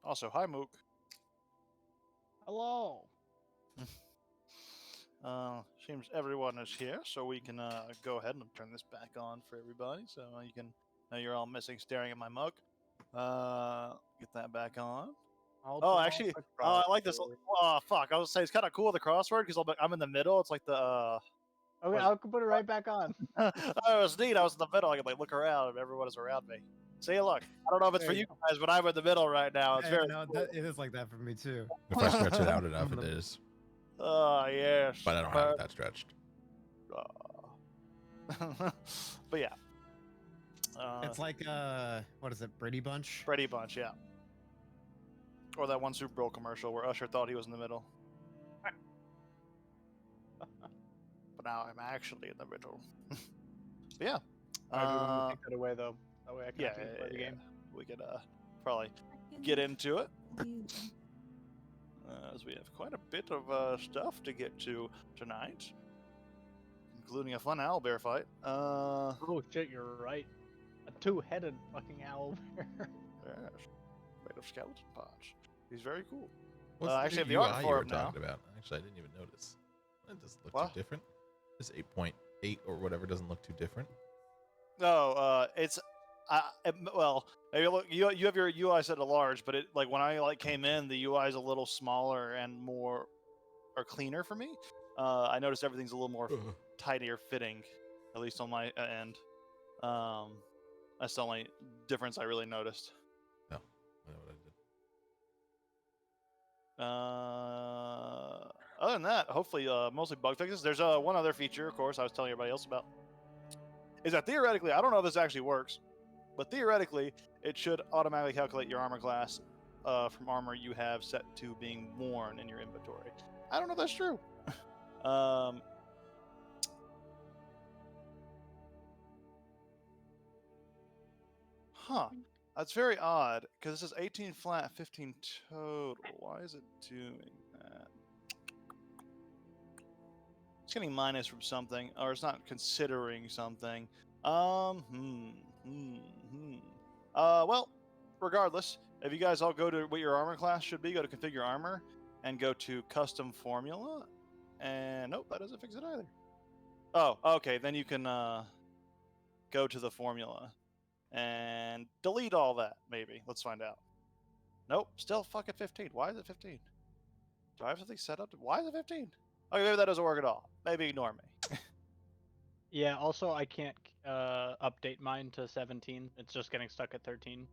Also, hi, Mook. Hello. Seems everyone is here, so we can go ahead and turn this back on for everybody. So you can, you're all missing, staring at my mug. Get that back on. Actually, I like this. Oh, fuck! I was saying it's kind of cool the crossword because I'm in the middle. It's like the. Okay, I'll put it right back on. Oh, it was neat. I was in the middle. I could like look around, and everyone is around me. See, look. I don't know if it's for you guys, but I'm in the middle right now. It's very. No, Cool. it is like that for me too. If I stretch it out enough, it is. Oh yes. But I don't have it that stretched. But yeah. It's like what is it, Brady Bunch? Brady Bunch, yeah. Or that one Super Bowl commercial where Usher thought he was in the middle. But now I'm actually in the middle. But yeah. Take that away though. That way I can play the game. We could probably get into it. As we have quite a bit of stuff to get to tonight, including a fun owlbear fight. Oh shit, you're right. A two-headed fucking owlbear. Yes, made of skeleton parts. He's very cool. What's actually, the the art UI for you were him now. talking about? Actually, I didn't even notice. It doesn't look What? too different. This 8.8 or whatever doesn't look too different. No, it's well, maybe look, you have your UI set to large, but it like when I came in, the UI is a little smaller and more or cleaner for me. I noticed everything's a little more tidier fitting, at least on my end. That's the only difference I really noticed. No, I know what I did. Other than that, hopefully, mostly bug fixes. There's one other feature, of course, I was telling everybody else about. Is that theoretically, I don't know if this actually works, but theoretically, it should automatically calculate your armor class from armor you have set to being worn in your inventory. I don't know if that's true. Huh. That's very odd, because it says 18 flat, 15 total. Why is it doing that? It's getting minus from something, or it's not considering something. Well, regardless, if you guys all go to what your armor class should be, go to configure armor, and go to custom formula. And nope, that doesn't fix it either. Oh, okay, then you can go to the formula and delete all that, maybe. Let's find out. Nope, still fucking 15. Why is it 15? Do I have something set up? Why is it 15? Okay, maybe that doesn't work at all. Maybe ignore me. Yeah, also I can't update mine to 17. It's just getting stuck at 13.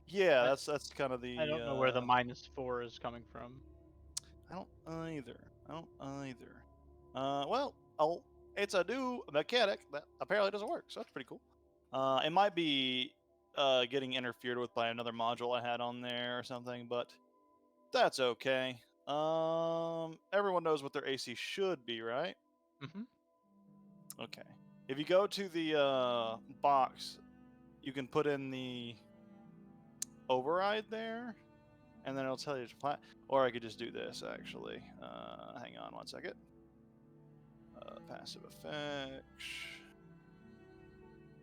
Yeah, that's kind of the... I don't know where the -4 is coming from. I don't either. Well, it's a new mechanic that apparently doesn't work, so that's pretty cool. It might be getting interfered with by another module I had on there or something, but that's okay. Everyone knows what their AC should be, right? Mm-hmm. Okay. If you go to the box, you can put in the override there, and then it'll tell you to apply. Or I could just do this, actually. Hang on one second. Passive effects.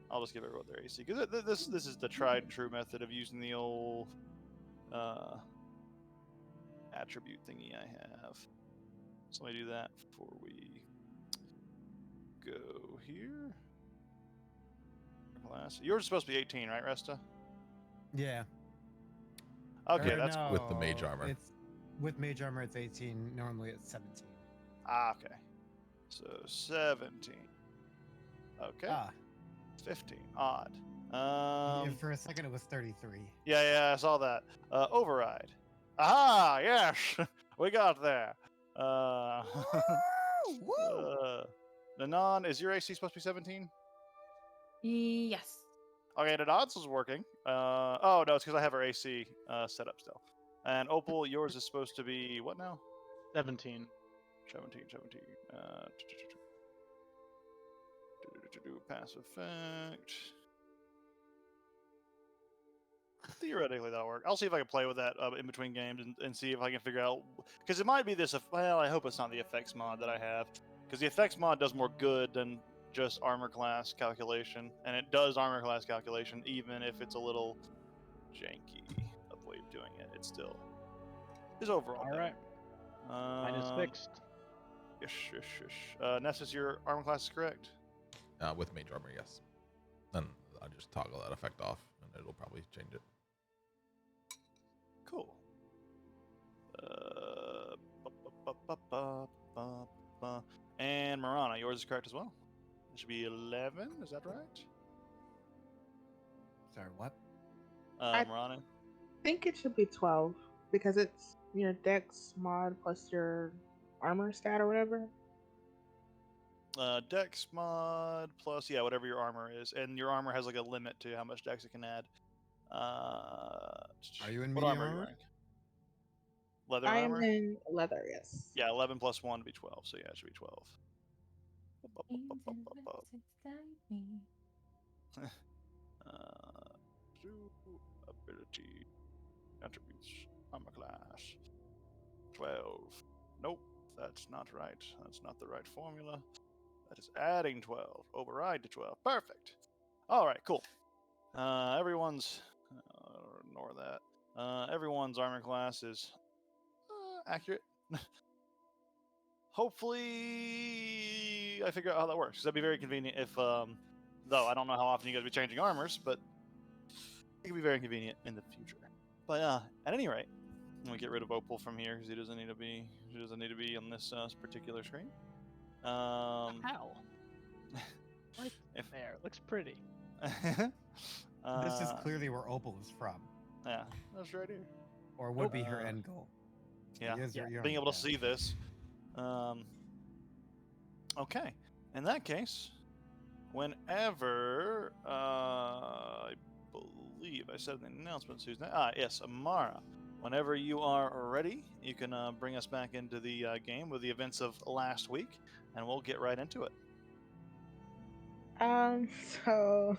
I'll just give everyone their AC, because this is the tried and true method of using the old attribute thingy I have. So let me do that before we go here. Class. Yours is supposed to be 18, right, Resta? Yeah. Okay, that's no, with the mage armor. With mage armor, it's 18. Normally, it's 17. okay. So 17. Okay. 15. Odd. For a second, it was 33. Yeah, I saw that. Override. Aha! Yes, we got there. Nanon, is your AC supposed to be 17? Yes. Okay, Nanon's is working. Oh no, it's because I have her AC set up still. And Opal, yours is supposed to be what now? 17. 17. Pass effect. Theoretically, that'll work. I'll see if I can play with that in between games and see if I can figure out... Because it might be this... Well, I hope it's not the effects mod that I have. Because the effects mod does more good than just armor class calculation. And it does armor class calculation, even if it's a little janky of way of doing it. It's still his overall. All right. Mine is fixed. Nessus, your armor class is correct. With mage armor, yes. Then I'll just toggle that effect off, and it'll probably change it. Cool. And Marana, yours is correct as well. It should be 11. Is that right? Sorry, what? Marana. I think it should be 12 because it's your dex mod plus your armor stat or whatever. Dex mod plus whatever your armor is, and your armor has like a limit to how much dex it can add. Are you in what medium armor? Are you armor? wearing? Leather I am armor. in leather, yes. Yeah, 11 plus 1 to be 12. So yeah, it should be 12. Ability attributes armor class 12. Nope, that's not right. That's not the right formula. That is adding 12. Override to 12. Perfect. All right, cool. Everyone's ignore that. Everyone's armor class is accurate. Hopefully, I figure out how that works. 'Cause that'd be very convenient if, though I don't know how often you guys be changing armors, but it could be very convenient in the future. But at any rate, we get rid of Opal from here because he doesn't need to be. She doesn't need to be on this particular screen. How? Right If there. Looks pretty. This is clearly where Opal is from, Yeah, that's right here. or would be her end goal. Yeah, He is your being able to dad. see this. Okay, in that case, whenever I believe I said in the announcements who's next. Yes, Amara. Whenever you are ready, you can bring us back into the game with the events of last week, and we'll get right into it. So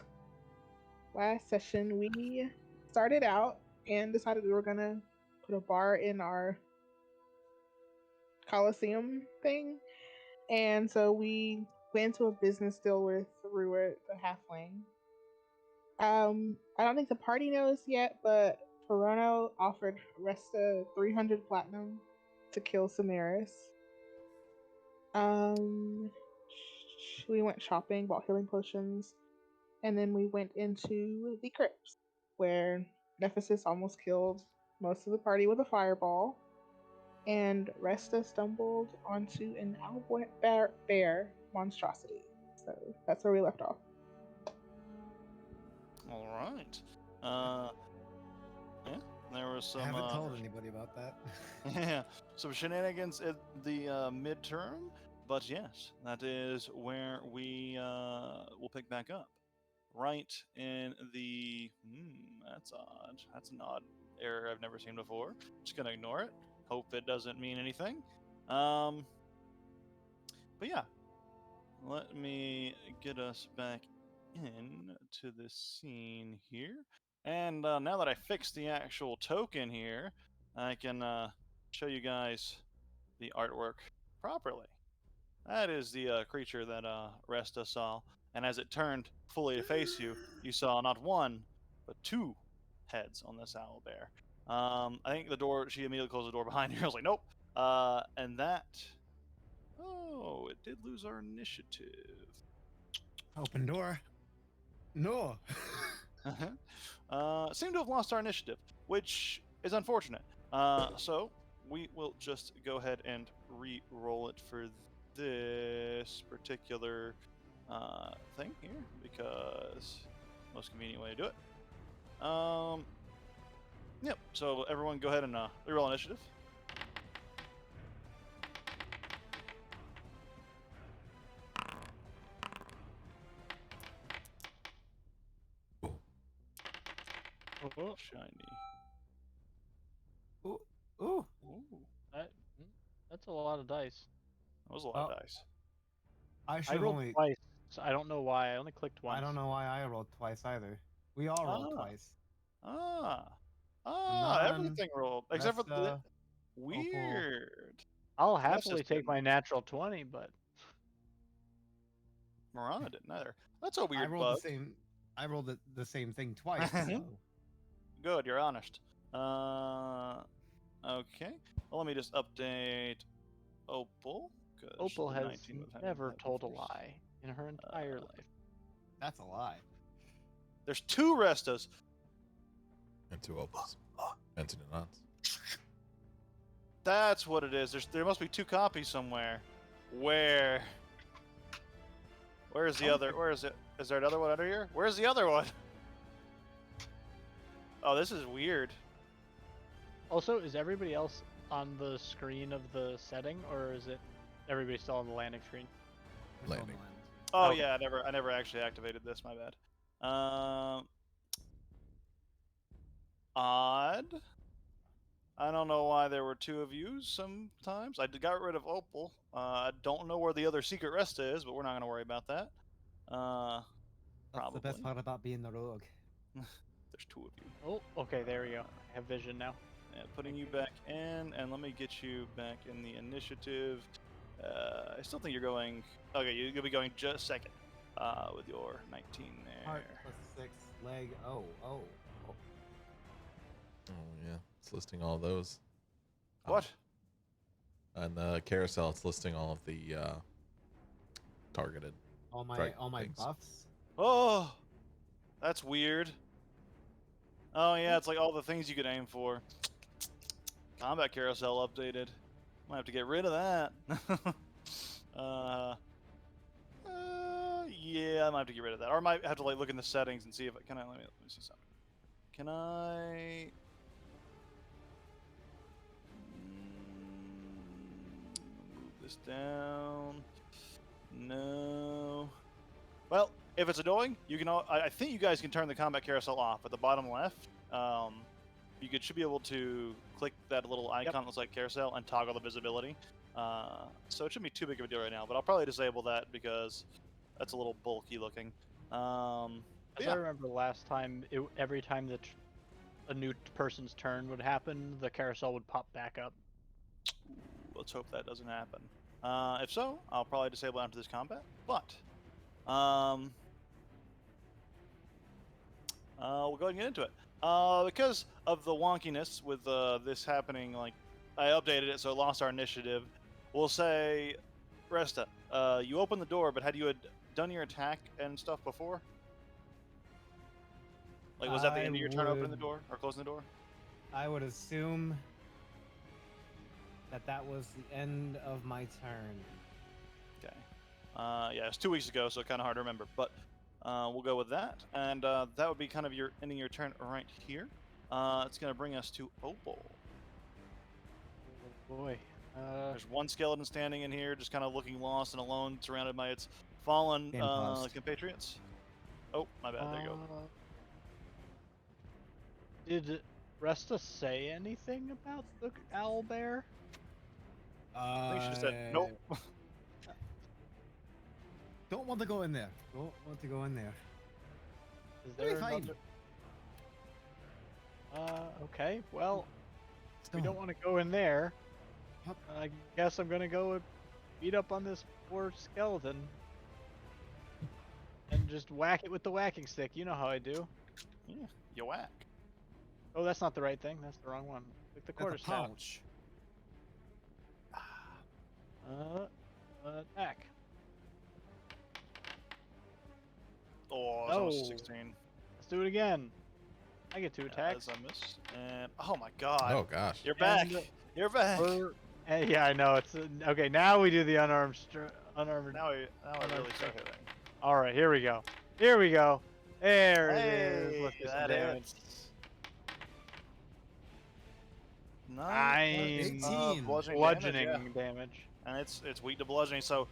last session we started out and decided we were gonna put a bar in our Coliseum thing. And so we went into a business deal with Ruart, the halfling. I don't think the party knows yet, but Toronto offered Resta 300 platinum to kill Samaris. We went shopping, bought healing potions, and then we went into the crypts, where Nephesis almost killed most of the party with a fireball, and Resta stumbled onto an bear monstrosity. So that's where we left off. All right. Yeah, there was some. I haven't told anybody about that. Yeah, some shenanigans at the midterm, but yes, that is where we will pick back up. Right in the. That's odd. That's an odd error I've never seen before. Just gonna ignore it. Hope it doesn't mean anything. But yeah, let me get us back in to the scene here. And now that I fixed the actual token here, I can show you guys the artwork properly. That is the creature that Resta saw, and as it turned fully to face you, you saw not one, but two heads on this owl bear. I think the door, she immediately closed the door behind her. I was like, nope. And that, oh, it did lose our initiative. Open door. No. Seem to have lost our initiative, which is unfortunate. So we will just go ahead and re-roll it for this particular thing here, because most convenient way to do it. Yep. So everyone, go ahead and re-roll initiative. Oh, Shiny. Ooh. Ooh, that's a lot of dice. that was a lot of dice. I I should rolled only. twice. So I don't know why. I only clicked once. I don't know why I rolled twice either. We all rolled Ah. twice. Everything None, rolled except for the Resta, weird. I'll That's happily just take good. my natural 20, but Marana didn't either. That's a I weird rolled bug. the same. I rolled the same thing twice. So. Good, you're honest. Okay. Well, let me just update Opal. 'Cause Opal the has 19 was having never that told a first. lie in her entire life. That's a lie. There's 2 Restas. And 2 opals. And 2 nuts. That's what it is. There must be 2 copies somewhere. Where? Where's the other? Where is it? Is there another one under here? Where's the other one? Oh, this is weird. Also, is everybody else on the screen of the setting, or is it everybody still on the landing screen? Landing. Oh Okay. yeah, I never actually activated this. My bad. Odd. I don't know why there were 2 of you. Sometimes I got rid of Opal. I don't know where the other secret rest is, but we're not gonna worry about that. That's the best Probably. part about being the rogue. There's 2 of you. Oh, okay, there we go. I have vision now. Yeah, putting you back in, and let me get you back in the initiative. I still think you're going. Okay, you'll be going just second with your 19 there. Heart +6, leg. Oh. Oh yeah, it's listing all those. What? And the carousel, it's listing all of the targeted. All my Right, all my thanks. buffs. Oh, that's weird. Oh yeah, it's like all the things you could aim for. Combat carousel updated. Might have to get rid of that. Yeah, I might have to get rid of that, or I might have to like look in the settings and see if can I let me see something. Can I? Move this down. No. Well, if it's annoying, you can. I think you guys can turn the combat carousel off at the bottom left. You should be able to click that little icon that looks like carousel and toggle the visibility. So it shouldn't be too big of a deal right now, but I'll probably disable that because that's a little bulky looking. As I remember last time, every time that a new person's turn would happen, the carousel would pop back up. Let's hope that doesn't happen. If so, I'll probably disable it after this combat. But we'll go ahead and get into it. Because of the wonkiness with this happening, like I updated it so it lost our initiative. We'll say, Resta, you opened the door, but had you done your attack and stuff before? Like, was that the end of your turn opening the door or closing the door? I would assume that was the end of my turn. Okay. Yeah, it's 2 weeks ago, so kind of hard to remember, but we'll go with that, and that would be kind of your ending your turn right here. It's going to bring us to Opal. Oh boy. There's one skeleton standing in here, just kind of looking lost and alone, surrounded by its fallen compatriots. Oh, my bad. There you go. Did Resta say anything about the owl bear? I think she just said nope. Don't want to go in there. Don't want to go in there. Is It'll there be fine. Okay. Well, we Stone. don't want to go in there. Yep. I guess I'm gonna go and beat up on this poor skeleton and just whack it with the whacking stick. You know how I do. Yeah, you whack. Oh, that's not the right thing. That's the wrong one. Click the That's a quarterstaff. pouch. Attack. Oh, it's almost Oh. 16. Let's do it again. I get 2 attacks. As I miss. And oh my god. Oh gosh. You're back. And, You're back. Yeah, I know. It's okay. Now we do the unarmed. Unarmed. Now I really start hitting. All right, here we go. Here we go. There it is. Hey, Let's do some that damage. hits. 9 18. bludgeoning damage, damage. yeah. And it's weak to bludgeoning, so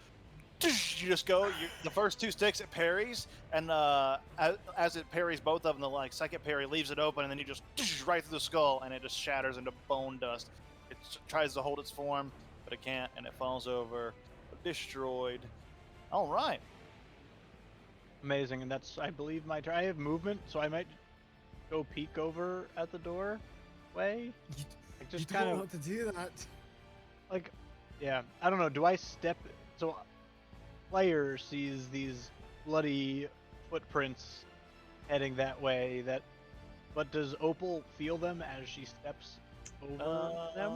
you just go. The first 2 sticks it parries, and as it parries both of them, the second parry leaves it open, and then you just right through the skull, and it just shatters into bone dust. It tries to hold its form, but it can't, and it falls over, destroyed. All right. Amazing, and that's, I believe, my turn. I have movement, so I might go peek over at the doorway. Like, just you kind don't of want to do that. like, yeah. I don't know. Do I step? So, player sees these bloody footprints heading that way. That But does Opal feel them as she steps over them?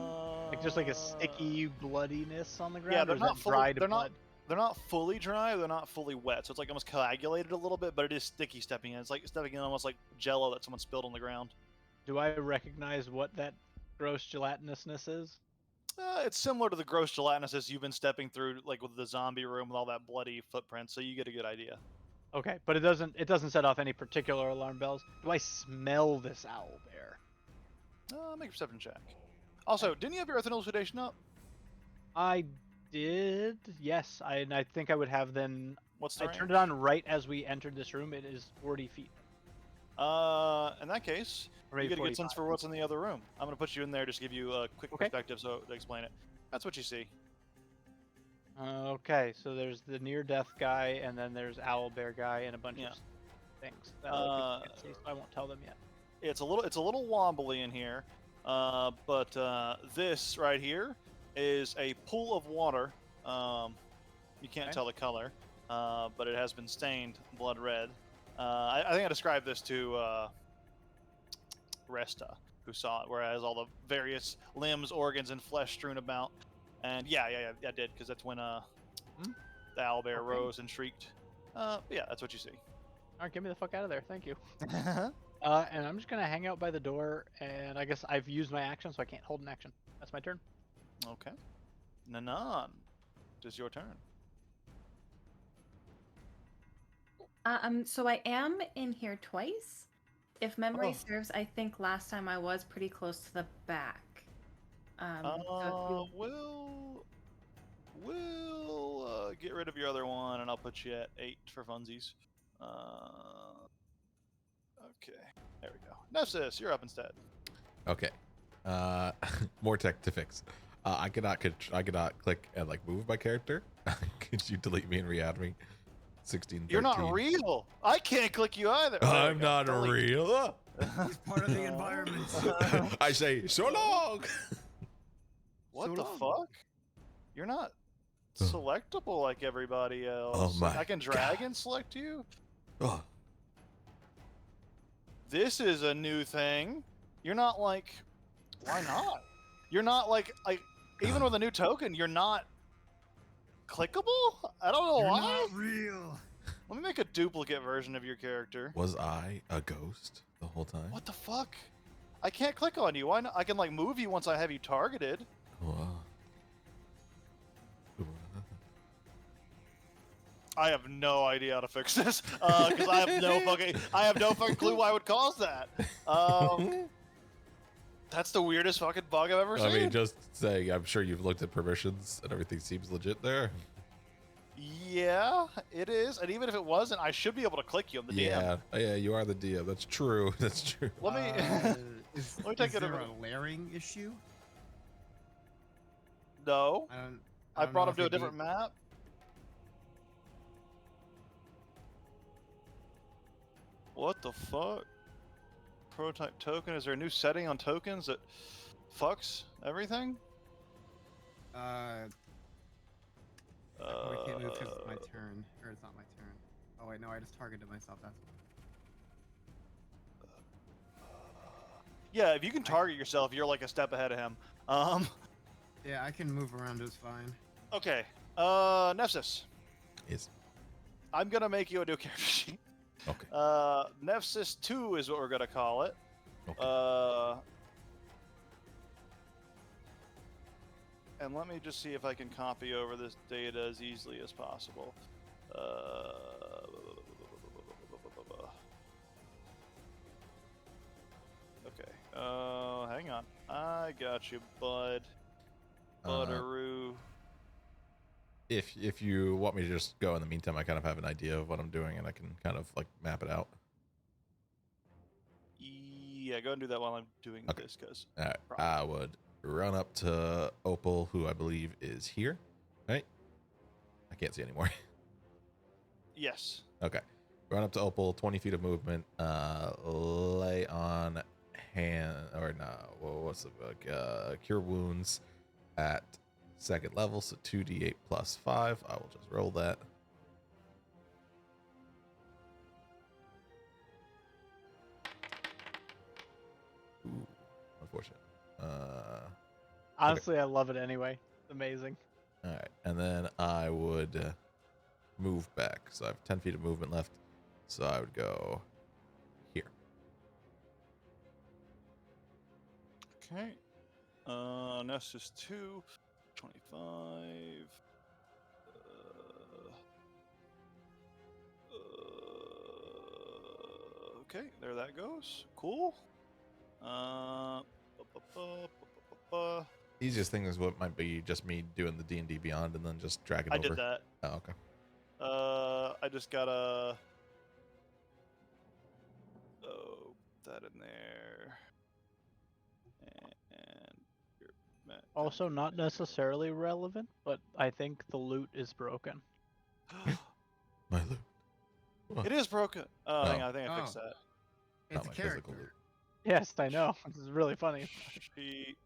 Like just like a sticky bloodiness on the ground? Yeah, or they're is not that fully. dried They're blood? not. They're not fully dry. They're not fully wet. So it's like almost coagulated a little bit, but it is sticky stepping in. It's like stepping in almost like Jello that someone spilled on the ground. Do I recognize what that gross gelatinousness is? It's similar to the gross gelatinous you've been stepping through, like with the zombie room with all that bloody footprint. So you get a good idea. Okay, but it doesn't set off any particular alarm bells. Do I smell this owl bear? Make a perception check. Also, didn't you have your earth elucidation up? I did. Yes, and I think I would have then. What's the I range? turned it on right as we entered this room. It is 40 feet. In that case, Or you maybe get a good sense 45. for what's in the other room. I'm gonna put you in there, just give you a quick Okay. perspective, so to explain it. That's what you see. Okay, so there's the near-death guy, and then there's owl bear guy, and a bunch Yeah. of things that other people can't see, so I won't tell them yet. It's a little wobbly in here, but this right here is a pool of water. You can't Okay. tell the color, but it has been stained blood red. I think I described this to Resta, who saw it, where it has all the various limbs, organs, and flesh strewn about. And yeah, I did, because that's when the owlbear Okay. rose and shrieked. Yeah, that's what you see. All right, get me the fuck out of there. Thank you. And I'm just gonna hang out by the door, and I guess I've used my action, so I can't hold an action. That's my turn. Okay. Nanan, it is your turn. So I am in here twice. If memory Oh. serves, I think last time I was pretty close to the back. So We'll get rid of your other one, and I'll put you at 8 for funsies. Okay, there we go. Nessus, you're up instead. Okay. More tech to fix. I cannot click and like move my character. Could you delete me and re-add me? 16. You're not 13. real. I can't click you either. Oh, there we I'm go. not Delete. real. He's part of the environment. I say so long. What So the long. fuck? You're not selectable like everybody else. Oh my I can drag and select you? Oh, This is a new thing. You're not like, why not? You're not like even with a new token, you're not clickable? I don't know You're why. not real. Let me make a duplicate version of your character. was I a ghost the whole time? What the fuck? I can't click on you. Why not? I can like move you once I have you targeted. Wow. I have no idea how to fix this because I have no fucking clue why it would cause that. That's the weirdest fucking bug I've ever seen. I mean, just saying, I'm sure you've looked at permissions and everything seems legit there. Yeah, it is. And even if it wasn't, I should be able to click you on the DM. Yeah, you are the DM. That's true. That's true. Let me. Is, Let me take is it there over- a layering issue? No, I don't brought know him to a if it'd different be- map. What the fuck? Prototype token. Is there a new setting on tokens that fucks everything? I can't move because it's my turn, or it's not my turn. Oh wait, no, I just targeted myself. That's Yeah, if you can target yourself, you're like a step ahead of him. yeah. I can move around just fine. Okay. Nepsis, Yes. I'm gonna make you a new character sheet. Okay. Nepsis 2 is what we're gonna call it. Okay. And let me just see if I can copy over this data as easily as possible. Okay. Hang on. I got you, bud. Butteroo. If you want me to just go in the meantime, I kind of have an idea of what I'm doing and I can kind of like map it out. Yeah, go and do that while I'm doing Okay. this, cause. All right. Problem. I would run up to Opal, who I believe is here. Right? I can't see anymore. Yes. Okay. Run up to Opal, 20 feet of movement. Lay on hand or no, what's the book? Cure wounds at second level, so 2d8 plus 5. I will just roll that. unfortunate. Honestly, I love it anyway. It's amazing. All right, and then I would move back. So I have 10 feet of movement left. So I would go here. Okay. Nessus 2, 25. Okay, there that goes. Cool. Easiest thing is what might be just me doing the D&D Beyond and then just dragging I over. did that. Oh, okay. I just gotta put that in there. And Also, not necessarily relevant, but I think the loot is broken. My loot. What? It is broken. Oh, hang Oh. on, I think I fixed Oh. that. It's Not a my physical character. loot. Yes, I know. This is really funny. Sheet.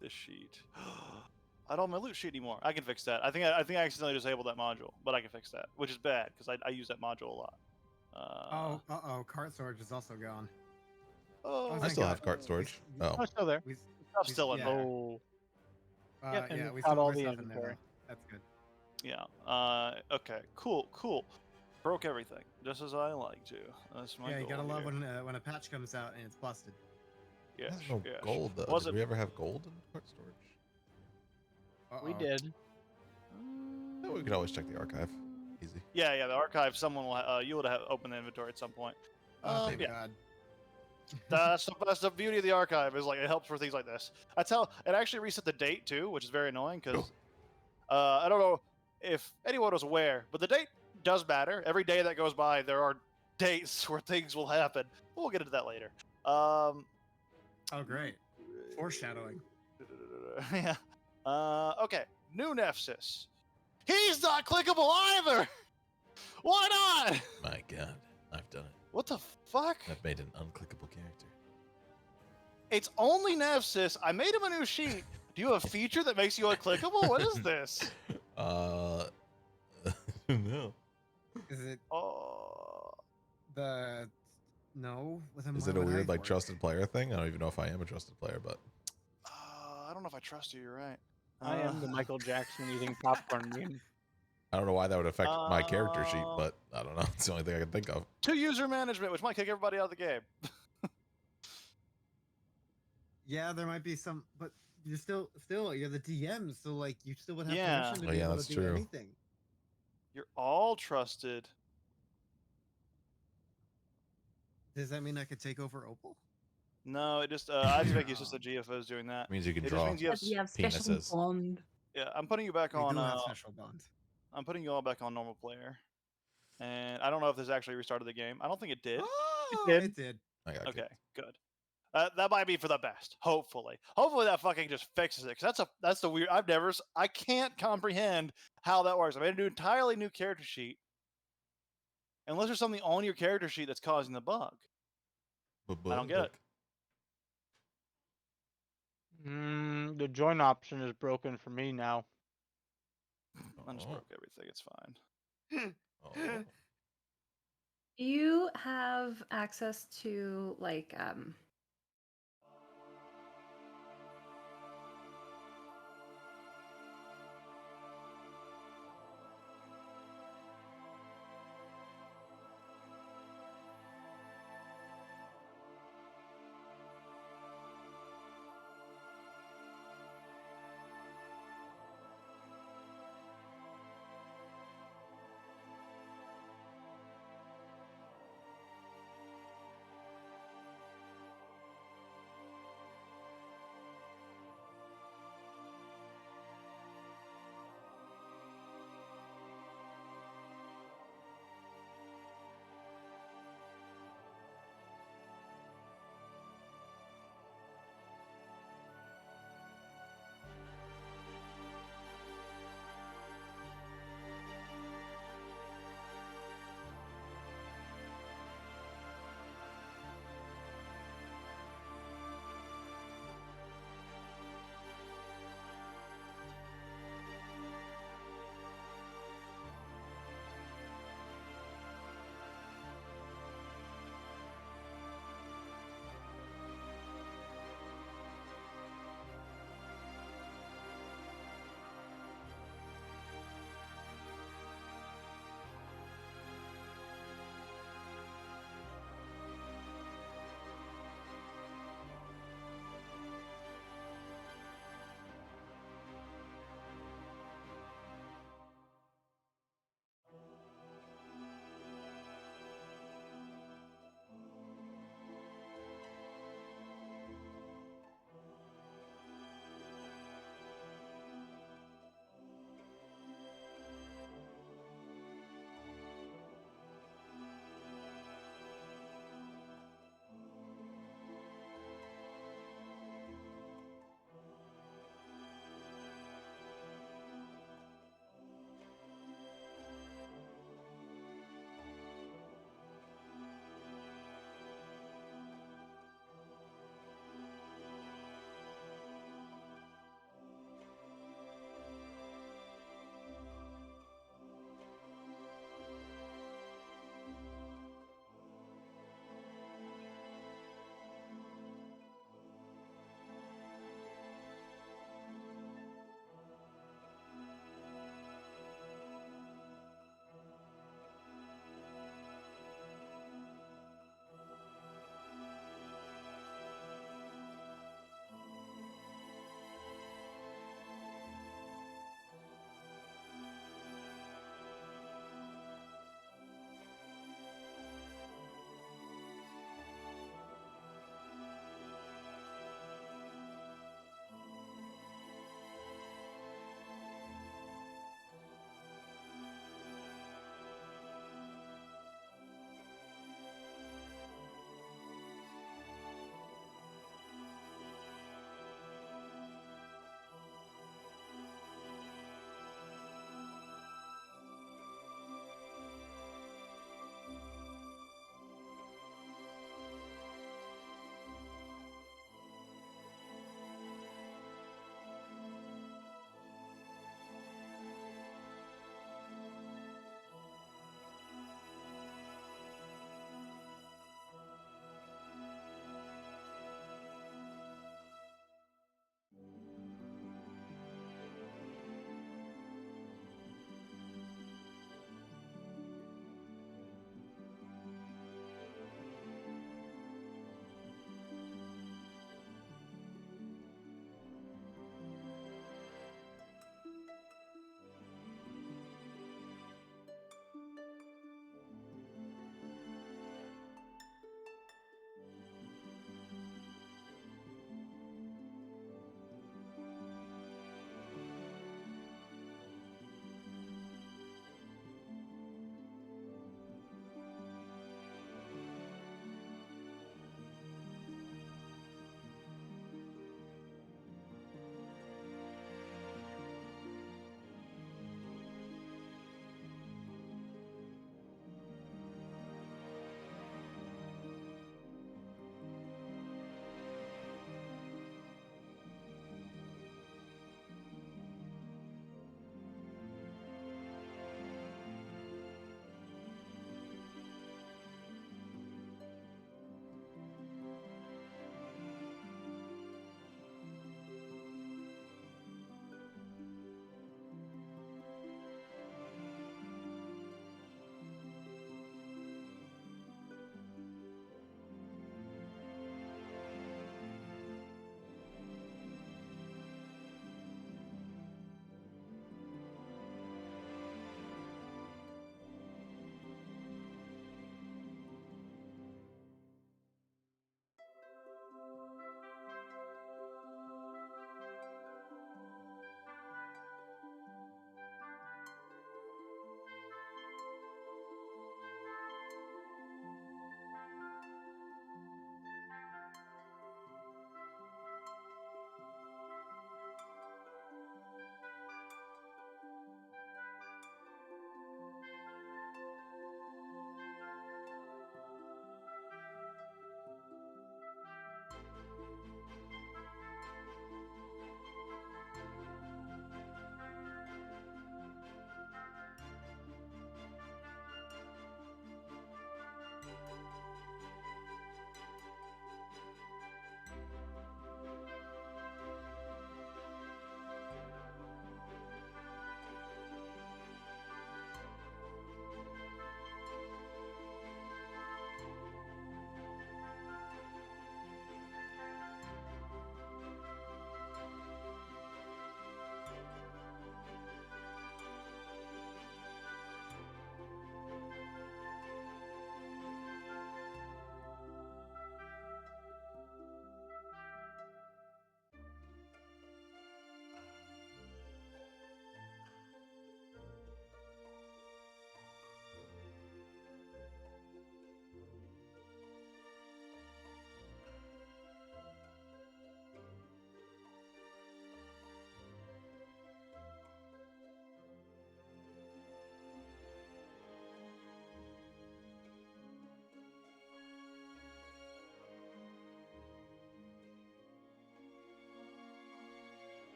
This sheet. I don't have my loot sheet anymore. I can fix that. I think I accidentally disabled that module, but I can fix that, which is bad because I use that module a lot. Oh, cart storage is also gone. Oh, I thank still God. have cart storage. Oh, Oh, it's still there. We, stuff's still in yeah. there. Oh, Yep, and yeah, we've we got still all have our the stuff in there. inventory. Though. That's good. Yeah. Okay. Cool. Broke everything, just as I like to. That's my Yeah, you goal gotta love here. when a patch comes out and it's busted. Yes, there's no yes. gold though. Was Did it? we ever have gold in cart storage? We did. Yeah, we could always check the archive. Easy. Yeah. The archive. Someone will. You would have opened the inventory at some point. Oh, thank Yeah. God. That's the beauty of the archive. Is like it helps for things like this. That's how it actually reset the date too, which is very annoying because I don't know if anyone was aware, but the date does matter. Every day that goes by, there are dates where things will happen. We'll get into that later. Oh, great. Foreshadowing. Yeah. Okay. New Nephsis. He's not clickable either. Why not? My God, I've done it. What the fuck? I've made an unclickable character. It's only Nephsis. I made him a new sheet. Do you have a feature that makes you unclickable? What is this? No. Is it Oh. the no? Then Is why it a would I weird like for it? trusted player thing? I don't even know if I am a trusted player, but I don't know if I trust you. You're right. I am the Michael Jackson eating popcorn meme. I don't know why that would affect my character sheet, but I don't know. It's the only thing I can think of. To user management, which might kick everybody out of the game. Yeah, there might be some, but you're still you're the DM, so like you still would have Yeah. permission to Oh, be yeah, able that's to do true. anything. You're all trusted. Does that mean I could take over Opal? No, it just I just make use of the GFOs doing that. It means you can It just draw means you have. You have special penises. bond. Yeah, I'm putting you back We on. do have special bond. I'm putting you all back on normal player. And I don't know if this actually restarted the game. I don't think it did. Oh, did. it did. I got Okay, kicked. good. That might be for the best. Hopefully that fucking just fixes it. Cause that's the weird. I can't comprehend how that works. I made an entirely new character sheet. Unless there's something on your character sheet that's causing the bug. I don't get it. The join option is broken for me now. I just Oh. broke everything. It's fine. Oh. Do you have access to like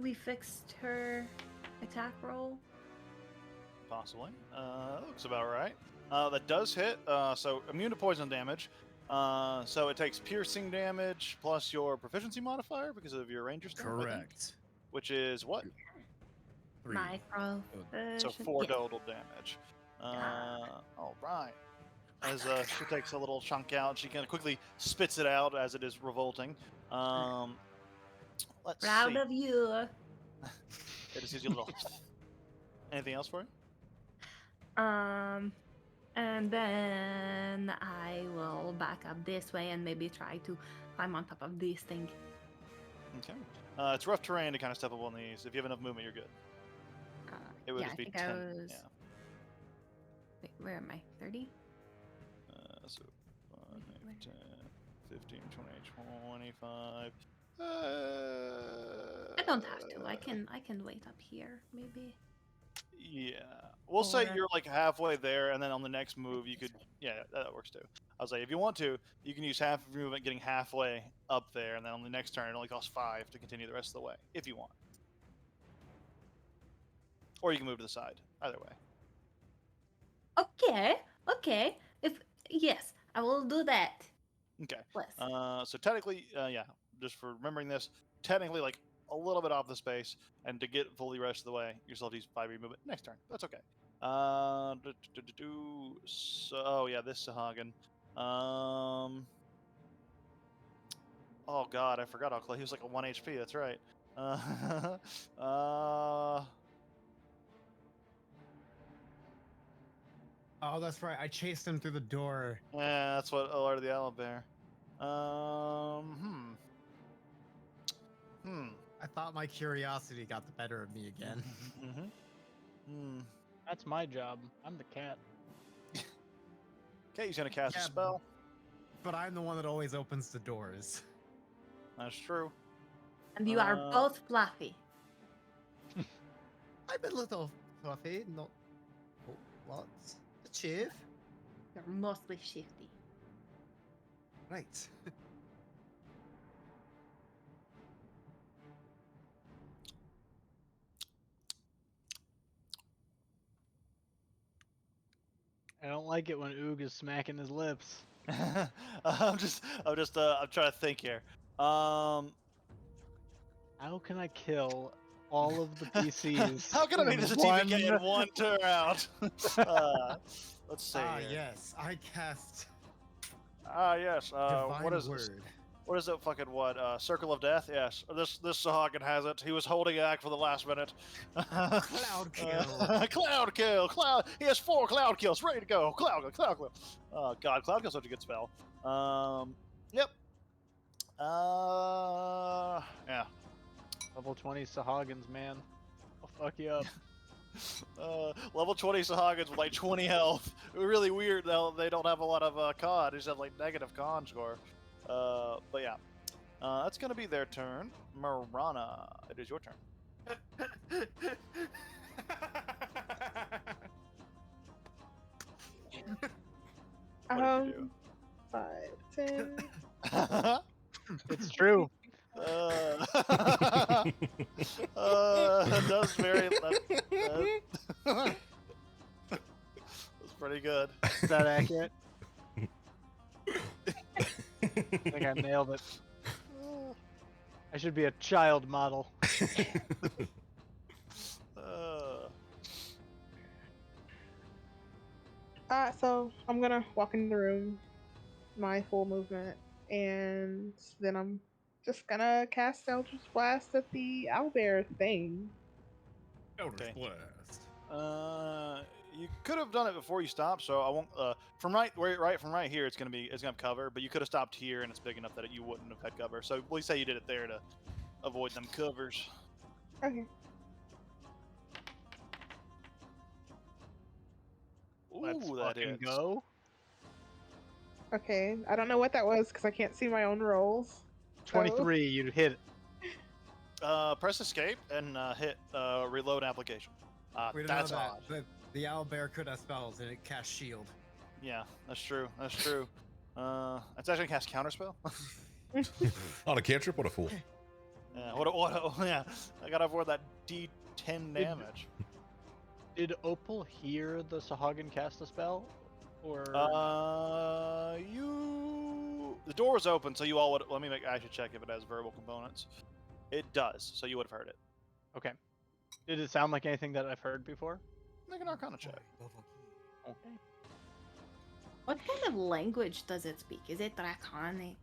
we fixed her attack roll? Possibly. Looks about right. That does hit. So immune to poison damage. So it takes piercing damage plus your proficiency modifier because of your ranger staff. I think, Correct. which is what? 3. Micro. So 4 total damage. All right. As she takes a little chunk out, she kind of quickly spits it out as it is revolting. Let's Proud see. of you. It just gives you a little. Anything else for you? And then I will back up this way and maybe try to climb on top of this thing. Okay. It's rough terrain to kind of step up on these. If you have enough movement, you're good. It would Yeah, just I be think 10. I was. Yeah. Wait, where am I? 30? So 5, Where? 10, 15, 20, 25. I don't have to. I can wait up here, maybe. Yeah. We'll say Or- you're like halfway there, and then on the next move, you This could. way. Yeah, that works too. I was like, if you want to, you can use half of your movement getting halfway up there, and then on the next turn, it only costs 5 to continue the rest of the way, if you want. Or you can move to the side. Either way. Okay. Yes, I will do that. Okay. Please. So technically, yeah, just for remembering this, technically, like a little bit off the space, and to get fully rest of the way, you still have to use 5 movement next turn. That's okay. So, oh yeah, this Sahagin. Oh god, I forgot how close he was. Like a 1 HP. That's right. Oh, that's right. I chased him through the door. Yeah, that's what Alert of the Owlbear. I thought my curiosity got the better of me again. That's my job. I'm the cat. Okay, he's gonna cast a Yeah, spell. But I'm the one that always opens the doors. That's true. And you are both fluffy. I'm a little fluffy, not lots. Achieve. You're mostly shifty. Right. I don't like it when Oog is smacking his lips. I'm trying to think here. How can I kill all of the PCs? How can I make in this a one... TPK in one turn out? Let's see. Ah, here. yes. I cast Yes. Divine What is Word. this? What is it? Fucking what? Circle of Death? Yes. This Sahagin has it. He was holding it back for the last minute. Cloud kill. Cloud kill. Cloud. He has 4 cloud kills ready to go. Cloud kill. Oh god, cloud kill's such a good spell. Yep. Yeah. Level 20 Sahagins, man. I'll fuck you up. Level 20 Sahagins with like 20 health. Really weird though. They don't have a lot of con. They just have like negative con score. But yeah. That's gonna be their turn. Marana, it is your turn. What did you 5, 10. do? It's true. That was very. That's pretty good. Is that accurate? I think I nailed it. I should be a child model. So I'm gonna walk in the room, my full movement, and then I'm just gonna cast Eldritch Blast at the owlbear thing. Eldritch Okay. Blast. You could have done it before you stopped, so I won't. From right here, it's gonna have cover, but you could have stopped here, and it's big enough that you wouldn't have had cover. So we say you did it there to avoid them covers. Okay. Let's Ooh, that fucking hits. go. Okay. I don't know what that was because I can't see my own rolls. 23, you'd hit it. Press escape and hit reload application. We don't That's know that. odd. The owlbear could have spells and it cast shield. Yeah, that's true. That's true. It's actually cast counterspell. On a cantrip, what a fool. Yeah, yeah, I gotta avoid that D10 damage. Did Opal hear the Sahagin cast a spell? Or The door was open, so you all would. Let me make. I should check if it has verbal components. It does, so you would have heard it. okay. Did it sound like anything that I've heard before? Make an Arcana check. Okay. What kind of language does it speak? Is it draconic?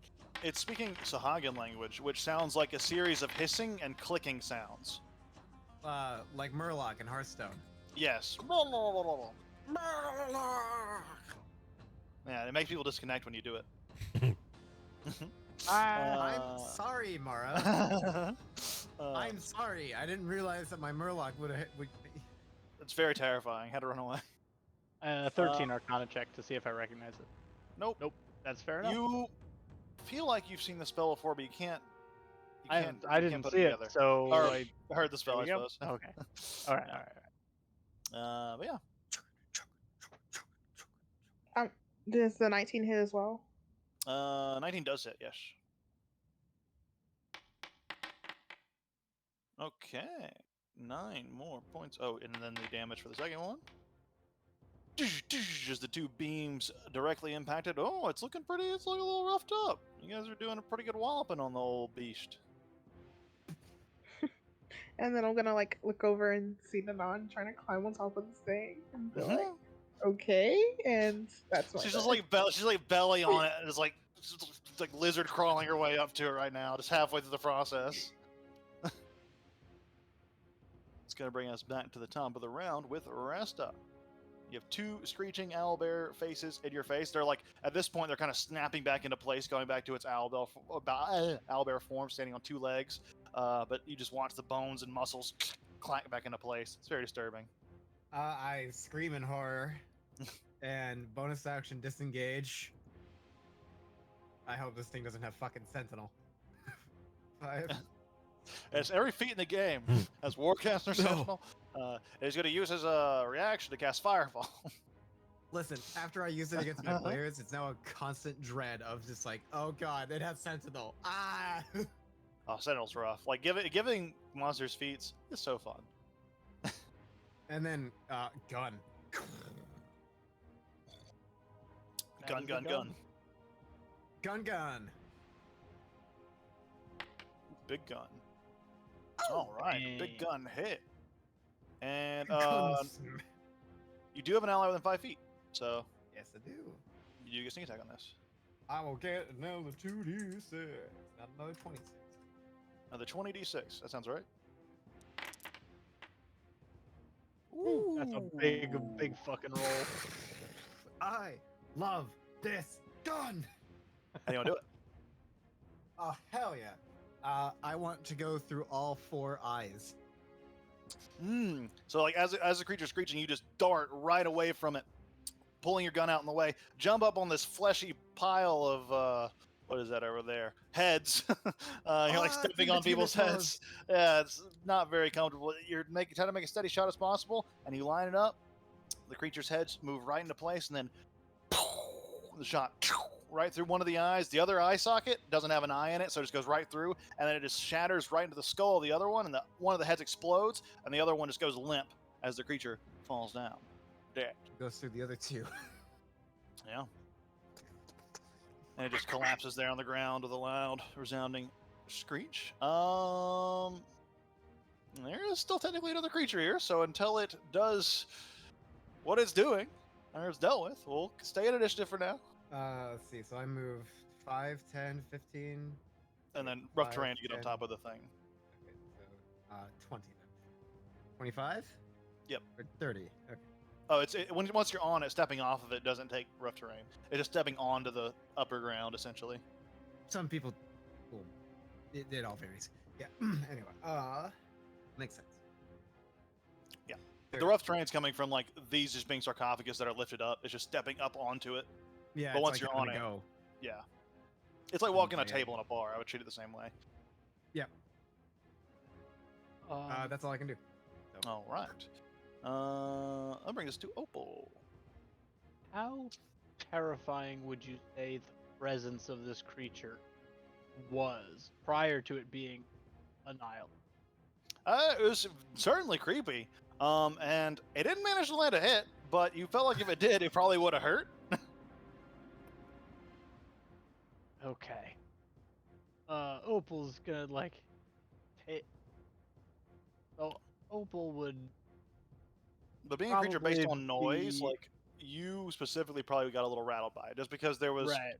It's speaking Sahagin language, which sounds like a series of hissing and clicking sounds. Like Murloc in Hearthstone. Yes. Yeah, it makes people disconnect when you do it. I'm sorry, Mara. Uh, I'm sorry. I didn't realize that my Murloc would. It's very terrifying. Had to run away. 13 Arcana check to see if I recognize it. Nope. Nope. That's fair enough. You feel like you've seen the spell before, but you can't. I you didn't can't put see it, together. so Or, I I heard the spell, I There we go. suppose. Okay. All right. All right. But yeah. Does the 19 hit as well? 19 does hit, yes. Okay. 9 more points. Oh, and then the damage for the second one. As the two beams directly impacted. Oh, it's looking pretty. It's looking a little roughed up. You guys are doing a pretty good walloping on the old beast. And then I'm gonna like look over and see Nanan trying to climb on top of this thing and be like, okay, and that's what She's just like belly on it, and it's like lizard crawling her way up to it right now, just halfway through the process. It's gonna bring us back to the top of the round with Resta. You have two screeching owlbear faces in your face. They're like, at this point, they're kind of snapping back into place, going back to its owlbear form, standing on two legs. But you just watch the bones and muscles clack back into place. It's very disturbing. I scream in horror, and bonus action disengage. I hope this thing doesn't have fucking Sentinel. 5. As every feat in the game has Warcaster Sentinel, he's going to use his reaction to cast Fireball. Listen, after I use it against my players, it's now a constant dread of just like, oh god, it has Sentinel. Ah! Oh, Sentinel's rough. Like, giving monsters feats is so fun. And then, gun. Gun. Gun. Big gun. All right, big gun hit. And Guns. you do have an ally within 5 feet, so Yes, I do. you get a sneak attack on this. I will get another 2d6. Not another 26. Another 20d6. That sounds right. That's a big fucking roll. I love this gun. How do you want to do it? Oh, hell yeah. I want to go through all 4 eyes. So like as the creature's screeching, you just dart right away from it, pulling your gun out in the way, jump up on this fleshy pile of what is that over there? Heads. You're like stepping on people's heads. Yeah, it's not very comfortable. You're trying to make a steady shot as possible, and you line it up. The creature's heads move right into place, and then the shot right through one of the eyes. The other eye socket doesn't have an eye in it, so it just goes right through, and then it just shatters right into the skull of the other one, and one of the heads explodes, and the other one just goes limp as the creature falls down. Dead. Goes through the other 2. Yeah. And it just collapses there on the ground with a loud, resounding screech. There is still technically another creature here, so until it does what it's doing, or it's dealt with, we'll stay in initiative for now. Let's see. So I move 5, 10, 15. And then rough 5, terrain to get on 10. top of the thing. Okay, so 20 then. 25? Yep. Or 30. Okay. Oh, once you're on it, stepping off of it doesn't take rough terrain. It's just stepping onto the upper ground, essentially. Some people, well, it all varies. Yeah. Anyway, makes sense. Yeah. The rough terrain's coming from like these just being sarcophagus that are lifted up. It's just stepping up onto it. Yeah. But it's once like you're having on to it, go. yeah. It's like walking on a Yeah. table in a bar. I would treat it the same way. That's all I can do. So. All right. I'll bring this to Opal. How terrifying would you say the presence of this creature was prior to it being annihilate. It was certainly creepy. And it didn't manage to land a hit, but you felt like if it did, it probably would have hurt. Okay. Opal's gonna like hit. So Opal would But being a creature based probably on noise, be like you specifically probably got a little rattled by it, just because there was right.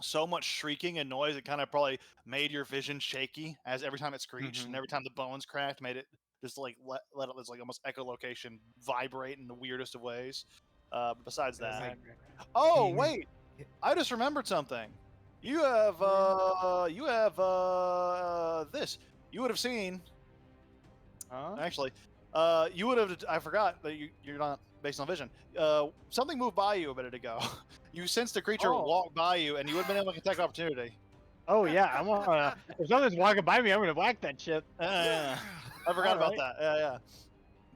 so much shrieking and noise. It kind of probably made your vision shaky as every time it screeched and Mhm. every time the bones cracked, made it just like let it this like almost echolocation vibrate in the weirdest of ways. But besides It was that, like oh being wait, hit- I just remembered something. You have this. You would have seen Huh? actually. You would have. I forgot that you're not based on vision. Something moved by you a minute ago. You sensed a creature Oh. walk by you, and you would have been able to attack opportunity. Oh yeah, I'm gonna. If something's walking by me, I'm gonna whack that shit. Yeah, I forgot about Alright. that. Yeah.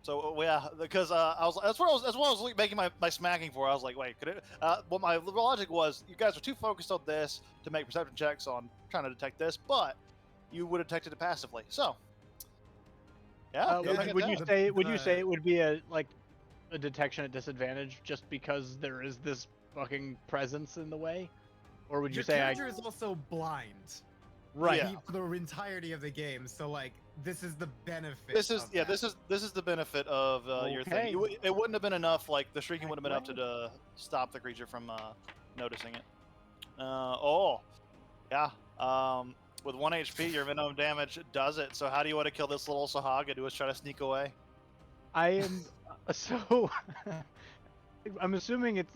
So yeah, because I was that's what I was making my smacking for. I was like, wait, could it? What my logic was, you guys are too focused on this to make perception checks on trying to detect this, but you would have detected it passively. So yeah, go yeah, make it Would you down. say? Would you the- say it would be a like a detection at disadvantage just because there is this fucking presence in the way, or would you Your say character is also blind. right? Yeah. For the entirety of the game, so like this is the benefit. This is of yeah, that. this is the benefit of your thing. Okay. It wouldn't have been enough. Like the shrieking wouldn't have been enough Right. to stop the creature from noticing it. Oh, yeah. With 1 HP, your minimum damage does it. So how do you want to kill this little Sahaga? Do is try to sneak away? I am so. I'm assuming it's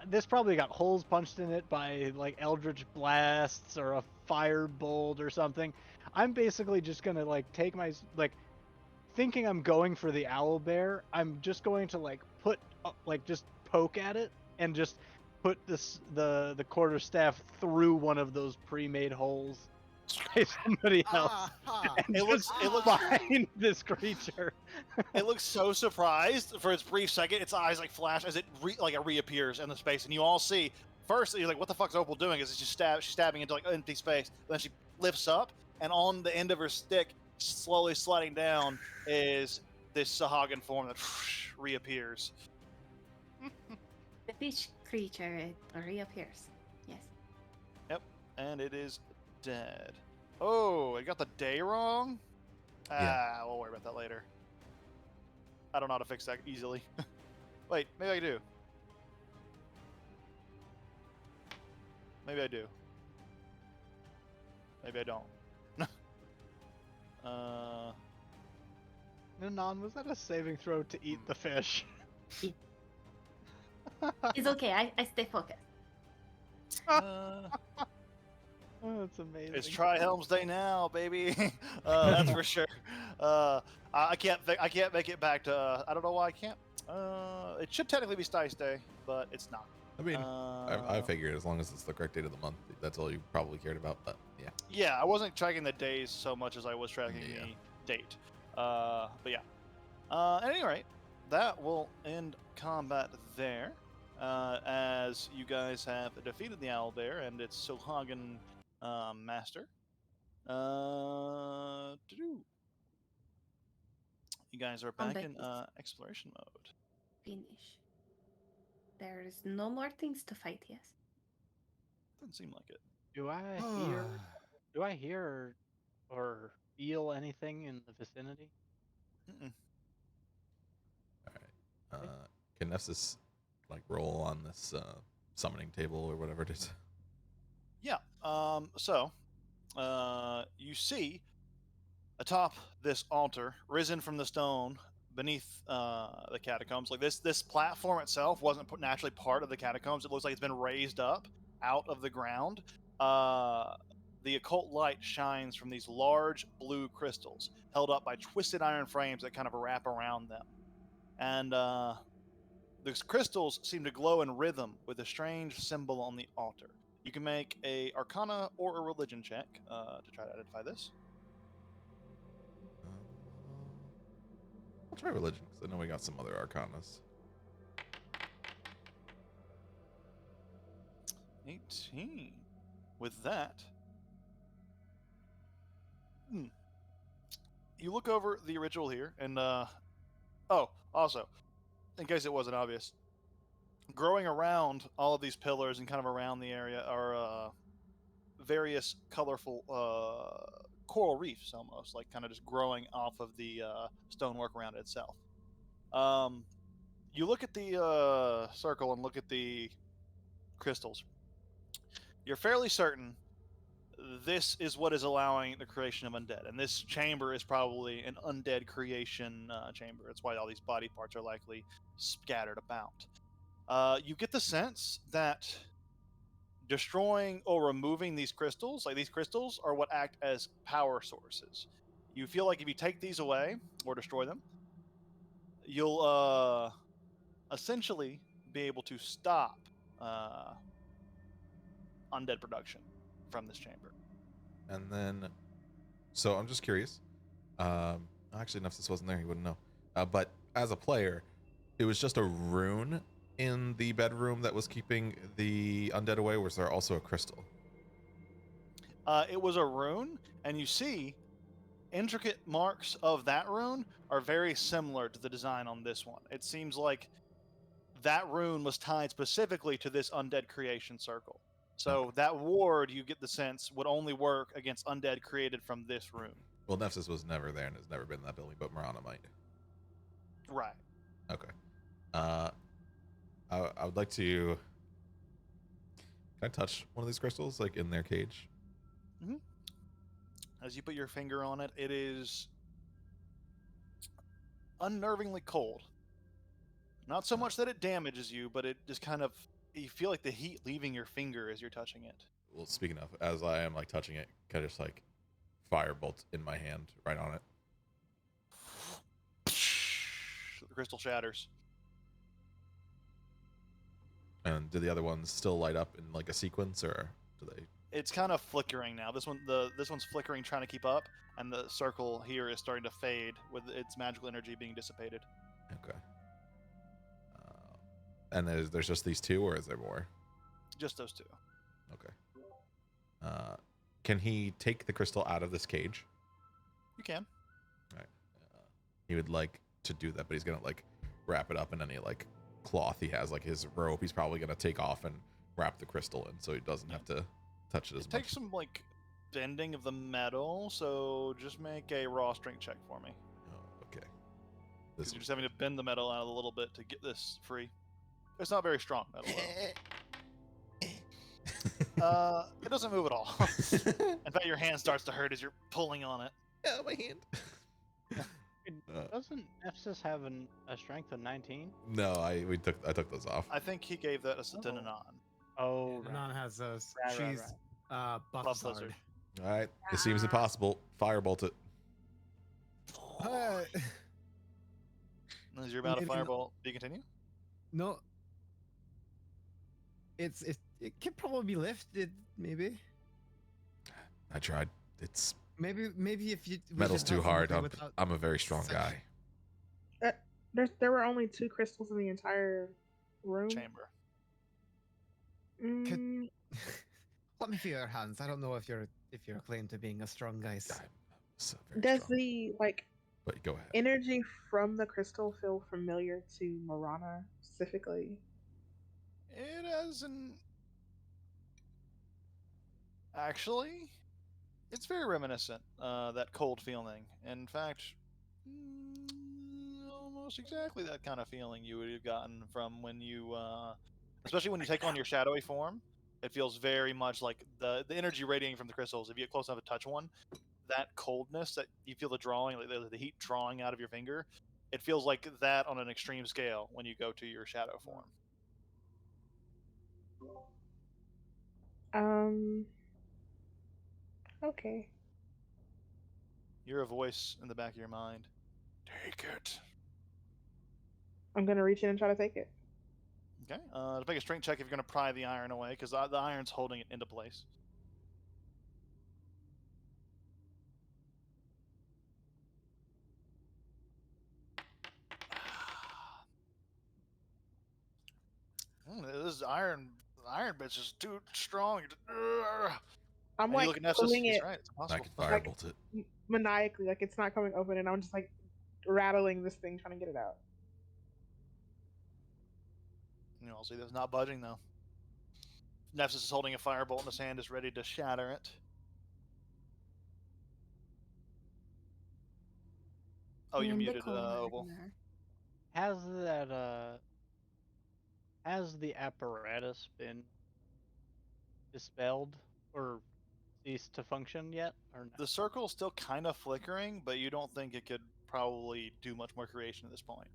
this probably got holes punched in it by like eldritch blasts or a fire bolt or something. I'm basically just gonna like take my like thinking I'm going for the owl bear. I'm just going to like put like just poke at it and just put the quarterstaff through one of those pre-made holes by somebody else and It looks just find this creature. it looks so surprised for its brief second. Its eyes like flash as it it reappears in the space, and you all see. First, you're like, "What the fuck's Opal doing?" Is she's stabbing into like empty space. Then she lifts up, and on the end of her stick, slowly sliding down, is this Sahagan form that reappears. The fish creature it reappears. Yes. And it is dead. Oh, I got the day wrong? Yeah. We'll worry about that later. I don't know how to fix that easily. Wait, maybe I do. Maybe I do. Maybe I don't. Nanon, was that a saving throw to eat the fish? It's okay. I stay focused. Oh, that's amazing. It's Try Helm's Day now, baby. That's for sure. I can't make it back to. I don't know why I can't. It should technically be Stice Day, but it's not. I mean, I figured as long as it's the correct date of the month, that's all you probably cared about. But yeah, Yeah, I wasn't tracking the days so much as I was tracking Yeah. the date. But yeah. At any rate, that will end combat there. As you guys have defeated the Owlbear and its Silhagen master. Doo-doo. You guys are back Combat in is exploration mode. finish. There's no more things to fight. Yes. Doesn't seem like it. Do I hear? Do I hear or feel anything in the vicinity? Mm-mm. can Nessus like roll on this summoning table or whatever it is? Yeah. You see atop this altar, risen from the stone beneath the catacombs. Like this platform itself wasn't naturally part of the catacombs. It looks like it's been raised up out of the ground. The occult light shines from these large blue crystals held up by twisted iron frames that kind of wrap around them. And these crystals seem to glow in rhythm with a strange symbol on the altar. You can make a Arcana or a Religion check to try to identify this. I'll try religion because I know we got some other arcanas. 18. With that, you look over the ritual here, and also, in case it wasn't obvious, growing around all of these pillars and kind of around the area are various colorful coral reefs, almost like kind of just growing off of the stonework around it itself. You look at the circle and look at the crystals. You're fairly certain this is what is allowing the creation of undead, and this chamber is probably an undead creation chamber. That's why all these body parts are likely scattered about. You get the sense that destroying or removing these crystals, like these crystals, are what act as power sources. You feel like if you take these away or destroy them, you'll essentially be able to stop undead production from this chamber. And then, so I'm just curious. Actually, if this wasn't there, he wouldn't know. But as a player, it was just a rune in the bedroom that was keeping the undead away. Or was there also a crystal? It was a rune, and you see intricate marks of that rune are very similar to the design on this one. It seems like that rune was tied specifically to this undead creation circle. So that ward, you get the sense, would only work against undead created from this rune. Well, Nephthys was never there and has never been in that building, but Marana might. Right. Okay. I would like to. Can I touch one of these crystals, like in their cage? Mm-hmm. As you put your finger on it, it is unnervingly cold. Not so much that it damages you, but it just kind of, you feel like the heat leaving your finger as you're touching it. Well, speaking of, as I am like touching it, kind of just like firebolt in my hand right on it. The crystal shatters. And do the other ones still light up in like a sequence, or do they? It's kind of flickering now. This one's flickering, trying to keep up, and the circle here is starting to fade with its magical energy being dissipated. Okay. And there's just these two, or is there more? Just those two. Okay. Can he take the crystal out of this cage? You can. All right. He would like to do that, but he's gonna like wrap it up in any like cloth he has, like his rope. He's probably gonna take off and wrap the crystal in, so he doesn't have to touch it as much. It takes some like bending of the metal, so just make a raw strength check for me. Oh, okay. Because you're just having to bend the metal out a little bit to get this free. It's not very strong metal. It doesn't move at all. In fact, your hand starts to hurt as you're pulling on it. Yeah, my hand. Doesn't Nephthys have a strength of 19? No, I took those off. I think he gave that to Nanan. Oh, right. Nanan has those. Right, right, She's buff Buff lizard. lizard. All right, it seems impossible. Firebolt it. As you're about to Maybe fireball, do you continue? No. It can probably be lifted, maybe. I tried. It's Maybe if you we metal's should too have him hard. play without- I'm a very strong guy. There were only 2 crystals in the entire room. Chamber. Mm, Let me feel your hands. I don't know if you're claimed to being a strong guy. I'm so very does strong. the like But go ahead. energy from the crystal feel familiar to Marana specifically? It hasn't. Actually, it's very reminiscent. That cold feeling. In fact, almost exactly that kind of feeling you would have gotten from when you, especially when you take on your shadowy form. It feels very much like the energy radiating from the crystals. If you get close enough to touch one, that coldness that you feel the drawing, like the heat drawing out of your finger, it feels like that on an extreme scale when you go to your shadow form. Okay. You're a voice in the back of your mind. Take it. I'm gonna reach in and try to take it. Okay. To make a strength check if you're going to pry the iron away, because the iron's holding it into place. This iron bitch is too strong. I'm And you like look at Nessus, pulling he's it right. It's I impossible. can firebolt it. maniacally, like it's not coming open, and I'm just like rattling this thing trying to get it out. I'll see that's not budging though. Nessus is holding a firebolt in his hand, is ready to shatter it. Oh, you're In the muted, Opal. corner. Has that has the apparatus been dispelled or ceased to function yet, or no? The circle's still kind of flickering, but you don't think it could probably do much more creation at this point.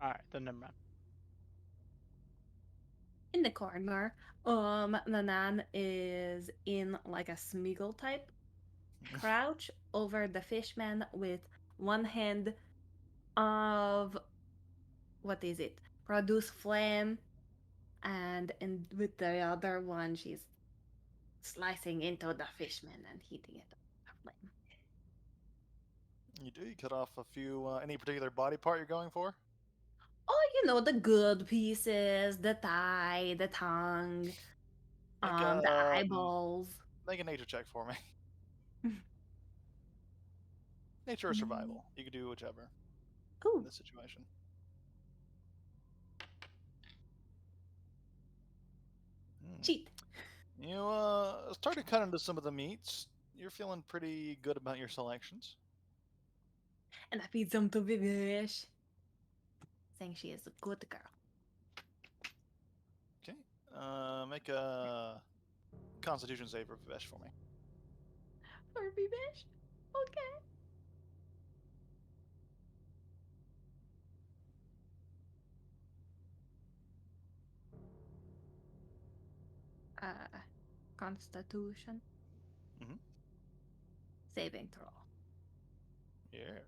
All right, then never mind. In the corner, Nanan is in like a Smeagol type crouch over the fishman with one hand of what is it? Produce flame, and with the other one she's slicing into the fishman and heating it up with flame. You do. You cut off a few. Any particular body part you're going for? Oh, the good pieces, the thigh, the tongue, Make the a eyeballs. make a nature check for me. Nature or survival. You can do whichever in Ooh, this situation. cheat. You start to cut into some of the meats. You're feeling pretty good about your selections. And I feed some to Vivish, saying she is a good girl. Okay. Make a Constitution save for Vesh for me. For Vivish? Okay. Constitution. Mhm. Saving throw. Yeah.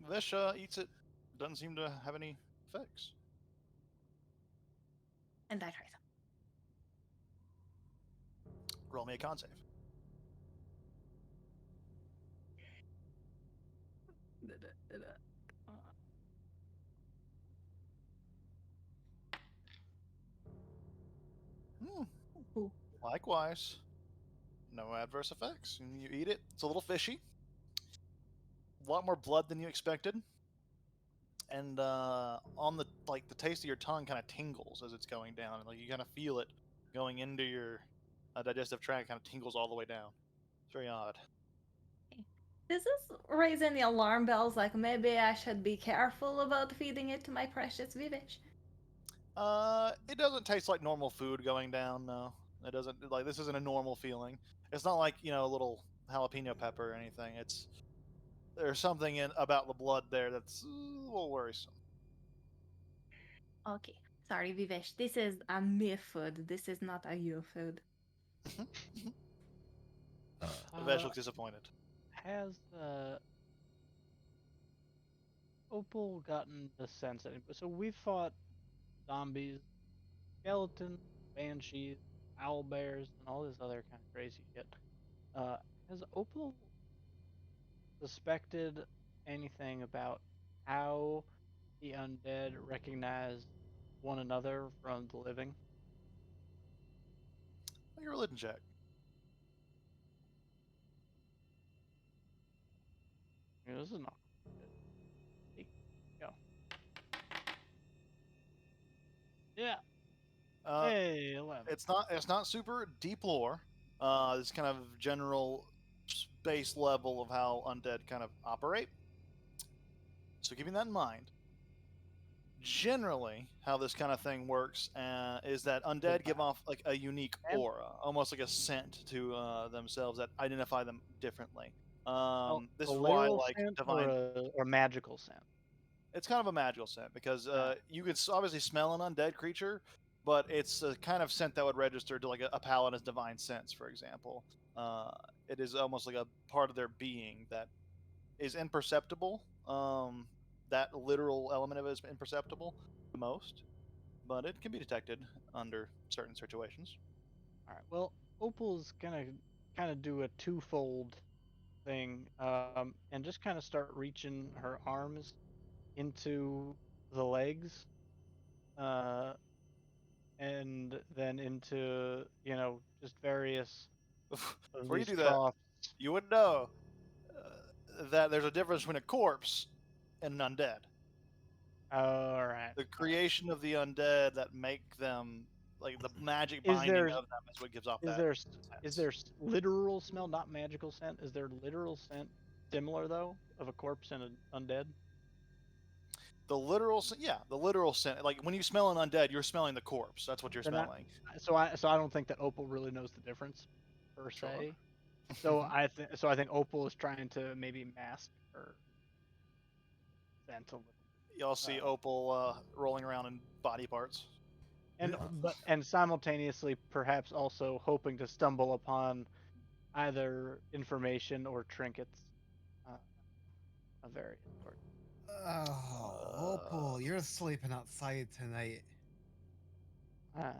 Vesh eats it. Doesn't seem to have any effects. And I try some. Roll me a con save. Hmm. Ooh. Likewise, no adverse effects. And you eat it. It's a little fishy. A lot more blood than you expected. And on the the taste of your tongue kind of tingles as it's going down. Like you kind of feel it going into your digestive tract. Kind of tingles all the way down. It's very odd. Does this raise any alarm bells? Like maybe I should be careful about feeding it to my precious Vivish? It doesn't taste like normal food going down. No, it doesn't. Like this isn't a normal feeling. It's not like a little jalapeno pepper or anything. There's something in about the blood there that's a little worrisome. Okay. Sorry, Vivesh. This is a me food. This is not a you food. Vesh looks disappointed. Has Opal gotten the sense that so we've fought zombies, skeletons, banshees, owl bears, and all this other kind of crazy shit. Has Opal suspected anything about how the undead recognize one another from the living? Make a religion check. This is not good. Hey, go. Yeah. Uh, Hey, 11. it's not super deep lore. It's kind of general base level of how undead kind of operate. So keeping that in mind, generally how this kind of thing works is that undead give off like a unique aura, almost like a scent to themselves that identify them differently. This A is why literal like scent divine. or a magical scent? It's kind of a magical scent because Ah. you could obviously smell an undead creature, but it's a kind of scent that would register to like a paladin's divine sense, for example. It is almost like a part of their being that is imperceptible. That literal element of it is imperceptible to most, but it can be detected under certain situations. All right. Well, Opal's gonna kind of do a twofold thing, and just kind of start reaching her arms into the legs, and then into just various of Before you these do that, troughs. you would know that there's a difference between a corpse and an undead. All right. The creation of the undead that make them, like the magic Is binding there of them, is what gives off is that there is sense. there literal smell, not magical scent? Is there literal scent similar though of a corpse and an undead? The literal, yeah, the literal scent. Like when you smell an undead, you're smelling the corpse. That's what you're Then I, smelling. so I don't think that Opal really knows the difference per Sure. se. So I think Opal is trying to maybe mask her scent a little. Y'all see Opal rolling around in body parts. And simultaneously perhaps also hoping to stumble upon either information or trinkets of various sorts. Oh, Opal, you're sleeping outside tonight. Uh,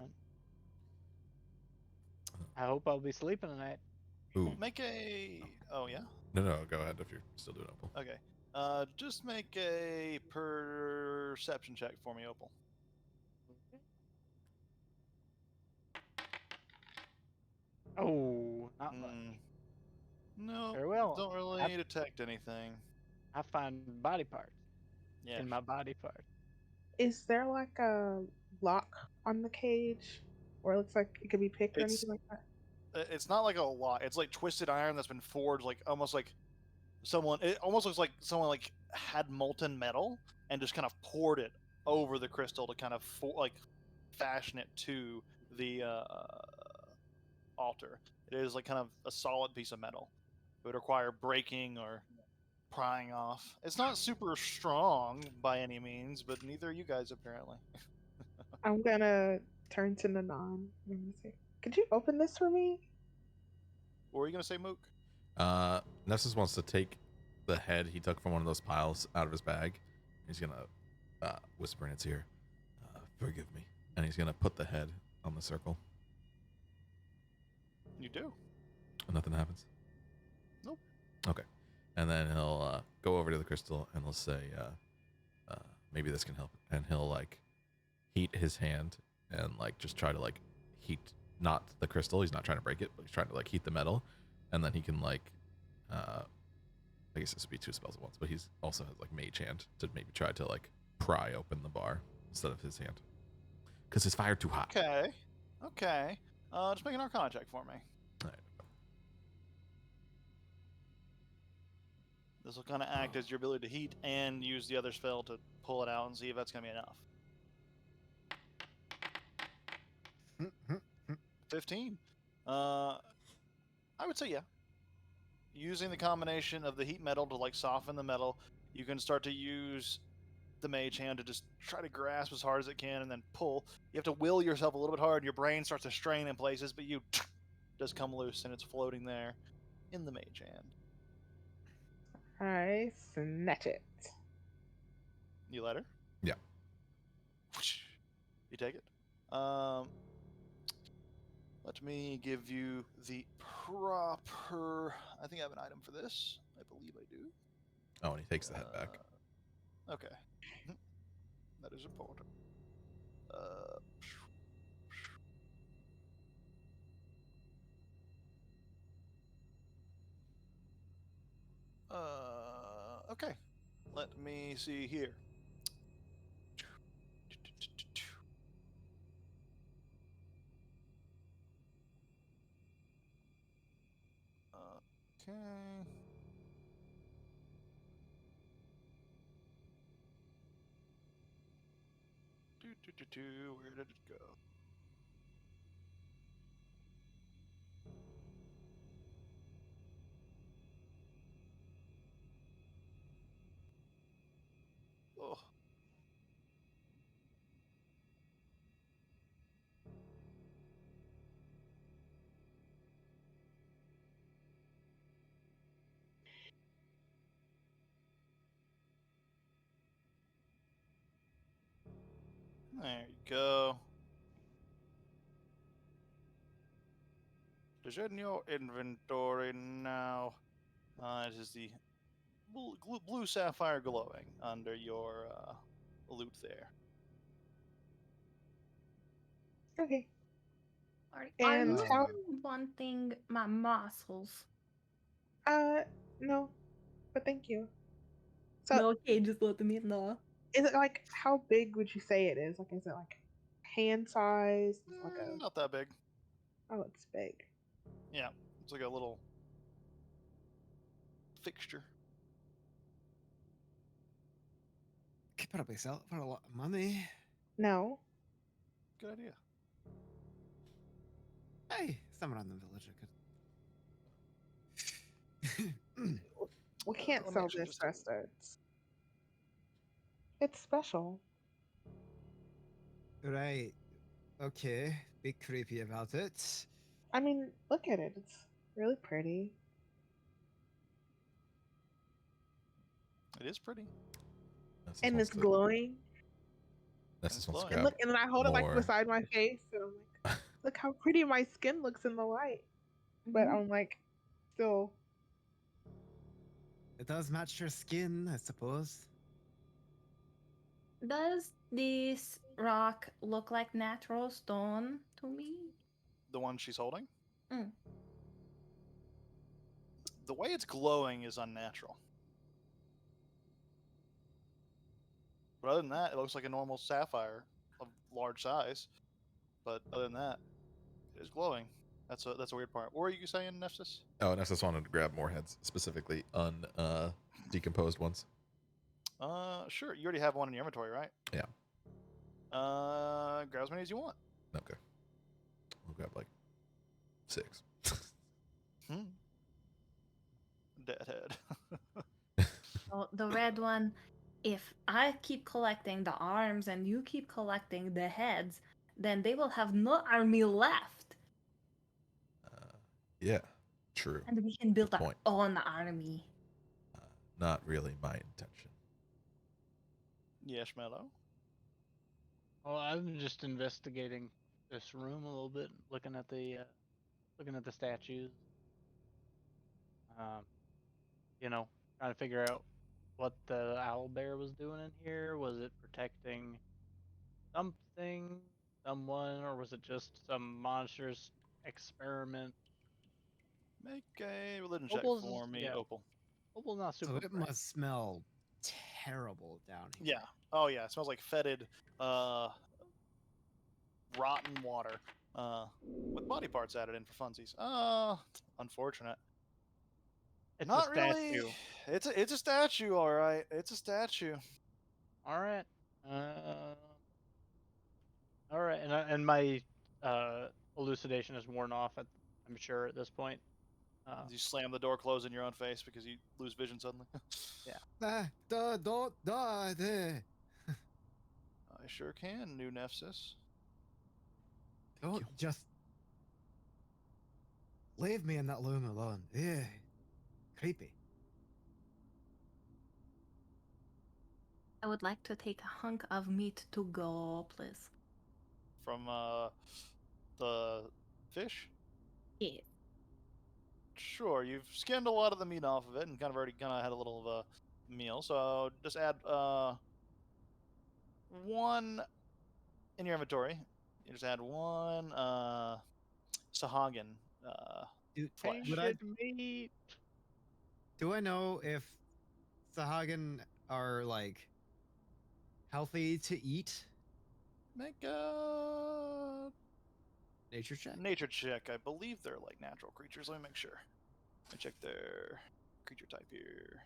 I hope I'll be sleeping tonight. Ooh. Make a. Oh yeah. No, go ahead if you're still doing Opal. Okay. Just make a perception check for me, Opal. Oh, not much. No, Very well. don't really detect anything. I find body parts Yeah. in my body parts. Is there like a lock on the cage, or it looks like it could be picked or anything like that? It's not like a lot. It's like twisted iron that's been forged, like almost like someone. It almost looks like someone like had molten metal and just kind of poured it over the crystal to kind of fashion it to the altar. It is like kind of a solid piece of metal. It would require breaking or prying off. It's not super strong by any means, but neither are you guys apparently. I'm gonna turn to Nanan. I'm gonna say, "Could you open this for me?" What were you gonna say, Mook? Nessus wants to take the head he took from one of those piles out of his bag. He's gonna whisper in its ear, "Forgive me," and he's gonna put the head on the circle. You do. Nothing happens. Nope. Okay, and then he'll go over to the crystal and he'll say, "Maybe this can help." And he'll like heat his hand and like just try to like heat not the crystal. He's not trying to break it, but he's trying to like heat the metal, and then he can like. I guess this would be two spells at once, but he's also has like mage hand to maybe try to like pry open the bar instead of his hand because it's fired too hot. Okay. Just make an Arcana check for me. All right. This will kind of act as your ability to heat and use the other spell to pull it out and see if that's gonna be enough. 15. I would say yeah. Using the combination of the heat metal to like soften the metal, you can start to use the mage hand to just try to grasp as hard as it can and then pull. You have to will yourself a little bit hard, and your brain starts to strain in places, but you just come loose and it's floating there in the mage hand. I snatch it. You let her? Yeah. You take it. Let me give you the proper. I think I have an item for this. I believe I do. Oh, and he takes the head back. Okay. That is important. Okay. Let me see here. Okay. Where did it go? Oh. There you go. It is in your inventory now. It is the blue sapphire glowing under your loot there. Okay. Are And you how? wanting my muscles? No, but thank you. So, No, okay, just let me know. is it like how big would you say it is? Like, is it like hand size? Is it like a? Not that big. Oh, it's big. Yeah, it's like a little fixture. Could probably sell it for a lot of money. No. Good idea. Hey, someone in the village could. We can't Let me sell actually this, just. Resta. It's special. Right. Okay. Be creepy about it. I mean, look at it. It's really pretty. It is pretty. Nessus And wants it's to. glowing. Nessus wants to glowing. And grab look, and then I hold it like more. beside my face, and I'm like, look how pretty my skin looks in the light. But I'm like, still, It does match your skin, I suppose. Does this rock look like natural stone to me? The one she's holding. Mm. The way it's glowing is unnatural. But other than that, it looks like a normal sapphire of large size. But other than that, it is glowing. That's a weird part. What were you saying, Neftis? Oh, Nessus wanted to grab more heads, specifically decomposed ones. Sure. You already have one in your inventory, right? Yeah. Grab as many as you want. Okay. We'll grab like 6. Hmm. Deadhead. So the red one, if I keep collecting the arms and you keep collecting the heads, then they will have no army left. Yeah, true. And we can build Good our point. own army. Not really my intention. Yes, Mellow. Well, I'm just investigating this room a little bit, looking at the statues. Um, trying to figure out what the owl bear was doing in here. Was it protecting something, someone, or was it just some monstrous experiment? Make a religion check Opal's for me, Opal. Opal's not So super it bright. must smell terrible down here. Yeah. Oh yeah. It smells like fetid, rotten water, with body parts added in for funsies. Unfortunate. It's a Not really. statue. It's a statue, all right. It's a statue. All right. Uh, all right, and my elucidation is worn off. I'm sure at this point. You slam the door closed in your own face because you lose vision suddenly. Ah, don't die there. I sure can, new Nefsis. Don't just leave me in that room alone. Yeah, creepy. I would like to take a hunk of meat to go, please. From the fish. Yes. Sure, you've skinned a lot of the meat off of it and kind of had a little of a meal. So just add one in your inventory. You just add one Sahagin Do, flesh. would I, Ancient meat. do I know if Sahagin are like healthy to eat? Make a Nature check. nature check. I believe they're like natural creatures. Let me make sure. Let me check their creature type here.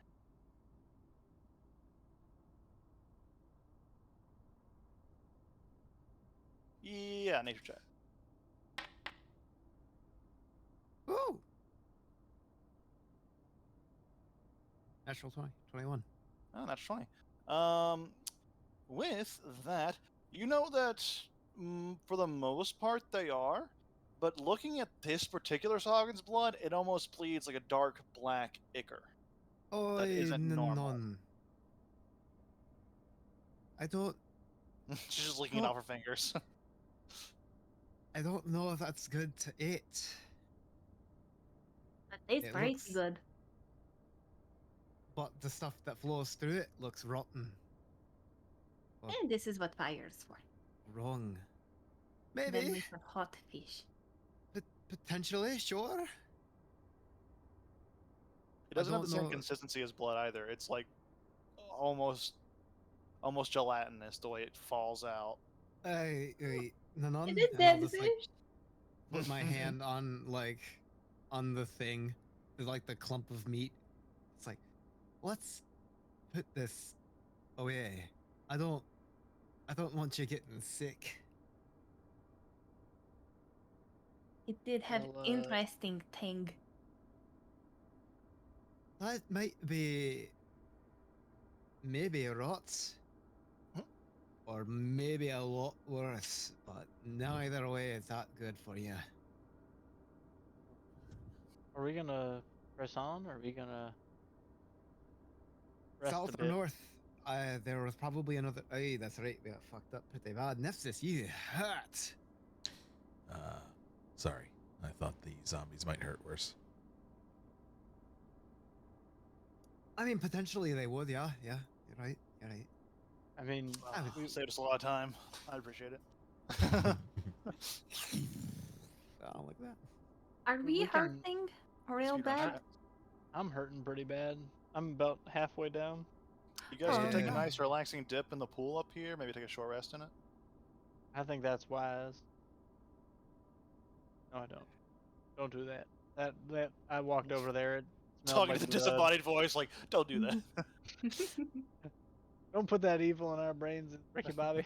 Yeah, nature check. Ooh. Natural 20, 21. Oh, that's 20. With that, you know that for the most part they are, but looking at this particular Sahuagin's blood, it almost bleeds like a dark black ichor. That isn't normal. None. I don't. She's just licking it Oh. off her fingers. I don't know if that's good to eat. That tastes It pretty looks- good. But the stuff that flows through it looks rotten. Well, And this is what fire's for. wrong. Then Maybe. we have hot fish. Potentially, sure. It doesn't have the don't same know. consistency as blood either. It's like almost gelatinous the way it falls out. Nanon, Is it and I'll dead just like fish? put my hand on on the thing, like the clump of meat. It's like, let's put this away. I don't want you getting sick. It did have Well, interesting thing. That might be maybe rots, or maybe a lot worse. But neither way is that good for you. Are we gonna press on, or are we gonna rest South a or bit? north? There was probably another. Hey, that's right. We got fucked up pretty bad. Nefsis, you hurt. Sorry. I thought the zombies might hurt worse. I mean, potentially they would. Yeah, yeah. You're right. You're right. I mean, Saved us a lot of time. I appreciate it. I don't like that. Are we We can hurting real Speed on bad? chat. I'm hurting pretty bad. I'm about halfway down. You guys can take a Yeah. nice relaxing dip in the pool up here. Maybe take a short rest in it. I think that's wise. No, I don't. Don't do that. That I walked over there. It smelled Talking like to the blood. disembodied voice, like, don't do that. Don't put that evil in our brains, Ricky Bobby.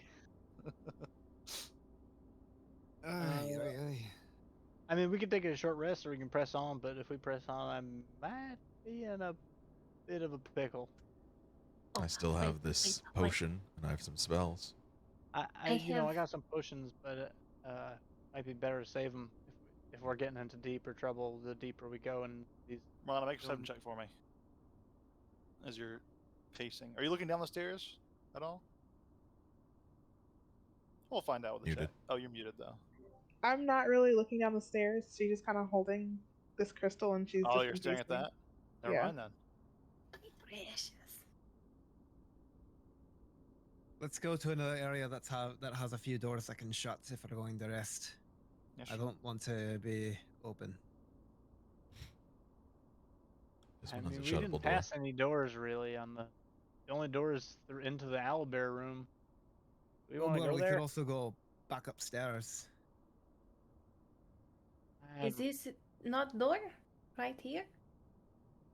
Aye, aye, aye. I mean, we can take a short rest or we can press on, but if we press on, I might be in a bit of a pickle. I still wait, have this wait, wait. potion, and I have some spells. I you know, I have- got some potions, but might be better to save them if we're getting into deeper trouble. The deeper we go, and these. Ron, make a Don't- 7 check for me. As you're pacing. Are you looking down the stairs at all? We'll find out with the Muted. chat. Oh, you're muted though. I'm not really looking down the stairs. She's just kind of holding this crystal, and she's. Oh, just you're staring at investing. that? Never Yeah. mind then. Precious. Let's go to another area that has a few doors I can shut if we're going to rest. Yeah, I sure. don't want to be open. This I one mean, has a we shuttable didn't door. pass any doors really on the only doors into the owlbear room. We want to Well, go we there. could also go back upstairs. Is this not door? Right here?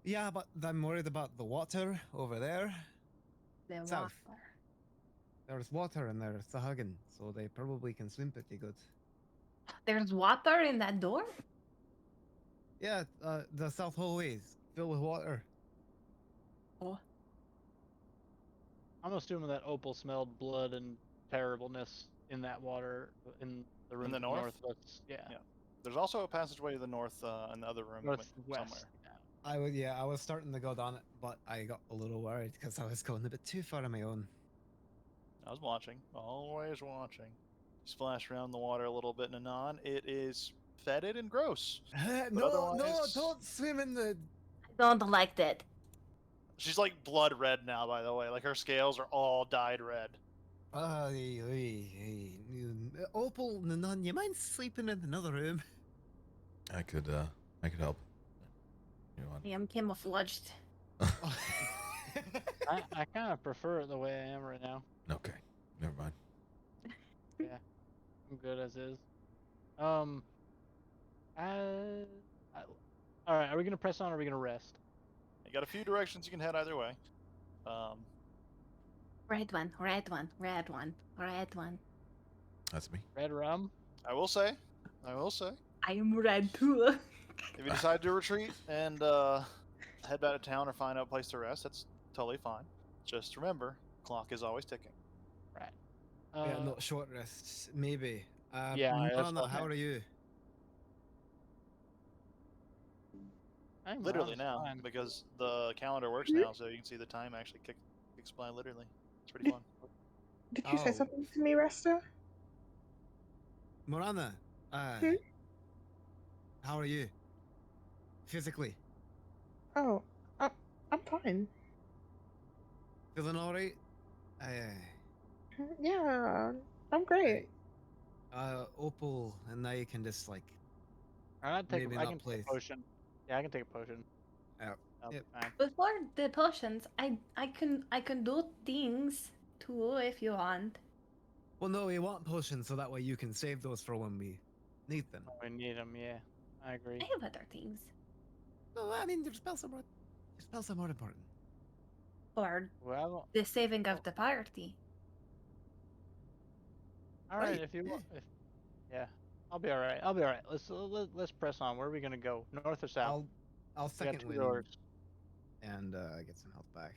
Yeah, but I'm worried about the water over there. The South. water. There's water in there, it's a hugging, so they probably can swim pretty good. There's water in that door? Yeah, the south hallway is filled with water. Oh. I'm assuming that Opal smelled blood and terribleness in that water in the room the to north? northwest. Yeah, Yeah. There's also a passageway to the north in the other room northwest. somewhere. Yeah. I was starting to go down it, but I got a little worried because I was going a bit too far on my own. I was watching. Always watching. Splash around the water a little bit, Nanon. It is fetid and gross. No, otherwise- don't swim in the. I don't like that. She's like blood red now, by the way. Like her scales are all dyed red. Opal, Nanon, you mind sleeping in another room? I could help. You want? I am camouflaged. I kind of prefer it the way I am right now. Okay, never mind. I'm good as is. All right. Are we gonna press on or are we gonna rest? You got a few directions you can head either way. Red one, red one, red one, red one. That's me. Red rum. I will say, I am red too. if you decide to retreat and head back to town or find a place to rest, that's totally fine. Just remember, clock is always ticking. Right. Yeah, not short rests, maybe. Yeah, that's Nana, what how I- are you? I'm Literally honest, now, fine. because the calendar works now, so you can see the time actually kicks by literally. It's pretty fun. Did you say Oh. something to me, Resta? Morana, Hmm? how are you? Physically? Oh, I'm fine. Feeling alright? Yeah, I'm great. Opal, and now you can just like I maybe I not can take place. a potion. Yeah, I can take a potion. Yep. That'll be Yep. fine. Before the potions, I can do things too if you want. Well, no, we want potions so that way you can save those for when we need them. We need them. Yeah, I agree. I have other things. No, I mean your spells are more important. Or Well, the saving of the party. all right. Right. If you want, if yeah, I'll be all right. I'll be all right. Let's press on. Where are we gonna go? North or south? I'll We got second two wind doors. and get some health back.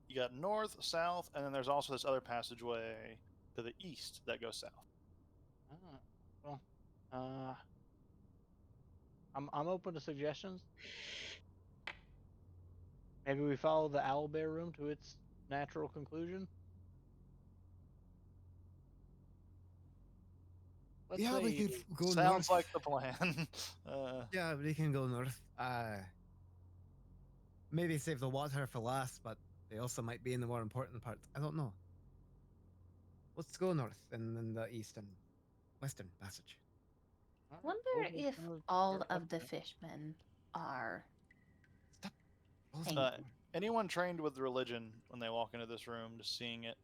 You got north, south, and then there's also this other passageway to the east that goes south. Ah, well, uh, I'm open to suggestions. Maybe we follow the owl bear room to its natural conclusion. Let's Yeah, we say could go Sounds north. like the plan. Yeah, we can go north. Maybe save the water for last, but they also might be in the more important parts. I don't know. Let's go north and then the east and western passage. all right, Wonder Opal's if gonna all start of left the there. fishmen are Stop. Close Thank the uh, door. anyone trained with religion when they walk into this room, just seeing it,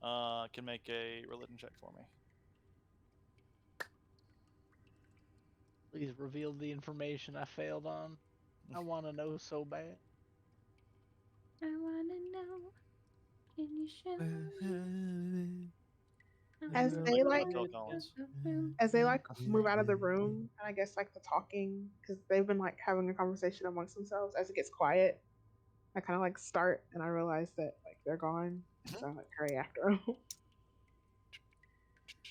can make a religion check for me. Please reveal the information I failed on. I want to know so bad. I wanna know. Can you show me? As Like they like Phil Collins. as they like move out of the room, and I guess like the talking, because they've been like having a conversation amongst themselves. As it gets quiet, I kind of like start, and I realize that like they're gone, so I like hurry after them.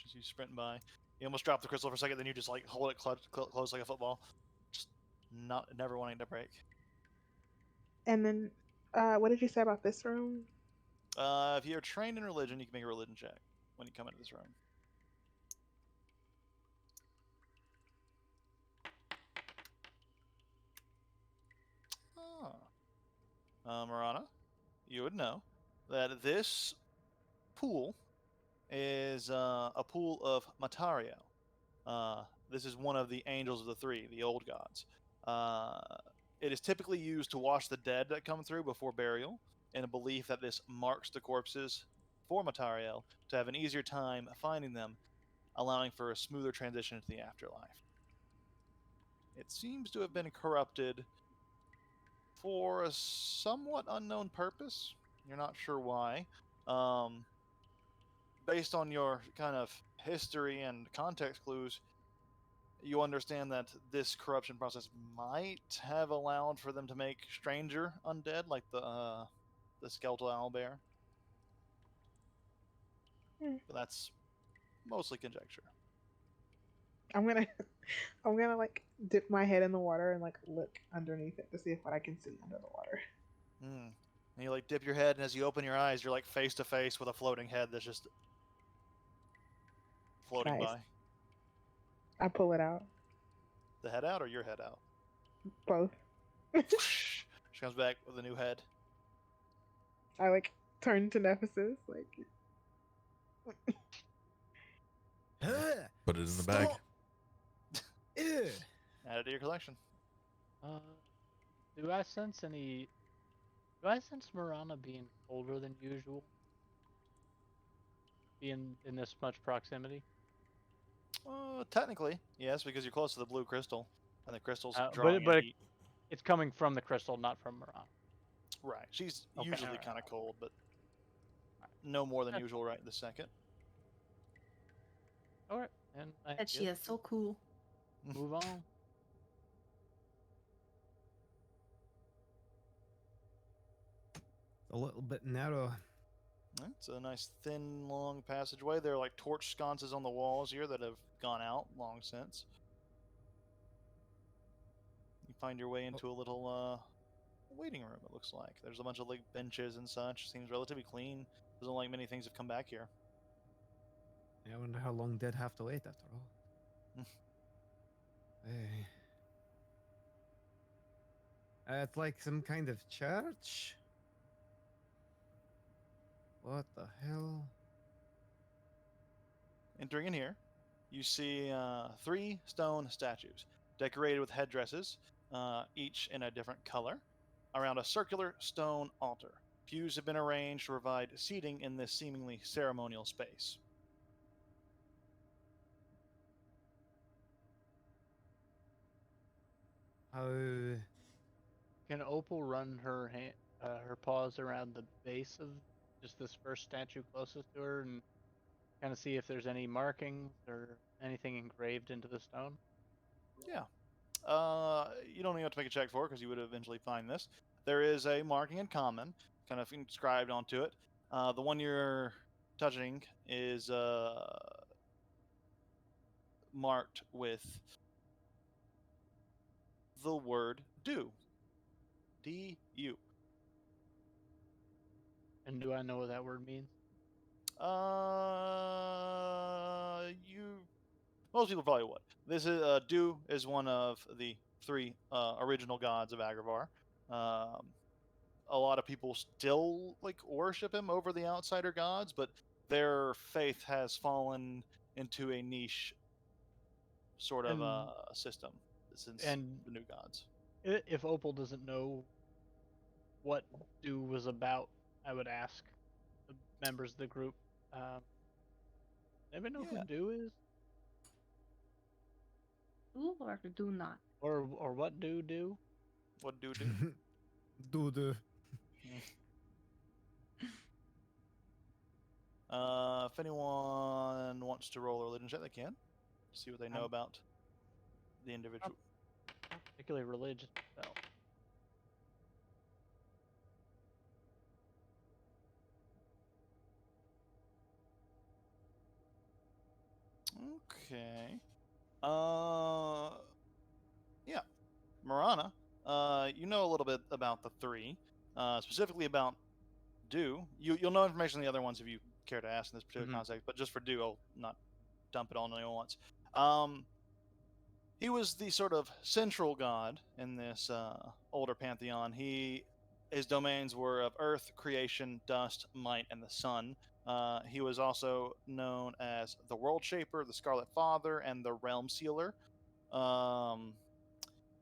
As you sprint by, you almost drop the crystal for a second, then you just like hold it close like a football, just never wanting to break. And then, what did you say about this room? If you're trained in religion, you can make a religion check when you come into this room. Marana, you would know that this pool is a pool of Matario. This is one of the angels of the three, the old gods. Uh, it is typically used to wash the dead that come through before burial, in a belief that this marks the corpses for Matario to have an easier time finding them, allowing for a smoother transition into the afterlife. It seems to have been corrupted for a somewhat unknown purpose. You're not sure why. Um, Based on your kind of history and context clues, you understand that this corruption process might have allowed for them to make stranger undead, like the skeletal owlbear. Hmm. But that's mostly conjecture. I'm gonna, I'm gonna like dip my head in the water and like look underneath it to see if what I can see under the water. Mm. And you like dip your head, and as you open your eyes, you're like face to face with a floating head that's just floating Nice. by. I pull it out. The head out or your head out? Both. She comes back with a new head. I like turn to Nemesis like. Put it in the bag. Ew. Add it to your collection. Uh, do I sense any? Do I sense Marana being colder than usual? Being in this much proximity? Technically, yes, because you're close to the blue crystal, and the crystal's But drawing in heat. it's coming from the crystal, not from Marana. Right. She's Okay, usually alright. kind of cold, but no more than usual right this second. All right, and I that she guess is so cool. move on. A little bit narrow. It's a nice thin, long passageway. There are like torch sconces on the walls here that have gone out long since. You find your way into a little waiting room, it looks like. There's a bunch of like benches and such. Seems relatively clean. Doesn't look like many things have come back here. I wonder how long Dead have to wait after all. Hey. It's like some kind of church. What the hell? Entering in here, you see 3 stone statues decorated with headdresses, each in a different color, around a circular stone altar. Pews have been arranged to provide seating in this seemingly ceremonial space. Oh, Can Opal run her paws around the base of just this first statue closest to her and kind of see if there's any markings or anything engraved into the stone? Yeah. You don't even have to make a check for it because you would eventually find this. There is a marking in common, kind of inscribed onto it. The one you're touching is marked with the word "do." D-U. And do I know what that word means? You most people probably would. This is Du is one of the 3 original gods of Agrabah. Um, a lot of people still like worship him over the outsider gods, but their faith has fallen into a niche sort of And system since and the new gods. if Opal doesn't know what Do was about, I would ask the members of the group. Um, anybody know who Yeah. Do is, Do or do not? or what Do? What do do? dude. If anyone wants to roll a religion check, they can. See what they know I'm about the individual. not particularly religious myself. Okay. Uh, yeah, Marana. You know a little bit about the 3, specifically about Do. You'll know information on the other ones if you care to ask in this particular Mhm. context, but just for Do, I'll not dump it all on anyone once. He was the sort of central god in this older pantheon. His domains were of earth, creation, dust, might, and the sun. He was also known as the World Shaper, the Scarlet Father, and the Realm Sealer. Um,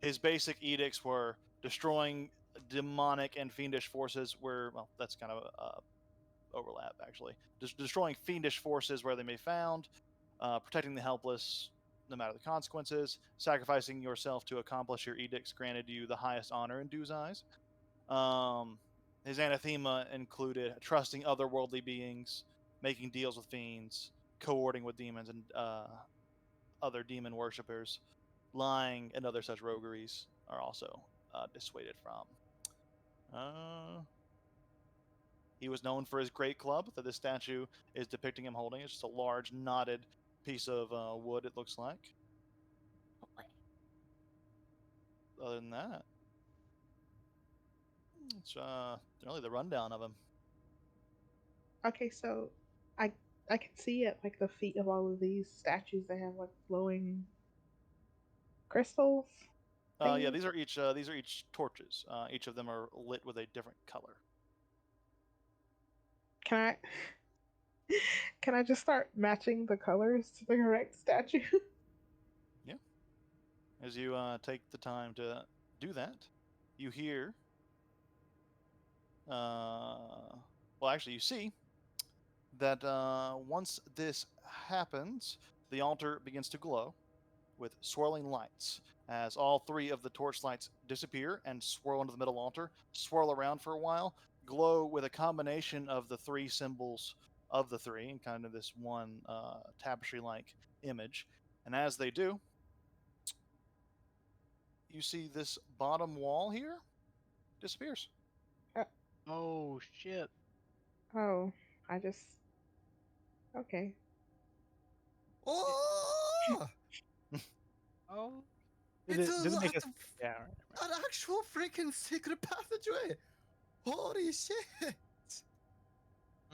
his basic edicts were destroying demonic and fiendish forces where, well, that's kind of overlap actually. Destroying fiendish forces where they may be found, protecting the helpless no matter the consequences, sacrificing yourself to accomplish your edicts granted you the highest honor in Dew's eyes. Um, his anathema included trusting otherworldly beings, making deals with fiends, cohorting with demons and other demon worshippers, lying, and other such rogueries are also dissuaded from. He was known for his great club that this statue is depicting him holding. It's just a large knotted piece of wood, it looks like. Other than that, it's really the rundown of him. Okay, so I I can see at like the feet of all of these statues they have like glowing crystals. Yeah, Thingies. these are each torches. Each of them are lit with a different color. Can I can I just start matching the colors to the correct statue? Yeah. As you take the time to do that, you hear. Well, actually, you see that once this happens, the altar begins to glow with swirling lights as all 3 of the torch lights disappear and swirl into the middle altar, swirl around for a while, glow with a combination of the 3 symbols of the 3 in kind of this one tapestry like image. And as they do, you see this bottom wall here disappears. Oh shit! Oh, I just okay. Oh, Oh, it's did it make us? a, Yeah. Right. an actual freaking secret passageway. Holy shit!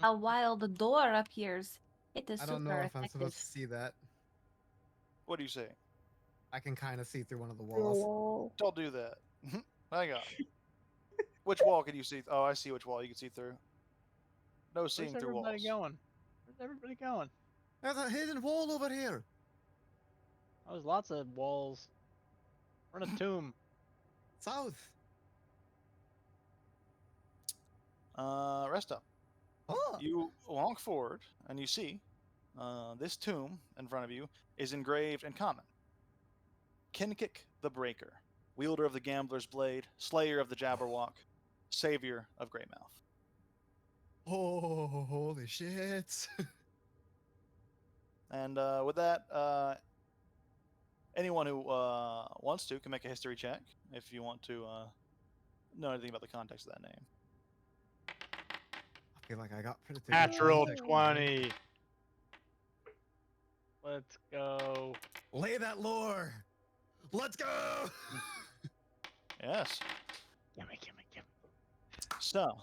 A wild door appears. It is I don't know super if I'm effective. supposed to see that. What do you say? I can kind of see through one of the Through a walls. wall. Don't do that. Hang on. Which wall can you see? Oh, I see which wall you can see through. no Where's seeing through everybody walls. going? Where's everybody going? There's a hidden wall over here. Oh, there's lots of walls. We're in a tomb. South. Rest up. Oh. You walk forward and you see this tomb in front of you is engraved in common. Kinkik the Breaker, wielder of the Gambler's Blade, slayer of the Jabberwock, savior of Greymouth. Oh, holy shit. And with that, anyone who wants to can make a history check if you want to know anything about the context of that name. I feel like I got pretty Natural sick, man. 20. Let's go. Lay that lore. Let's go. Yes. Gimme. So,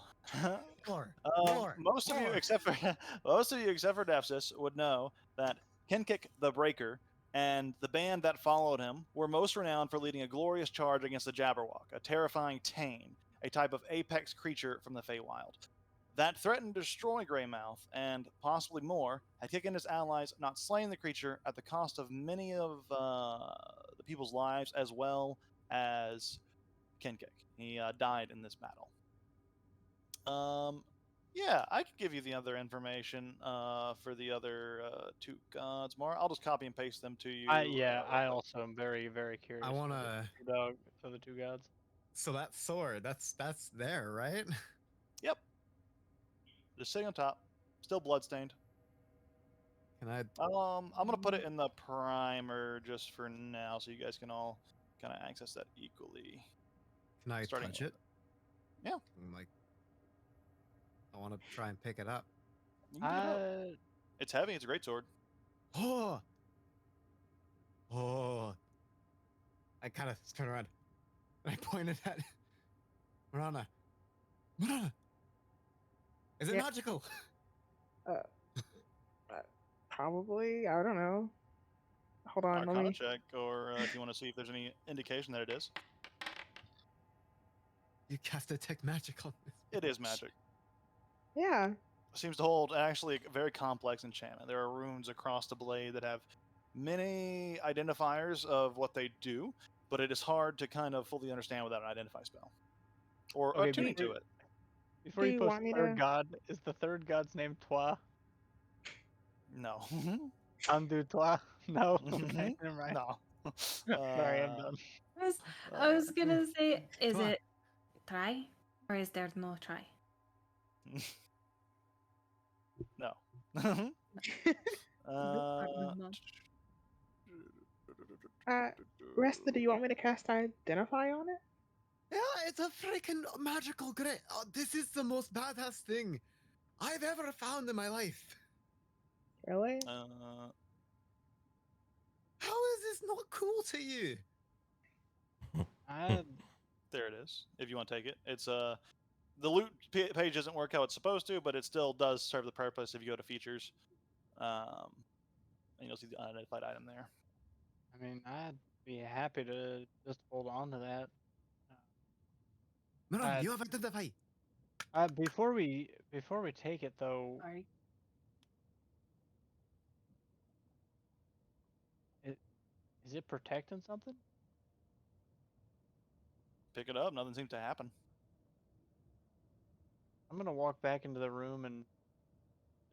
Lore. Lore. most of you lore. except for Dapsis would know that Kinkik the Breaker and the band that followed him were most renowned for leading a glorious charge against the Jabberwock, a terrifying Tane, a type of apex creature from the Feywild. That threatened to destroy Greymouth, and possibly more, had Kik and his allies not slain the creature at the cost of many of the people's lives, as well as Kinkik. He died in this battle. Yeah, I could give you the other information for the other two gods more. I'll just copy and paste them to you. I also am very, very curious. I for wanna. the two gods. So that sword, that's there, right? Yep. Just sitting on top, still bloodstained. Can I? I'm gonna put it in the primer just for now, so you guys can all kind of access that equally. Can I Starting touch with it? Yeah. I'm like, I want to try and pick it up. You can pick it up. It's heavy. It's a great sword. Oh. Oh. I kind of turn around and I pointed at Marana. Marana. Is it Yeah. magical? Probably. I don't know. Hold on. Let Arcana me. check, or if you want to see if there's any indication that it is. You cast detect magic on this. It is magic. Yeah. Seems to hold actually a very complex enchantment. There are runes across the blade that have many identifiers of what they do, but it is hard to kind of fully understand without an identify spell or Okay, attuning to it. Before Do you you post want me third to- god, is the third god's name Toi? No. Andu Toi? No? Okay, Mhm. never mind. No. Sorry, I'm done. I was gonna say, is Come on. it try or is there no try? No. Resta, do you want me to cast Identify on it? Yeah, it's a freaking magical great. Oh, this is the most badass thing I've ever found in my life. Really? How is this not cool to you? There it is. If you want to take it, it's the loot page doesn't work how it's supposed to, but it still does serve the purpose. If you go to features, and you'll see the unidentified item there. I mean, I'd be happy to just hold on to that. Marana, Uh, you have identify. Before we take it though, Sorry. is it protecting something? Pick it up. Nothing seems to happen. I'm gonna walk back into the room and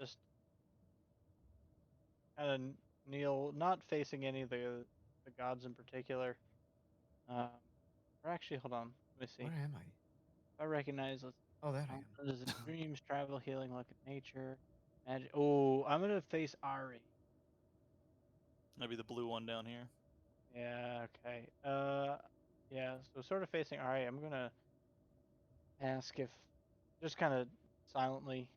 just kind of kneel, not facing any of the gods in particular. Or actually, hold on. Let me see. Where am I? I recognize. Oh, there I am. There's dreams, travel, healing, look at nature, magic. Oh, I'm gonna face Ari. Maybe the blue one down here. Yeah. Okay. Yeah. So sort of facing Ari. I'm gonna ask if, just kind of silently,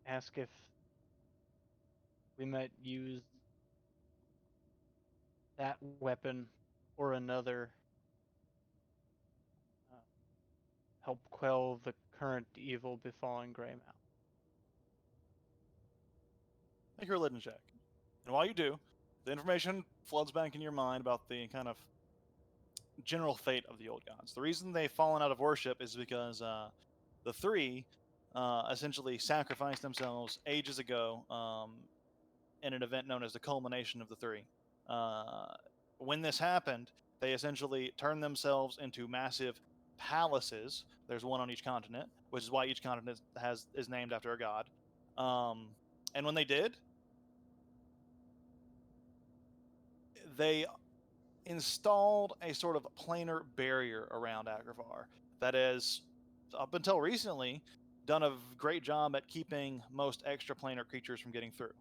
ask if we might use that weapon or another help quell the current evil befalling Greymouth. Make your religion check. And while you do, the information floods back in your mind about the kind of general fate of the old gods. The reason they've fallen out of worship is because the three essentially sacrificed themselves ages ago in an event known as the culmination of the three. When this happened, they essentially turned themselves into massive palaces. There's one on each continent, which is why each continent is named after a god. And when they did, they installed a sort of planar barrier around Agravar that has, up until recently, done a great job at keeping most extraplanar creatures from getting through.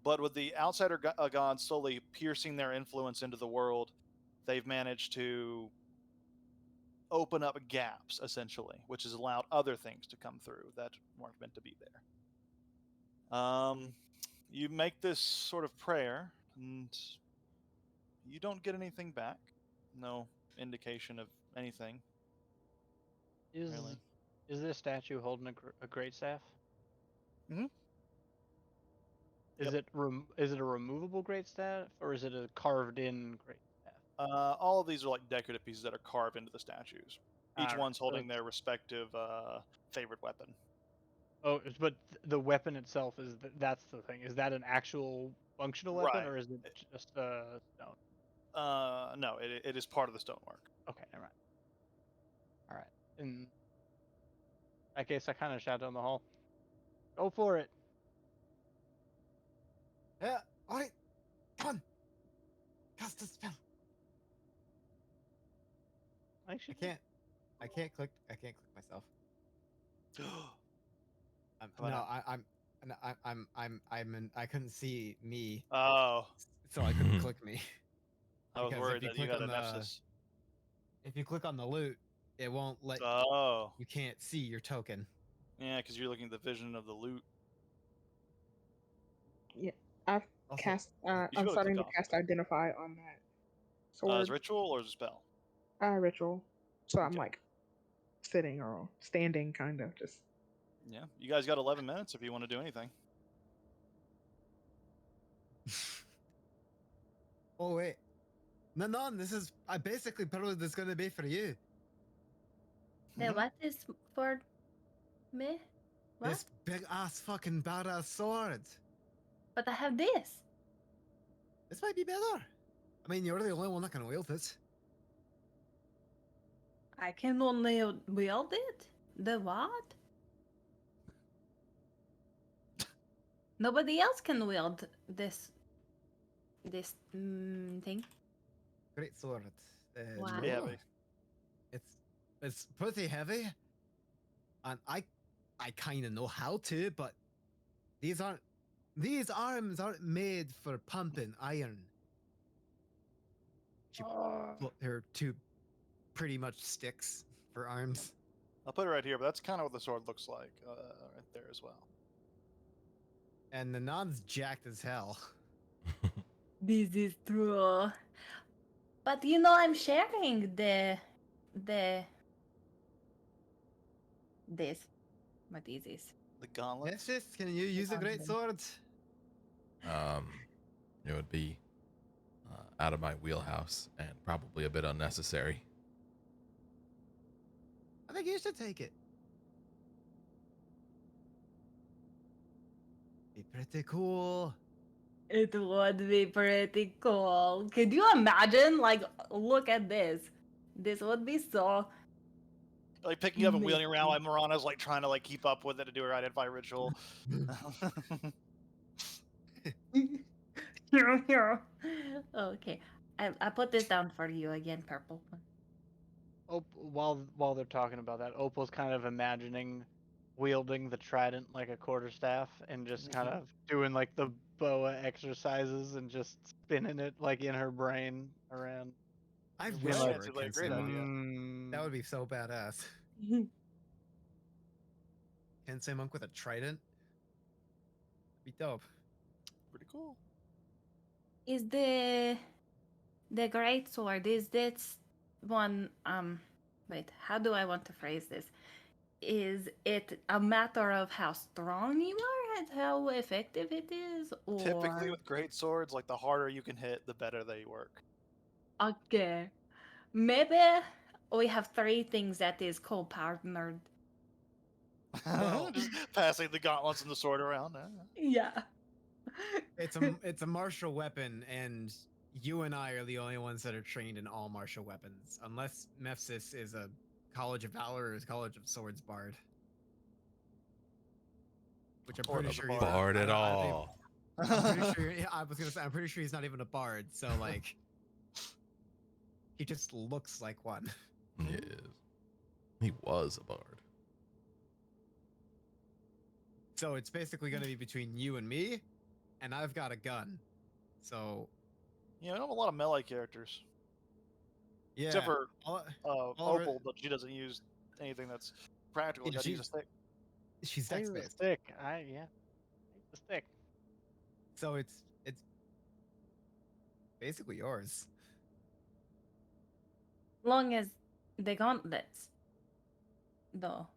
But with the outsider gods slowly piercing their influence into the world, they've managed to open up gaps, essentially, which has allowed other things to come through that weren't meant to be there. You make this sort of prayer, and you don't get anything back. No indication of anything. Is Really. is this statue holding a great staff? Mhm. Is Yep. is it a removable great staff or is it a carved in great staff? All of these are like decorative pieces that are carved into the statues. Each Alright, one's so holding their respective favorite weapon. but the weapon itself that's the thing. Is that an actual functional weapon Right. or is it just a stone? No, it is part of the stonework. Okay, never mind. All right. In that case, I kind of shout down the hall. Go for it. Yeah. All right. Come on. Cast a spell. Actually, I can't click. I can't click myself. How about I couldn't see me, Oh, so I couldn't click me. I was Because worried that you had a Nexus. if you click on the loot, it won't let. Oh, You can't see your token. yeah, because you're looking at the vision of the loot. Yeah, I've Also, cast. You should I'm be able to starting click to off. cast Identify on that Is sword ritual or is it spell? ritual. So I'm Okay. like sitting or standing, kind of just. Yeah, you guys got 11 minutes if you want to do anything. Oh wait, no. This is I basically probably this gonna be for you. The what is for me? What? This big ass fucking badass sword. But I have this. This might be better. I mean, you're the only one that can wield it. I can only wield it. The what? Nobody else can wield this thing. Great sword. Wow. Pretty heavy. It's pretty heavy, and I kind of know how to, but these arms aren't made for pumping iron. Well, they're two pretty much sticks for arms. I'll put it right here, but that's kind of what the sword looks like right there as well. And the non's jacked as hell. This is true. But you know, I'm sharing this. What is this? The gauntlet. Yes, just can you use a great sword? It would be out of my wheelhouse and probably a bit unnecessary. I think you should take it. Be pretty cool. It would be pretty cool. Could you imagine? Like, look at this. This would be so. Like picking up and wheeling around while Marana's like trying to like keep up with it to do her identify ritual. Okay, I put this down for you again, purple. while they're talking about that, Opal's kind of imagining wielding the trident like a quarterstaff and just kind of doing like the boa exercises and just spinning it like in her brain around. I Just wish being you like, were it's like a Ken great Simon. idea. That would be so badass. Kensei monk with a trident. Be dope. Pretty cool. Is the great sword, is this one, wait, how do I want to phrase this? Is it a matter of how strong you are and how effective it is, or Typically with great swords, like the harder you can hit, the better they work. okay, maybe we have three things that is co-partnered. Well- Just passing the gauntlets and the sword around. Yeah. It's a martial weapon, and you and I are the only ones that are trained in all martial weapons, unless Mephsis is a College of Valor or College of Swords bard. Which I'm Or pretty does a sure he's bard. not. Bard I at don't- I think- all. I'm pretty sure. Yeah, I was gonna say. I'm pretty sure he's not even a bard. So like, he just looks like one. He is. He was a bard. So it's basically gonna be between you and me, and I've got a gun. So You know, I have a lot of melee characters. yeah. Except for all- all Opal, but she doesn't use anything that's practical. Yeah, Gotta use a stick. she's I dex use the based. stick. I use the stick. So it's basically yours. Long as the gauntlets, though.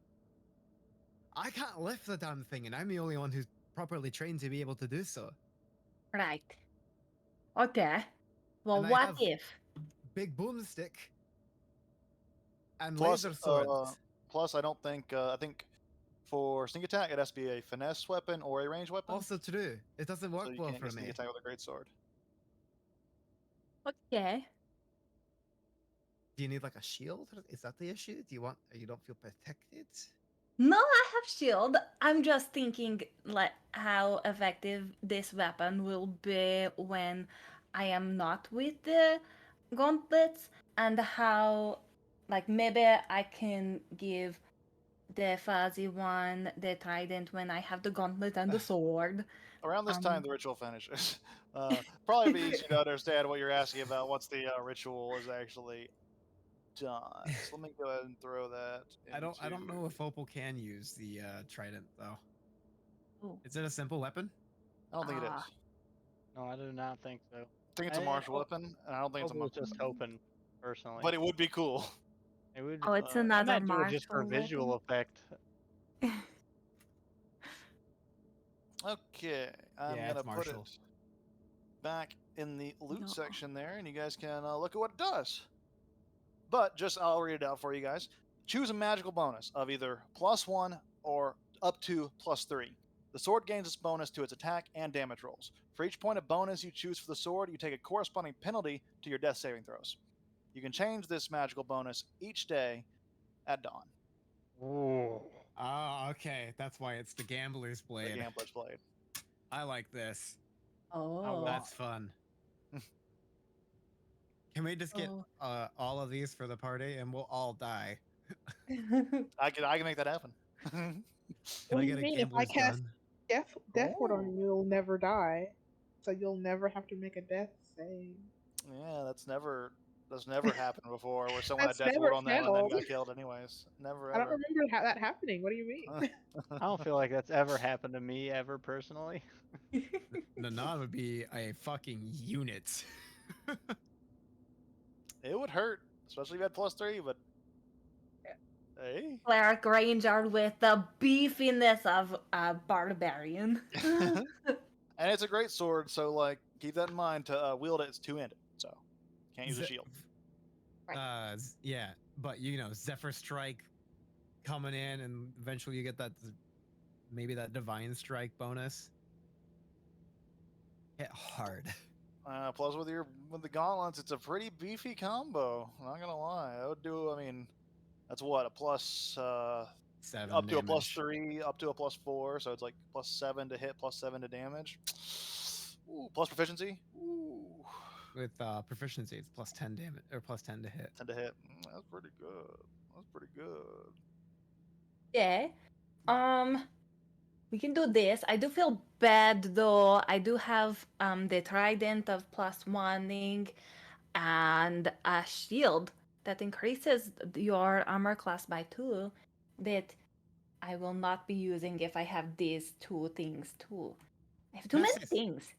I can't lift the damn thing, and I'm the only one who's properly trained to be able to do so. Right. Okay. Well, And I what have- if? Big boomstick and Plus, laser swords. Plus, I don't think I think for sneak attack it has to be a finesse weapon or a range weapon. Also true. It doesn't work so you well can't for get sneak me. attack with a great sword. Okay. Do you need like a shield? Is that the issue? Do you want? You don't feel protected? No, I have shield. I'm just thinking like how effective this weapon will be when I am not with the gauntlets, and how like maybe I can give the fuzzy one the trident when I have the gauntlet and the sword. Around this time, Um, the ritual finishes. Probably be easy to understand what you're asking about once the ritual is actually done. So let me go ahead and throw that. I don't into- know if Opal can use the trident though. Oh. Is it a simple weapon? I don't think it Ah. is. No, I do not think so. I think it's a I- martial oh, weapon, and I don't think it's a I was martial. just hoping, personally. But it would be cool. It would. Oh, it's I I another might do it just for martial visual weapon. effect. Okay, I'm Yeah, gonna it's put martial. it back in the loot Yeah. section there, and you guys can look at what it does. But just I'll read it out for you guys. Choose a magical bonus of either +1 or up to +3. The sword gains its bonus to its attack and damage rolls. For each point of bonus you choose for the sword, you take a corresponding penalty to your death saving throws. You can change this magical bonus each day at dawn. Ooh. Oh, okay. That's why it's the gambler's The blade. Gambler's Blade. I like this. Oh. That's fun. Can we just get Oh. all of these for the party and we'll all die? I can make that happen. Can What I do get you a mean? If I gambler's cast gun? Death Ward on Oh. you, you'll never die. So you'll never have to make a death save. Yeah, that's never happened before where someone had That's death never ward on them and then failed. got killed anyways. Never I don't ever. remember that happening. What do you mean? I don't feel like that's ever happened to me ever personally. Nanan would be a fucking unit. It would hurt, especially if you had +3, but hey. Cleric Ranger with the beefiness of a barbarian. And it's a great sword, so like keep that in mind. To wield it, it's two-handed, so can't use a Ze- shield. Yeah, but you know, Zephyr Strike coming in, and eventually you get that maybe that Divine Strike bonus. Hit hard. Plus with the gauntlets, it's a pretty beefy combo. Not gonna lie, I would do. I mean, that's what a plus 7 up to a damage. +3, up to a +4, so it's like +7 to hit, +7 to damage. Ooh, plus proficiency. Ooh, With proficiency, it's plus 10 damage or plus 10 to hit. 10 to hit. That's pretty good. That's pretty good. Yeah. We can do this. I do feel bad though. I do have the trident of +1ing and a shield that increases your armor class by 2 that I will not be using if I have these two things too. I have too many Nice. things.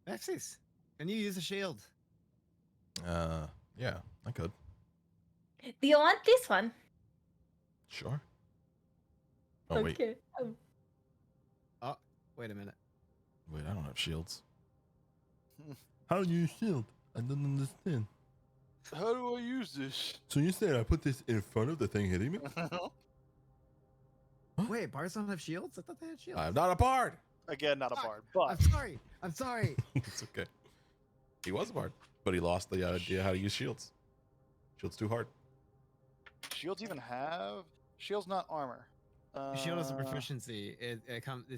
Maxis, can you use a shield? Yeah, I could. Do you want this one? Sure. Oh wait, Okay. Oh, wait a minute. wait, I don't have shields. How do you use shield? I don't understand. How do I use this? So you said I put this in front of the thing hitting me? Wait, bards don't have shields? I thought they had shields. I'm not a bard. Again, not a Fuck. bard, but I'm sorry. I'm sorry. It's okay. He was a bard, but he lost the idea how to use shields. Shields too hard. shields even have shields, not armor. Shield is a proficiency. It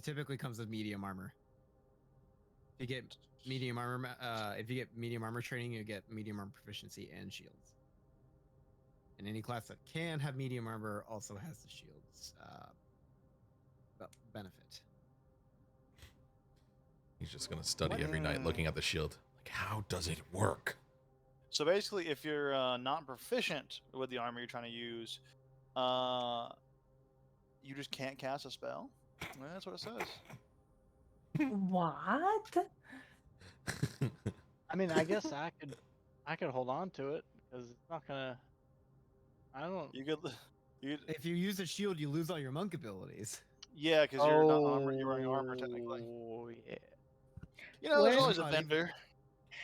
typically comes with medium armor. If you get medium armor, if you get medium armor training, you get medium armor proficiency and shields. And any class that can have medium armor also has the shields benefit. He's just gonna study every night, looking at the shield. Like, how does it work? So basically, if you're not proficient with the armor you're trying to use, you just can't cast a spell. That's what it says. What? I mean, I guess I could hold on to it because it's not gonna. I don't. You could, If you use a shield, you lose all your monk abilities. yeah, because you're not armor. You're wearing armor technically. Oh yeah. You know, there's Where- always a vendor.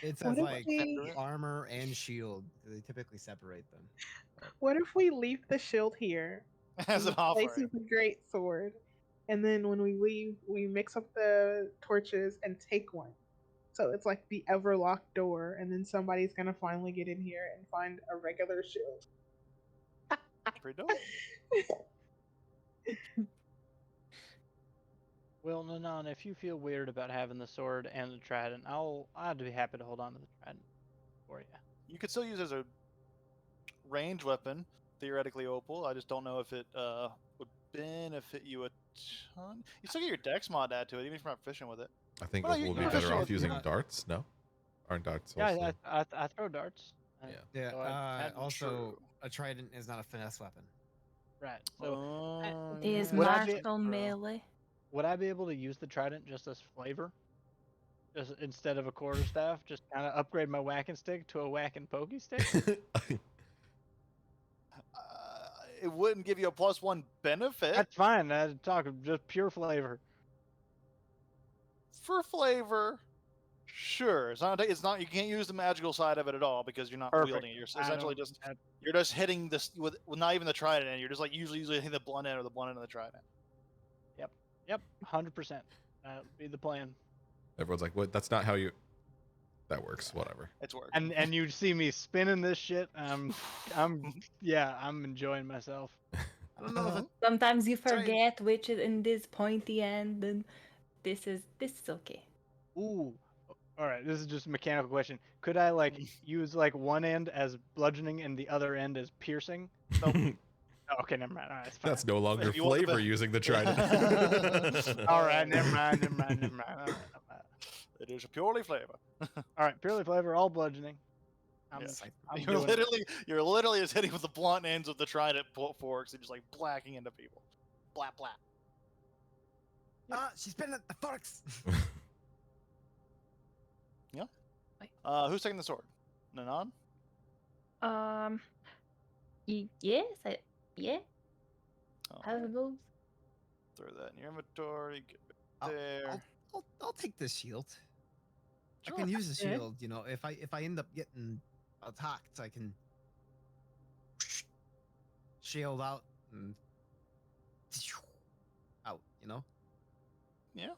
It What says if like we- armor and shield. They typically separate them. What if we leave the shield here? As an Replace offering. it with a great sword, and then when we leave, we mix up the torches and take one. So it's like the ever-locked door, and then somebody's gonna finally get in here and find a regular shield. Pretty dope. Well, Nanan, if you feel weird about having the sword and the trident, I'd be happy to hold on to the trident for you. You could still use it as a range weapon, theoretically, Opal. I just don't know if it would benefit you a ton. You still get your dex mod add to it, even if you're not proficient with it. I think Well, we'll you- be you're better proficient off with- using you're not- darts. No, aren't darts Yeah, also? I throw darts. Yeah. Yeah. Oh, that's Also, true. a trident is not a finesse weapon. Right. So Is Would I be- martial melee? would I be able to use the trident just as flavor? Just instead of a quarterstaff, just kind of upgrade my whack and stick to a whack and pokey stick? It wouldn't give you a +1 benefit That's fine. I'd talk just pure flavor. for flavor. Sure, it's not. It's not. You can't use the magical side of it at all because you're not Perfect. wielding it. You're I essentially don't- just I- you're just hitting this with not even the trident, and you're just like usually hitting the blunt end or the blunt end of the trident. Yep, 100%. That would be the plan. Everyone's like, "What? That's not how you." That works. Whatever. It's working. And you see me spinning this shit. I'm enjoying myself. I don't know if it, Sometimes you Try and- forget which is in this pointy end, and this is okay. Ooh. All right, this is just a mechanical question. Could I like use like one end as bludgeoning and the other end as piercing? Oh, okay, never mind. All right, it's fine. That's no longer If you want the flavor be- using the trident. All right, never mind. All right, never mind. It is purely flavor. All right, purely flavor, all bludgeoning. I'm, Yeah. I'm You're doing it. you're literally just hitting with the blunt ends of the trident forks and just like blacking into people. Blat blat. she's been at the forks. Who's taking the sword? Nanan? Yes, yeah. Oh, How it goes? throw that in your inventory. Get it I'll- there. I'll take the shield. I Sure. can use the Yeah. shield. You know, if I end up getting attacked, I can shield out and out. You know. Yeah.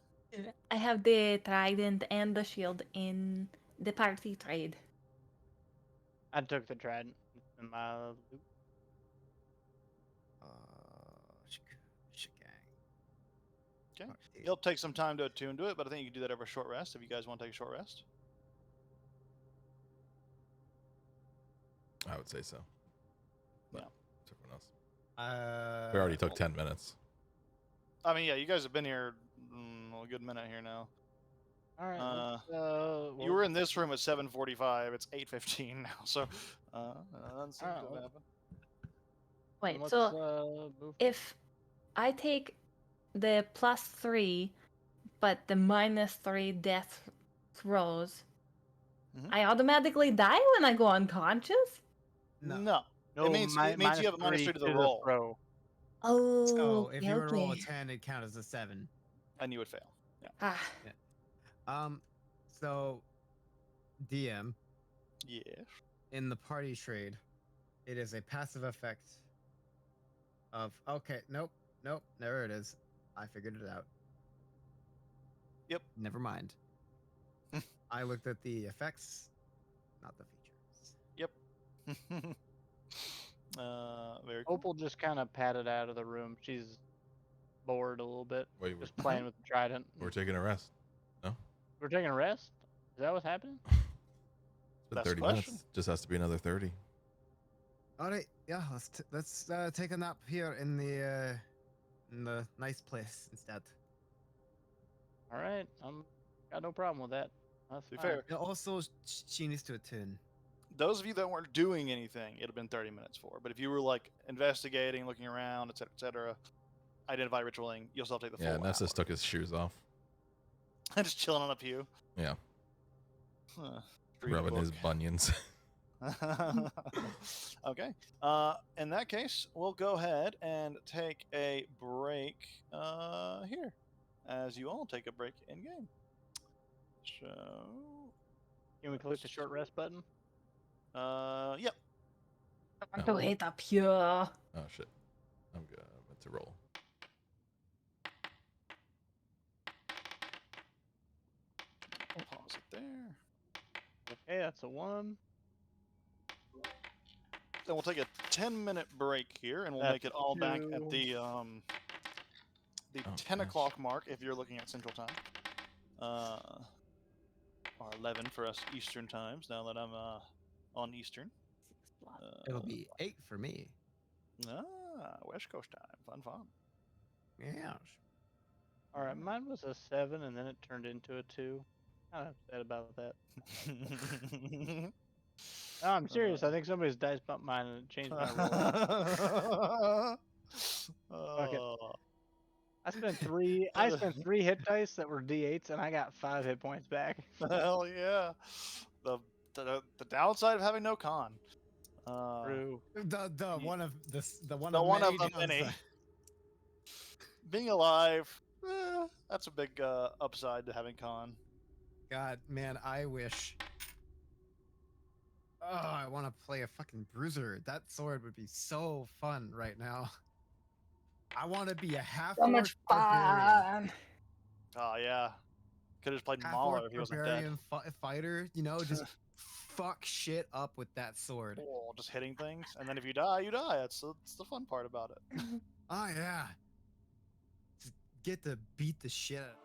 I have the trident and the shield in the party trade. I took the trident in my loot. Gang. Okay. It'll take some time to attune to it, but I think you can do that over a short rest if you guys want to take a short rest. I would say so. But Yeah. it's everyone else. We already took 10 minutes. I mean, yeah, you guys have been here a good minute here now. All right. You were in this room at 7:45. It's 8:15 now, so that seems to have well. happened. Wait, Let's, so move. if I take the +3, but the -3 death throws, Mhm. I automatically die when I go unconscious? No. No. No, it means you have a -3 to the roll, throw. Oh, So if you were to roll a okay. 10, it count as a 7. and you would fail. Ah, So DM Yes. in the party trade, it is a passive effect of nope. Nope, there it is. I figured it out. Yep. Never mind. I looked at the effects, not the features. Yep. Very cool. Opal just kind of padded out of the room. She's bored a little bit, Wait, just playing with the trident. we're taking a rest. No, We're taking a rest. Is that what's happening? it's been That's the 30 question. minutes. Just has to be another 30. All right, yeah, let's take a nap here in the nice place instead. All right, I'm got no problem with that. That's To be fine. fair, Yeah, also, she needs to attune. those of you that weren't doing anything, it'd have been 30 minutes for. But if you were like investigating, looking around, etc., identify ritualing, you'll still take the Yeah, full Nessus hour. took his shoes off. Just chilling on a pew. Yeah, Huh. Read a rubbing his book. bunions. Okay. In that case, we'll go ahead and take a break here, as you all take a break in game. So, Can we click the short rest button? yep. I want to hit up here. Oh shit, I'm good. I'm meant to roll. Pause it there. Okay, that's a 1. Then we'll take a 10-minute break here, and we'll That's make it all back at 2. the Oh, 10 gosh. o'clock mark if you're looking at Central Time, or 11 for us Eastern times. Now that I'm on Eastern. It'll be 8 for me. West Coast time. Fun. Yeah. All right, mine was a 7, and then it turned into a 2. I'm upset about that. No, I'm serious. I think somebody's dice bumped mine and it changed my roll. Fuck it. Oh. I spent 3 hit dice that were d8s, and I got 5 hit points back. Hell yeah. The downside of having no con. True. The one of the one The of one many of the many. downside. Being alive, that's a big upside to having con. God, man, I wish. Oh, I want to play a fucking bruiser. That sword would be so fun right now. I want to be a half So much fun. Oh yeah. Could have just played Mauler if he wasn't dead. Fighter, you know, just fuck shit up with that sword. Oh, just hitting things, and then if you die, you die. That's the fun part about it. Oh yeah. Just get to beat the shit out.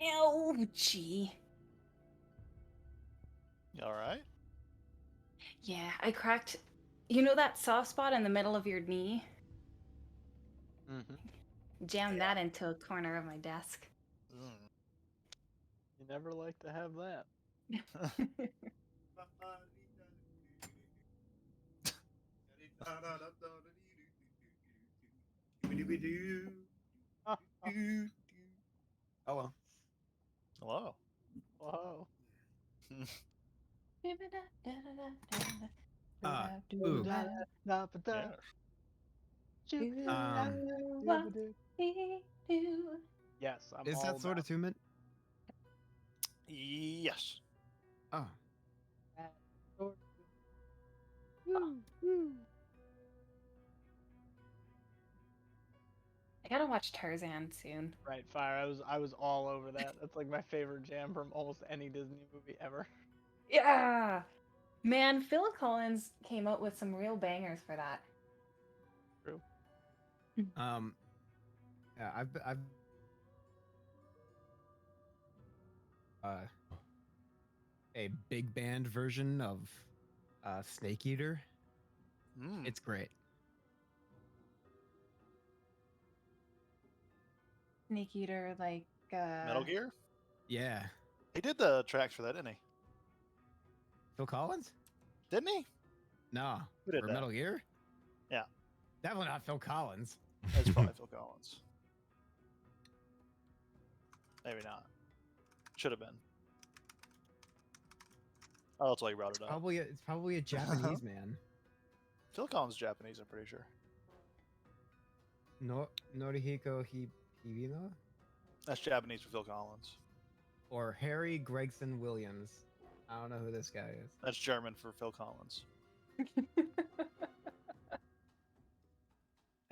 Ouchie. You all right? Yeah, I cracked. You know that soft spot in the middle of your knee? Mm-hmm. Jammed that into a corner of my desk. Mm. You never like to have that. Oh well. Hello. Whoa. Ooh. Yeah. Um, Yes, I'm Is all that sword about attunement? Yes. Oh. that. Woo, woo. I gotta watch Tarzan soon. Right, fire. I was all over that. That's like my favorite jam from almost any Disney movie ever. Yeah! Man, Phil Collins came up with some real bangers for that. True. Yeah, I've a big band version of Snake Eater. Mm. It's great. Snake Eater, like, Metal Gear. Yeah. He did the tracks for that, didn't he? Phil Collins? Didn't he? No. Who did For that? Metal Gear? Yeah. Definitely not Phil Collins. It's probably Phil Collins. Maybe not. Should have been. Oh, that's why you brought it up. It's probably a Japanese man. Phil Collins is Japanese, I'm pretty sure. No Norihiko Hibino? That's Japanese for Phil Collins. Or Harry Gregson Williams. I don't know who this guy is. That's German for Phil Collins.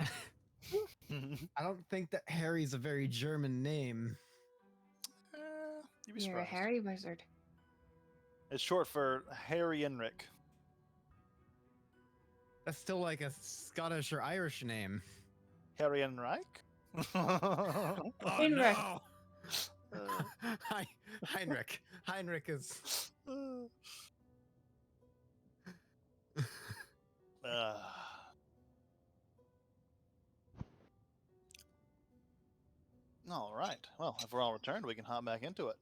I don't think that Harry's a very German name. You'd be You're a surprised. hairy wizard. It's short for Harry Enric. That's still like a Scottish or Irish name. Harry Enric? Oh Heinrich. no! Heinrich. Heinrich is. All right. Well, if we're all returned, we can hop back into it.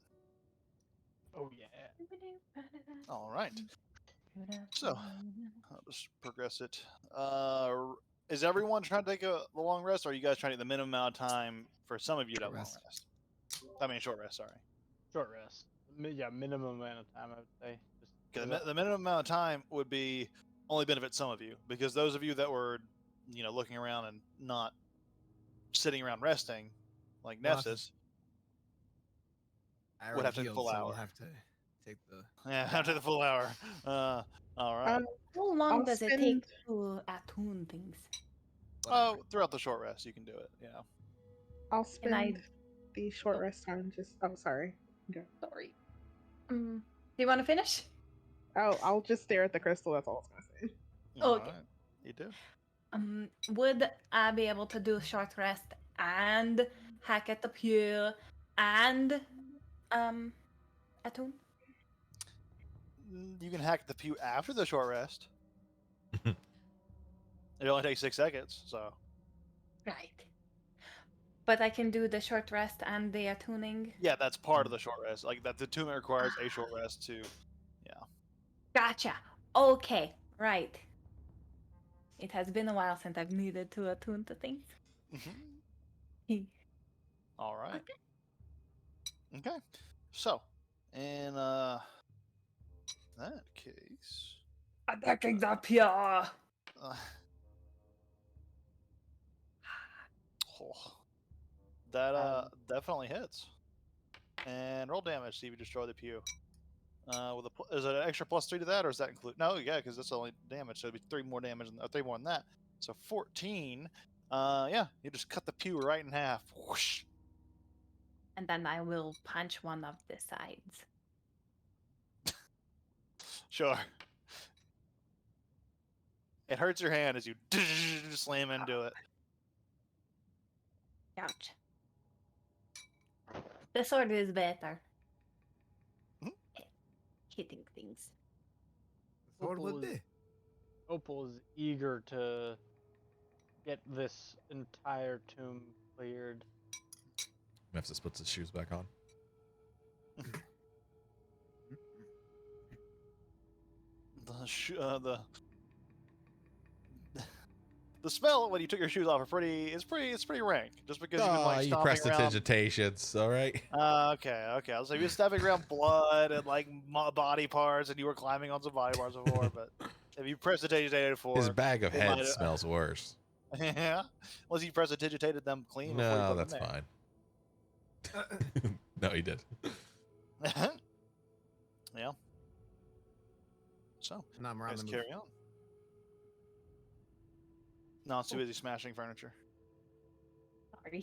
Oh yeah. All right. So, I'll just progress it. Is everyone trying to take a long rest, or are you guys trying to get the minimum amount of time for some of you to have Short a long rest. rest? I mean, short rest. Sorry. Short rest. Yeah, minimum amount of time I would say. Just Okay, get up. the minimum amount of time would be only benefit some of you, because those of you that were, looking around and not sitting around resting, like We'll have to- Nessus, I would already have to take the healed, full so hour. we'll have to take the. Yeah, after the full hour. All right. How long I'll does it take spend- to attune things? Oh, throughout the short rest, you can do it. Yeah. I'll And I- spend the short Oh. rest time just. Oh, sorry. Okay. Sorry. Do you want to finish? Oh, I'll just stare at the crystal. That's all I was gonna say. Oh, All okay. right. You do. Would I be able to do a short rest and hack at the pew and attune? You can hack the pew after the short rest. It only takes 6 seconds, so. Right. But I can do the short rest and the attuning. Yeah, that's part of the short rest. Like, that the attunement requires a short rest to. Gotcha. Okay. Right. It has been a while since I've needed to attune to things. All right. Okay. So, in that case, Attacking the pew. oh, that definitely hits. And roll damage. See if you destroy the pew. With is it an extra +3 to that, or does that include? No, yeah, because that's only damage. So it'd be 3 more damage, 3 more than that. So 14. Yeah, you just cut the pew right in half. Whoosh. And then I will punch one of the sides. Sure. It hurts your hand as you slam into it. Ouch. The sword is better. Mhm. Hitting things. The sword would Opal be. Opal is eager to get this entire tomb cleared. Memphis puts his shoes back on. The smell when you took your shoes off are it's pretty rank. Just because you've been Ah, like you stomping around. prestidigitations, all right? Okay. I was like, you're stepping around blood and like body parts, and you were climbing on some body parts before. But if you prestidigitated for, His bag of it heads might- smells worse. yeah, unless you prestidigitated them clean before you No, put that's them fine. No, he did. fine. Yeah. So, No, I'm around guys the move. carry on. No, it's too busy smashing furniture.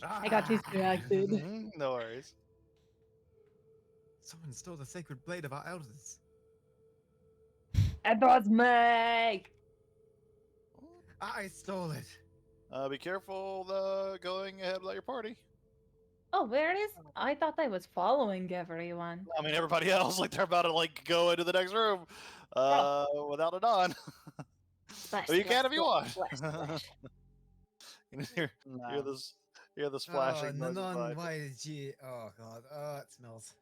Sorry, I got distracted. No worries. Someone stole the sacred blade of our elders. It was me. I stole it. Be careful going ahead without your party. Oh, where it is? I thought I was following everyone. I mean, everybody else, like, they're about to, like, go into the next room without a Don. Splash, Well, you splash, can if you want. splash, splash. You can hear No. the splashing noises Nanon, behind you. why did you? Oh god, oh it smells.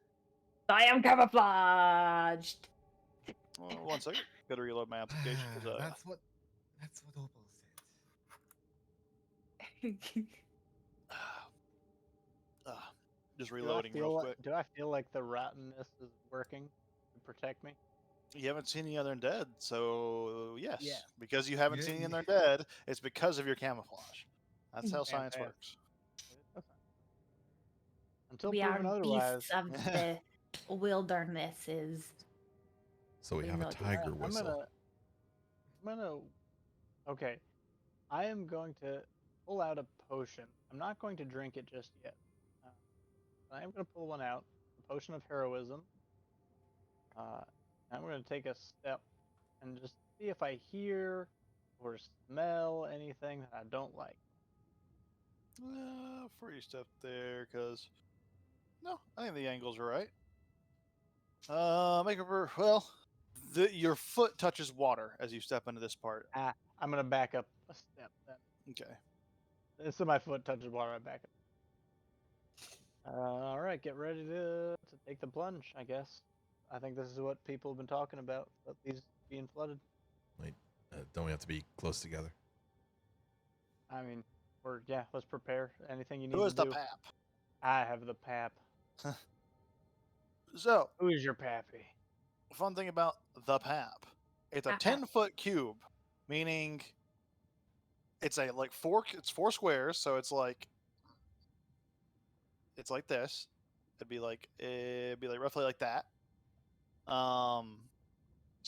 I am camouflaged. Well, 1 second. Gotta reload my application. 'Cause, That's what Opal said. just reloading real quick. Do I feel like the rottenness is working to protect me? You haven't seen any other undead, so yes. Yeah. Because you haven't Yeah, seen any yeah. other undead, it's because of your camouflage. That's how science Fantastic. works. Until We are proven otherwise. beasts of the wildernesses. So we We have a know this. tiger I'm whistle. gonna. Okay, I am going to pull out a potion. I'm not going to drink it just yet. I am going to pull one out, a potion of heroism. I'm going to take a step and just see if I hear or smell anything that I don't like. Before you step there, because no, I think the angles are right. Your foot touches water as you step into this part. I'm going to back up a step then. Okay. So my foot touches water, I back up. All right, get ready to take the plunge, I guess. I think this is what people have been talking about these being flooded. Wait, don't we have to be close together? I mean, let's prepare. Anything you need Who is to the do. pap? I have the pap. So, Who is your pappy? fun thing about the pap, it's a Uh-uh. 10-foot cube, meaning it's four squares, so it's like this. It'd be like roughly like that. So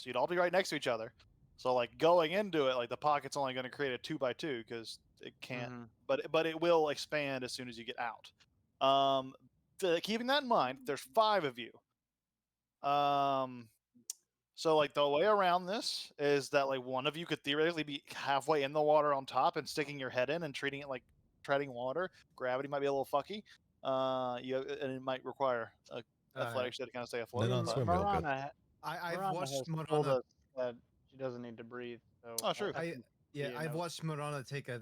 you'd all be right next to each other. So like going into it, like the pocket's only going to create a 2x2 because it can't, but it will expand as soon as you get out. Keeping that in mind, there's 5 of you. So like the way around this is that like one of you could theoretically be halfway in the water on top and sticking your head in and treating it like treading water. Gravity might be a little fucky. And it might require a athletics to kind of stay afloat. Then on but- swim real good. I've Marana watched has told Morana. us that she doesn't need to breathe. So Oh, true. I've watched Morana take a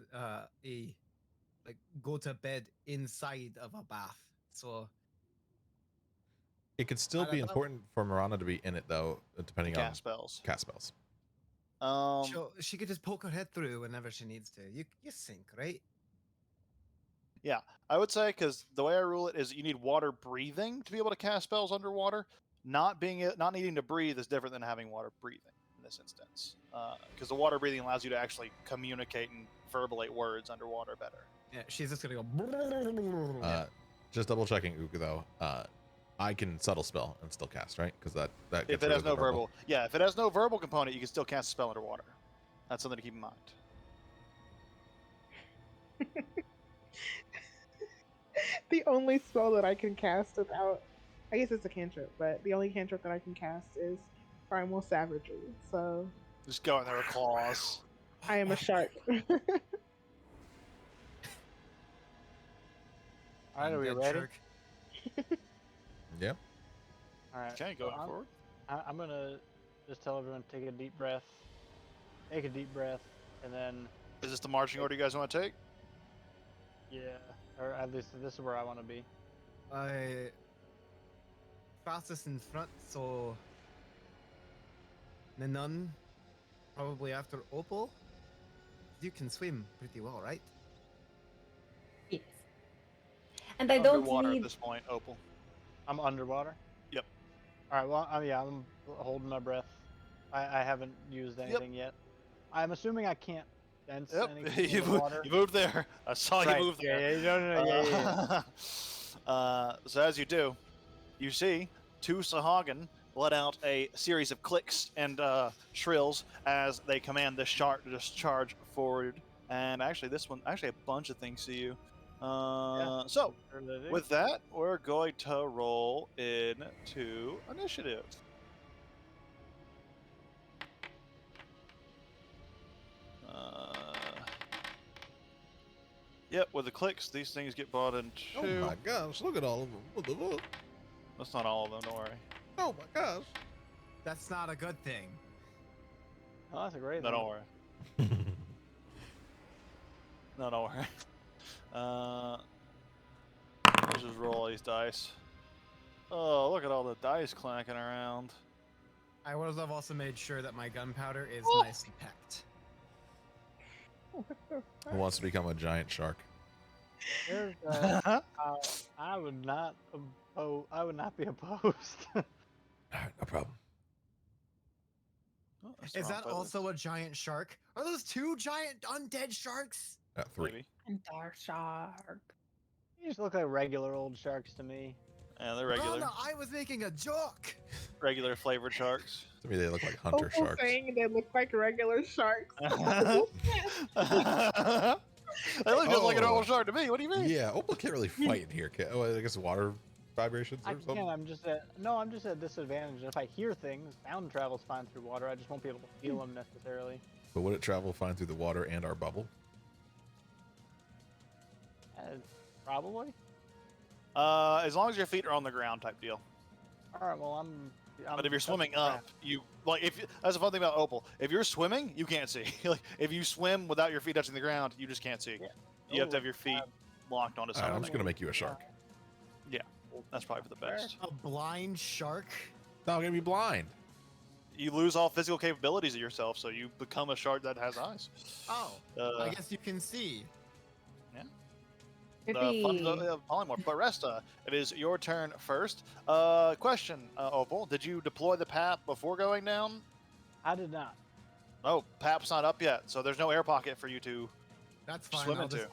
like go to bed inside of a bath. So It could still I be don't know. important for Marana to be in it, though, depending on cast spells. cast spells. she could just poke her head through whenever she needs to. You sink, right? Yeah, I would say because the way I rule it is you need water breathing to be able to cast spells underwater. Not needing to breathe is different than having water breathing in this instance, because the water breathing allows you to actually communicate and verbulate words underwater better. Yeah, she's just gonna go. Just double checking, Uka, though. I can subtle spell and still cast, right? Because that If gets it rid has of the no verbal, if it has no verbal component, you can still cast a spell underwater. That's something to keep in mind. The only spell that I can cast without, I guess it's a cantrip, but the only cantrip that I can cast is Primal Savagery. So Just go in there with claws. I am a shark. All right, are we Dead ready? shark. Yeah. All right. Okay, so going forward. I'm gonna just tell everyone to take a deep breath. Take a deep breath, and then Is this the marching order you guys want to take? yeah, or at least this is where I want to be. Fastest in front, so the nun probably after Opal. You can swim pretty well, right? Yes. And I don't Underwater at need. this point, Opal. I'm underwater. Yep. All right. Well, yeah, I'm holding my breath. I haven't used anything yet. I'm assuming I can't sense Yep, anything you, in the water. you moved there. I saw Right, you move there. Yeah, no, yeah. So as you do, you see two Sahagin let out a series of clicks and shrills as they command the shark to just charge forward. And actually, this one, actually, a bunch of things see you. So, Sure they do. with that, we're going to roll into initiative. Yep, with the clicks, these things get brought into. Oh my gosh, look at all of them. What the fuck? That's not all of them, don't worry. Oh my gosh. That's not a good thing. Oh, that's a great No, thing. don't worry. No, don't worry. Let's just roll these dice. Oh, look at all the dice clanking around. I would have also made sure that my gunpowder is nicely packed. Who wants to become a giant shark? There's, I would not be opposed. All right, no problem. Oh, that's the Is wrong that feathers. also a giant shark? Are those two giant undead sharks? 3. Maybe. And dark shark. These just look like regular old sharks to me. Yeah, they're regular. Rana, I was making a joke. Regular flavored sharks. To me, they look like hunter Opal sharks. saying they look like regular sharks. They look just like a normal Oh. shark to me. What do you mean? Yeah, Opal can't really fight in here. Oh, I guess water vibrations I or something. can't. I'm just at disadvantage. If I hear things, sound travels fine through water. I just won't be able to feel them necessarily. But would it travel fine through the water and our bubble? Probably. As long as your feet are on the ground, type deal. All right. Well, I'm But if you're that's swimming crap. up, you like if that's the fun thing about Opal. If you're swimming, you can't see. Like if you swim without your feet touching the ground, you just can't see. Yeah. You have to Oh, have your feet locked onto All right, I'm something. just gonna make you a shark. That's probably for the best. A blind shark? No, I'm gonna be blind. You lose all physical capabilities of yourself, so you become a shark that has eyes. Oh, I guess you can see. Fun Maybe. polymorph. But Resta, it is your turn first. Question, Opal, did you deploy the PAP before going down? I did not. Oh, PAP's not up yet, so there's no air pocket for you to That's fine. swim I'll into. just...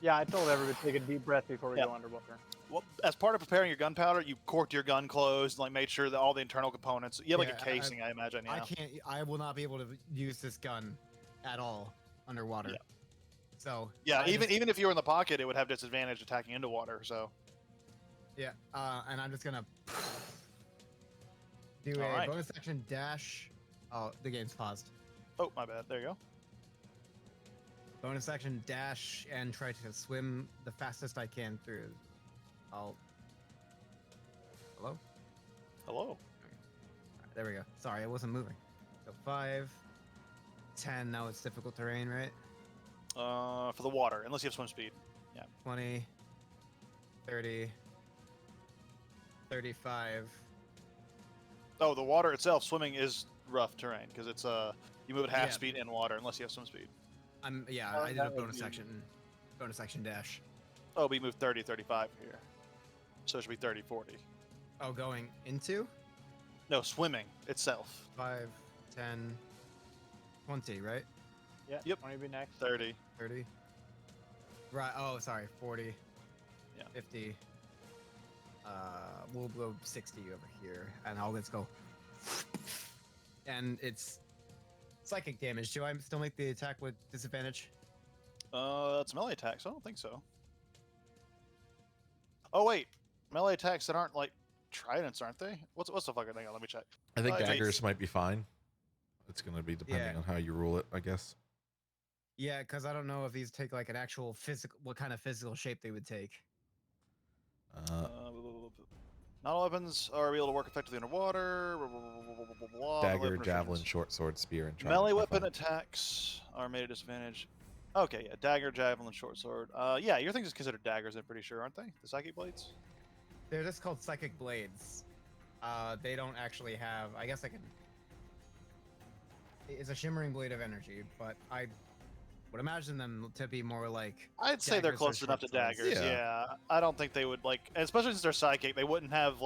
Yeah, I told everybody to take a deep breath before we Yeah. go underwater. Well, as part of preparing your gunpowder, you corked your gun closed, like made sure that all the internal components. You have like a Yeah, casing, I imagine. Yeah. I will not be able to use this gun at all underwater. Yeah. So Yeah, I even just- even if you were in the pocket, it would have disadvantage attacking into water. So yeah, and I'm just gonna do All a right. bonus action dash. Oh, the game's paused. oh, my bad. There you go. Bonus action dash and try to swim the fastest I can through. Hello? Hello. Alright, there we go. Sorry, I wasn't moving. So 5, 10. Now it's difficult terrain, right? For the water, unless you have swim speed. 20, 30, 35. Oh, the water itself, swimming is rough terrain because it's you move at half Yeah. speed in water unless you have swim speed. I did a that would bonus be- action dash. Oh, we moved 30, 35 here, so it should be 30, 40. Oh, going into No, swimming itself. 5, 10, 20, right? Yeah. Yep. 20 be next. 30. 30. Right. Oh, sorry. 40. Yeah. 50. We'll go 60 over here, and let's go. And it's psychic damage. Do I still make the attack with disadvantage? That's melee attacks. I don't think so. Oh wait, melee attacks that aren't like tridents, aren't they? What's the fucking thing? Let me check. I think Wait. daggers might be fine. It's gonna be depending Yeah. on how you rule it, I guess. Yeah, because I don't know if these take like an actual physical, what kind of physical shape they would take. Uh, Not all weapons are able to work effectively underwater. Blah, blah, blah, blah, blah, blah, blah. Dagger, Melee weapon javelin, restrictions. short sword, spear, and Melee trident are weapon fine. attacks are made at disadvantage. Okay, yeah, dagger, javelin, short sword. Yeah, your things is considered daggers. I'm pretty sure, aren't they? The psychic blades. They're just called psychic blades. They don't actually have. I guess I can. It's a shimmering blade of energy, but I would imagine them to be more like. I'd say they're daggers or close enough to short swords. daggers. Yeah. Yeah. I don't think they would like, especially since they're psychic. They wouldn't have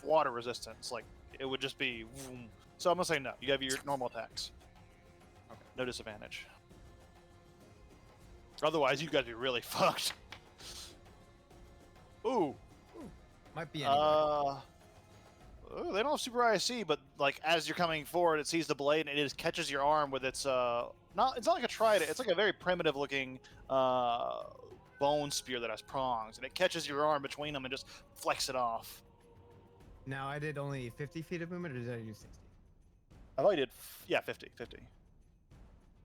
water resistance. Like it would just be. Vroom. So I'm gonna say no. You have your normal attacks. Okay. No disadvantage. Otherwise, you guys be really fucked. Ooh. Might be anyway. They don't have super IC, but like as you're coming forward, it sees the blade and it just catches your arm with its It's not like a trident. It's like a very primitive looking bone spear that has prongs, and it catches your arm between them and just flecks it off. Now I did only 50 feet of movement, or did I do 60? I thought you did. Yeah, 50.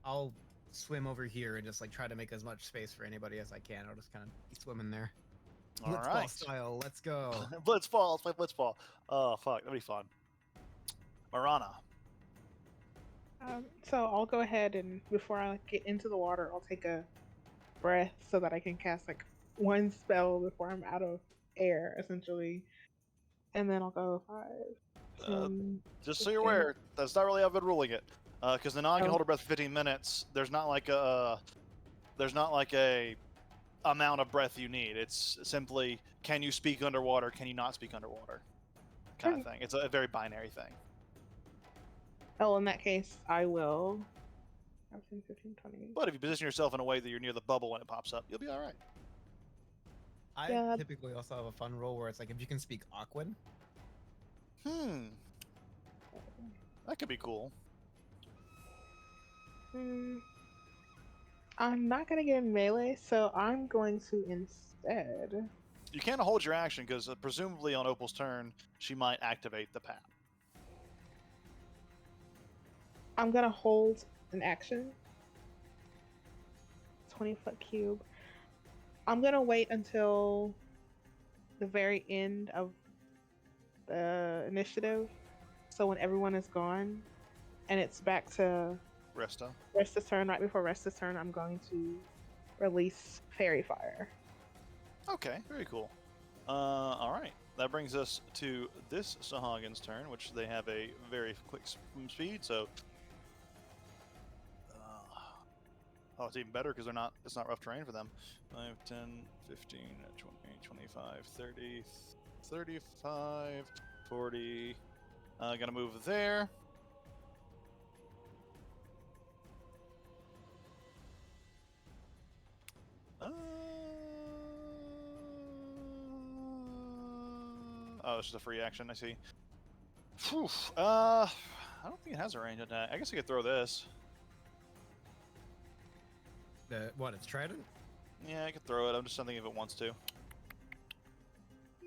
I'll swim over here and just like try to make as much space for anybody as I can. I'll just kind of swim in there. All Blitzball right. style. Let's go. Blitzball. Let's play Blitzball. Oh fuck, that'd be fun. Marana. So I'll go ahead and before I get into the water, I'll take a breath so that I can cast like one spell before I'm out of air, essentially. And then I'll go 5, 10, Just so you're 15. aware, that's not really how I've been ruling it. Because the non can Oh. hold her breath for 15 minutes. There's not like a amount of breath you need. It's simply can you speak underwater, can you not speak underwater, kind of thing. It's a very binary thing. Oh, in that case, I will. 10, 15, 20. But if you position yourself in a way that you're near the bubble when it pops up, you'll be all right. I Yeah. typically also have a fun roll where it's like if you can speak Aquan. That could be cool. I'm not gonna get in melee, so I'm going to instead. You can't hold your action because presumably on Opal's turn, she might activate the path. I'm gonna hold an action. 20-foot cube. I'm gonna wait until the very end of the initiative. So when everyone is gone and it's back to Resta. Resta's turn, right before Resta's turn, I'm going to release Fairy Fire. Okay, very cool. All right. That brings us to this Sahagins' turn, which they have a very quick speed, so... oh, it's even better because it's not rough terrain for them. 5, 10, 15, 20, 25, 30, 35, 40. Gonna move there. Oh, it's just a free action, I see. Phew. I don't think it has a range attack. I guess I could throw this. It's Trident? Yeah, I could throw it. I'm just thinking if it wants to.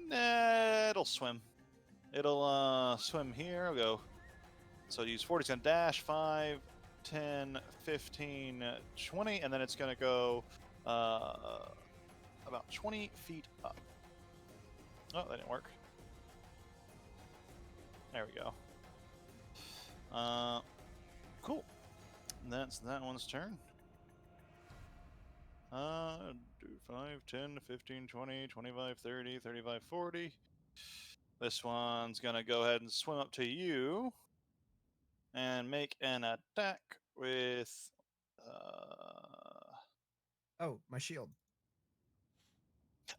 Nah, it'll swim. It'll swim here. I'll go. So use 40. It's gonna dash 5, 10, 15, 20, and then it's gonna go about 20 feet up. Oh, that didn't work. There we go. Cool. That's that one's turn. Do 5, 10, 15, 20, 25, 30, 35, 40. This one's gonna go ahead and swim up to you and make an attack with Oh, my shield.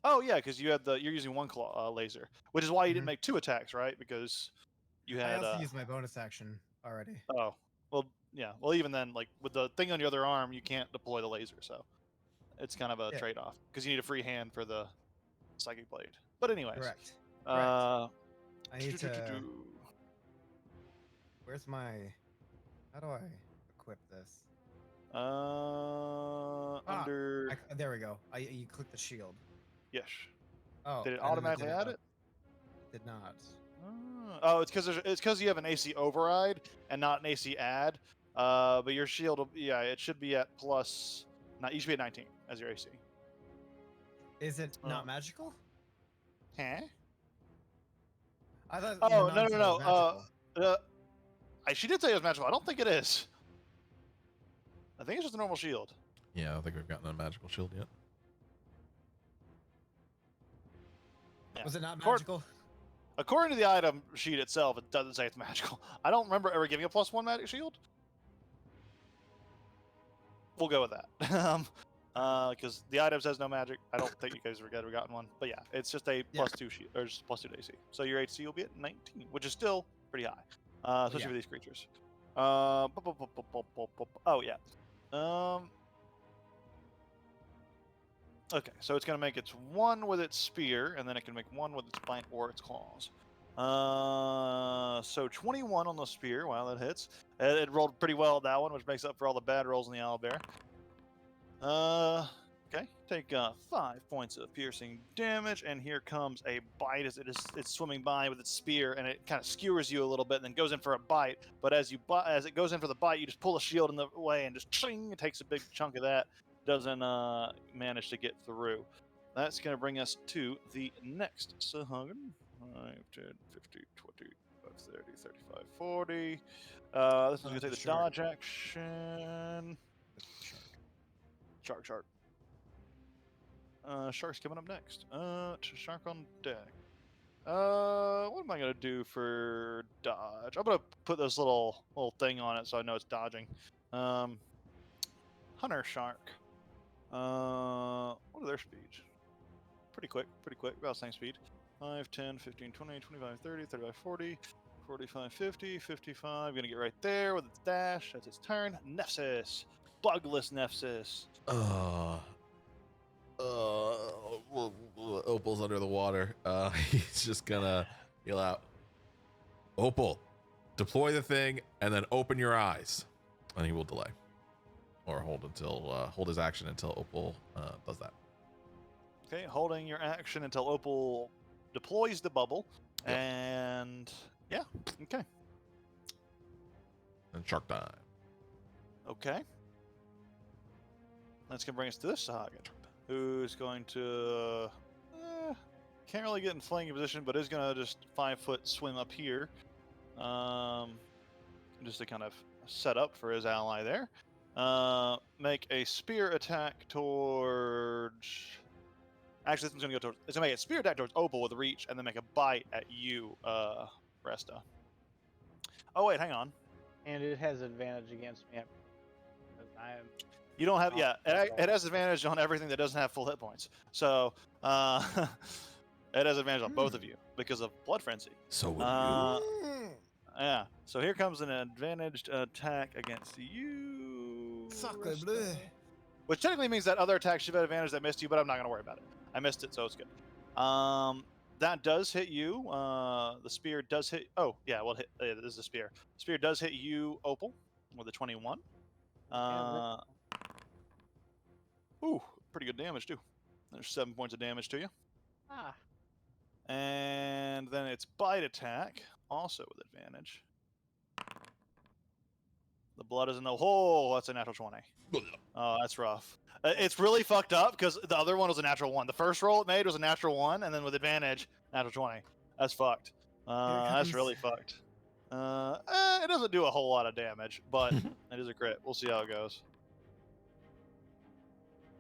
oh yeah, because you're using one claw laser, which is why you didn't Mhm. make 2 attacks, right? Because you I had also used my bonus action already. oh well yeah, well even then, like with the thing on your other arm, you can't deploy the laser, so it's kind of a Yeah. trade-off because you need a free hand for the psychic blade. But anyways, Correct. uh, I need to. Where's my? How do I equip this? Under There we go. You click the shield. yes. Oh, Did it and then automatically add it? Did not. Oh, it's because you have an AC override and not an AC add. But your shield, it should be at plus. You should be at 19 as your AC. Is it Oh. not magical? Huh? I thought. Oh, your no, mom no, said it no, was magical. She did say it was magical. I don't think it is. I think it's just a normal shield. Yeah, I don't think we've gotten a magical shield yet. Yeah. Was it not Accord- magical? According to the item sheet itself, it doesn't say it's magical. I don't remember ever giving a +1 magic shield. We'll go with that. Because the item says no magic. I don't think you guys have ever gotten one. But yeah, it's just a +2 shield, or just +2 to AC. So your AC will be at 19, which is still pretty high, especially yeah. for these creatures. Oh yeah. Okay, so it's gonna make its 1 with its spear, and then it can make 1 with its bite or its claws. So 21 on the spear. Wow, that hits. It rolled pretty well at that one, which makes up for all the bad rolls in the owlbear. Okay, take 5 points of piercing damage, and here comes a bite as it's swimming by with its spear, and it kind of skewers you a little bit, and then goes in for a bite. But as it goes in for the bite, you just pull a shield in the way, and just ching, it takes a big chunk of that. Doesn't manage to get through. That's going to bring us to the next Sahagin. 5, 10, 15, 20, 30, 35, 40. This is going to take the shark. dodge action. Shark. Shark's coming up next. Shark on deck. What am I going to do for dodge? I'm going to put this little thing on it so I know it's dodging. Hunter Shark. What are their speeds? Pretty quick, about the same speed. 5, 10, 15, 20, 25, 30, 35, 40, 45, 50, 55. Gonna get right there with its dash. That's its turn. Nephsis. Bugless Nephsis. Opal's under the water. He's just gonna yell out, Opal, deploy the thing and then open your eyes. And he will delay. Or hold his action until Opal does that. Okay, holding your action until Opal deploys the bubble. Yep. And yeah, okay. And shark time. Okay. That's gonna bring us to this Sahagin, who's going to can't really get in flanking position, but is gonna just 5-foot swim up here, just to kind of set up for his ally there. Make a spear attack towards. Actually, this one's gonna go towards. It's gonna make a spear attack towards Opal with reach, and then make a bite at you, Resta. Oh wait, hang on. And it has advantage against me. Because I am. You don't have, Oh, yeah. okay. It has advantage on everything that doesn't have full hit points. So, it has advantage on both of you because of Blood Frenzy. So will you. Yeah. So here comes an advantaged attack against you. Sacre Resta. bleu. Which technically means that other attack should have advantage that missed you, but I'm not going to worry about it. I missed it, so it's good. That does hit you. The spear does hit. Oh, yeah, well, this is a spear. Spear does hit you, Opal, with a 21. Ooh, pretty good damage, too. There's 7 points of damage to you. Ah. And then its bite attack, also with advantage. The blood is in the hole. That's a natural 20. Oh, that's rough. It's really fucked up because the other one was a natural 1. The first roll it made was a natural 1, and then with advantage, natural 20. That's fucked. That's really fucked. It doesn't do a whole lot of damage, but it is a crit. We'll see how it goes.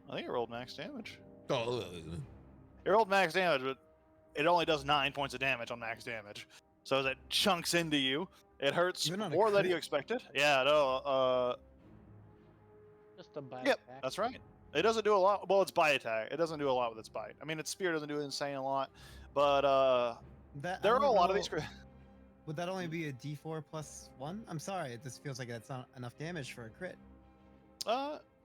I think it rolled max damage. It rolled max damage, but it only does 9 points of damage on max damage. So as it chunks into you, it hurts Even on a more than crit? you expected. Yeah, no, Just a bite yep, attack. that's right. It doesn't do a lot. Well, it's bite attack. It doesn't do a lot with its bite. I mean, its spear doesn't do insane a lot, but there are a lot of these. Would that only be a D4 plus 1? I'm sorry, it just feels like that's not enough damage for a crit.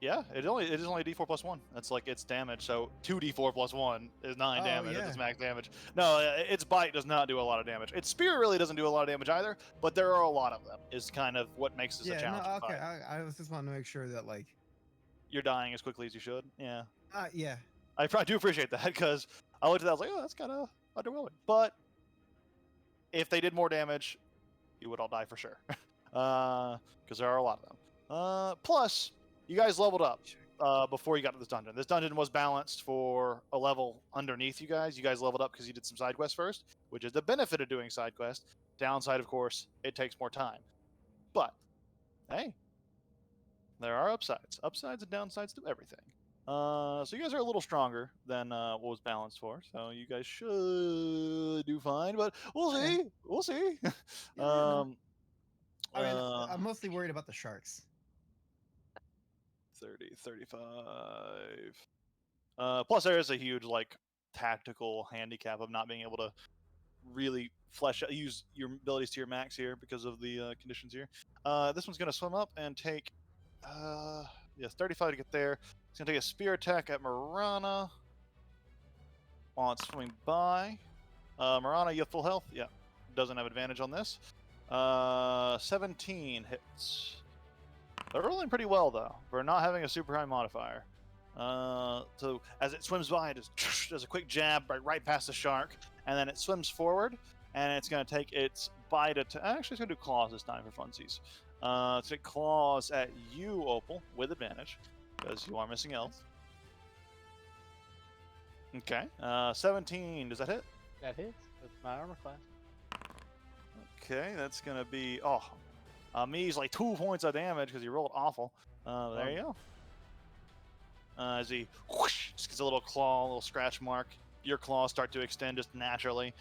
Yeah, it is only D4 plus 1. That's like its damage. So 2D4 plus 1 is 9 Oh, damage. yeah. That's its max damage. No, its bite does not do a lot of damage. Its spear really doesn't do a lot of damage either, but there are a lot of them. Is kind of what makes this a Yeah, challenge. no, okay. I was just wanting to make sure that like You're dying as quickly as you should. Yeah. yeah. I do appreciate that because I looked at that, I was like, oh, that's kind of underwhelming. But if they did more damage, you would all die for sure. Because there are a lot of them. Plus, you guys leveled up. before you got to this dungeon. This dungeon was balanced for a level underneath you guys. You guys leveled up because you did some side quests first, which is the benefit of doing side quests. Downside, of course, it takes more time. But hey, there are upsides. Upsides and downsides to everything. So you guys are a little stronger than what was balanced for. So you guys should do fine, but we'll see. We'll see. I mean, uh, I'm mostly worried about the sharks. 30, 35. Plus, there is a huge like tactical handicap of not being able to really use your abilities to your max here because of the conditions here. This one's gonna swim up and take, yes, 35 to get there. It's gonna take a spear attack at Marana while it's swimming by. Marana, you have full health? Yeah, doesn't have advantage on this. 17 hits. They're rolling pretty well though for not having a super high modifier. So as it swims by, it just does a quick jab right past the shark, and then it swims forward, and it's going to take its bite attack. Actually, it's going to do claws this time for funsies. It's going to claws at you, Opal, with advantage, because you are missing health. Okay, 17. Does that hit? That hits. That's my armor class. Okay, that's going to be... me's like 2 points of damage because you rolled awful. There you go. As he whoosh, just gets a little claw, a little scratch mark. Your claws start to extend just naturally,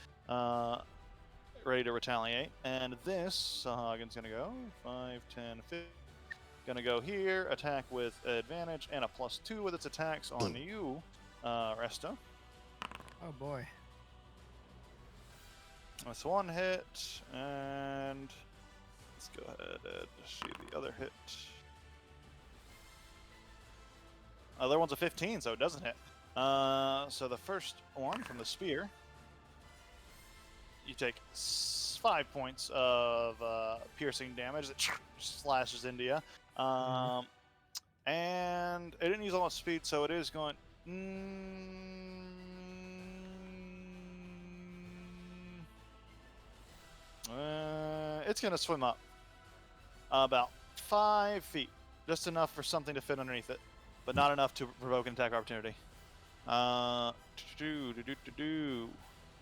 ready to retaliate. And this Sahagins gonna go 5, 10, 15. Gonna go here, attack with advantage and a +2 with its attacks on you, Resto. Oh boy. That's one hit, and let's go ahead and see the other hit. Other one's a 15, so it doesn't hit. So the first one from the spear, you take 5 points of piercing damage that slashes into you. And it didn't use a lot of speed, so it is going... it's going to swim up about 5 feet. Just enough for something to fit underneath it, but not enough to provoke an attack opportunity.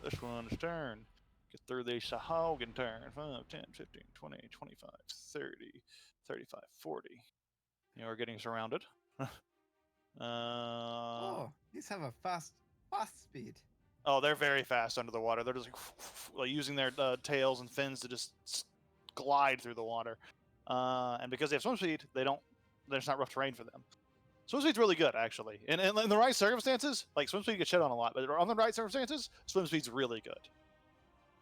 This one's turn. Get through the Sahagin turn. 5, 10, 15, 20, 25, 30, 35, 40. You are getting surrounded. Oh, these have a fast speed. Oh, they're very fast under the water. They're just like using their tails and fins to just glide through the water. And because they have swim speed, there's not rough terrain for them. Swim speed's really good, actually. And in the right circumstances, like swim speed gets shit on a lot, but on the right circumstances, swim speed's really good.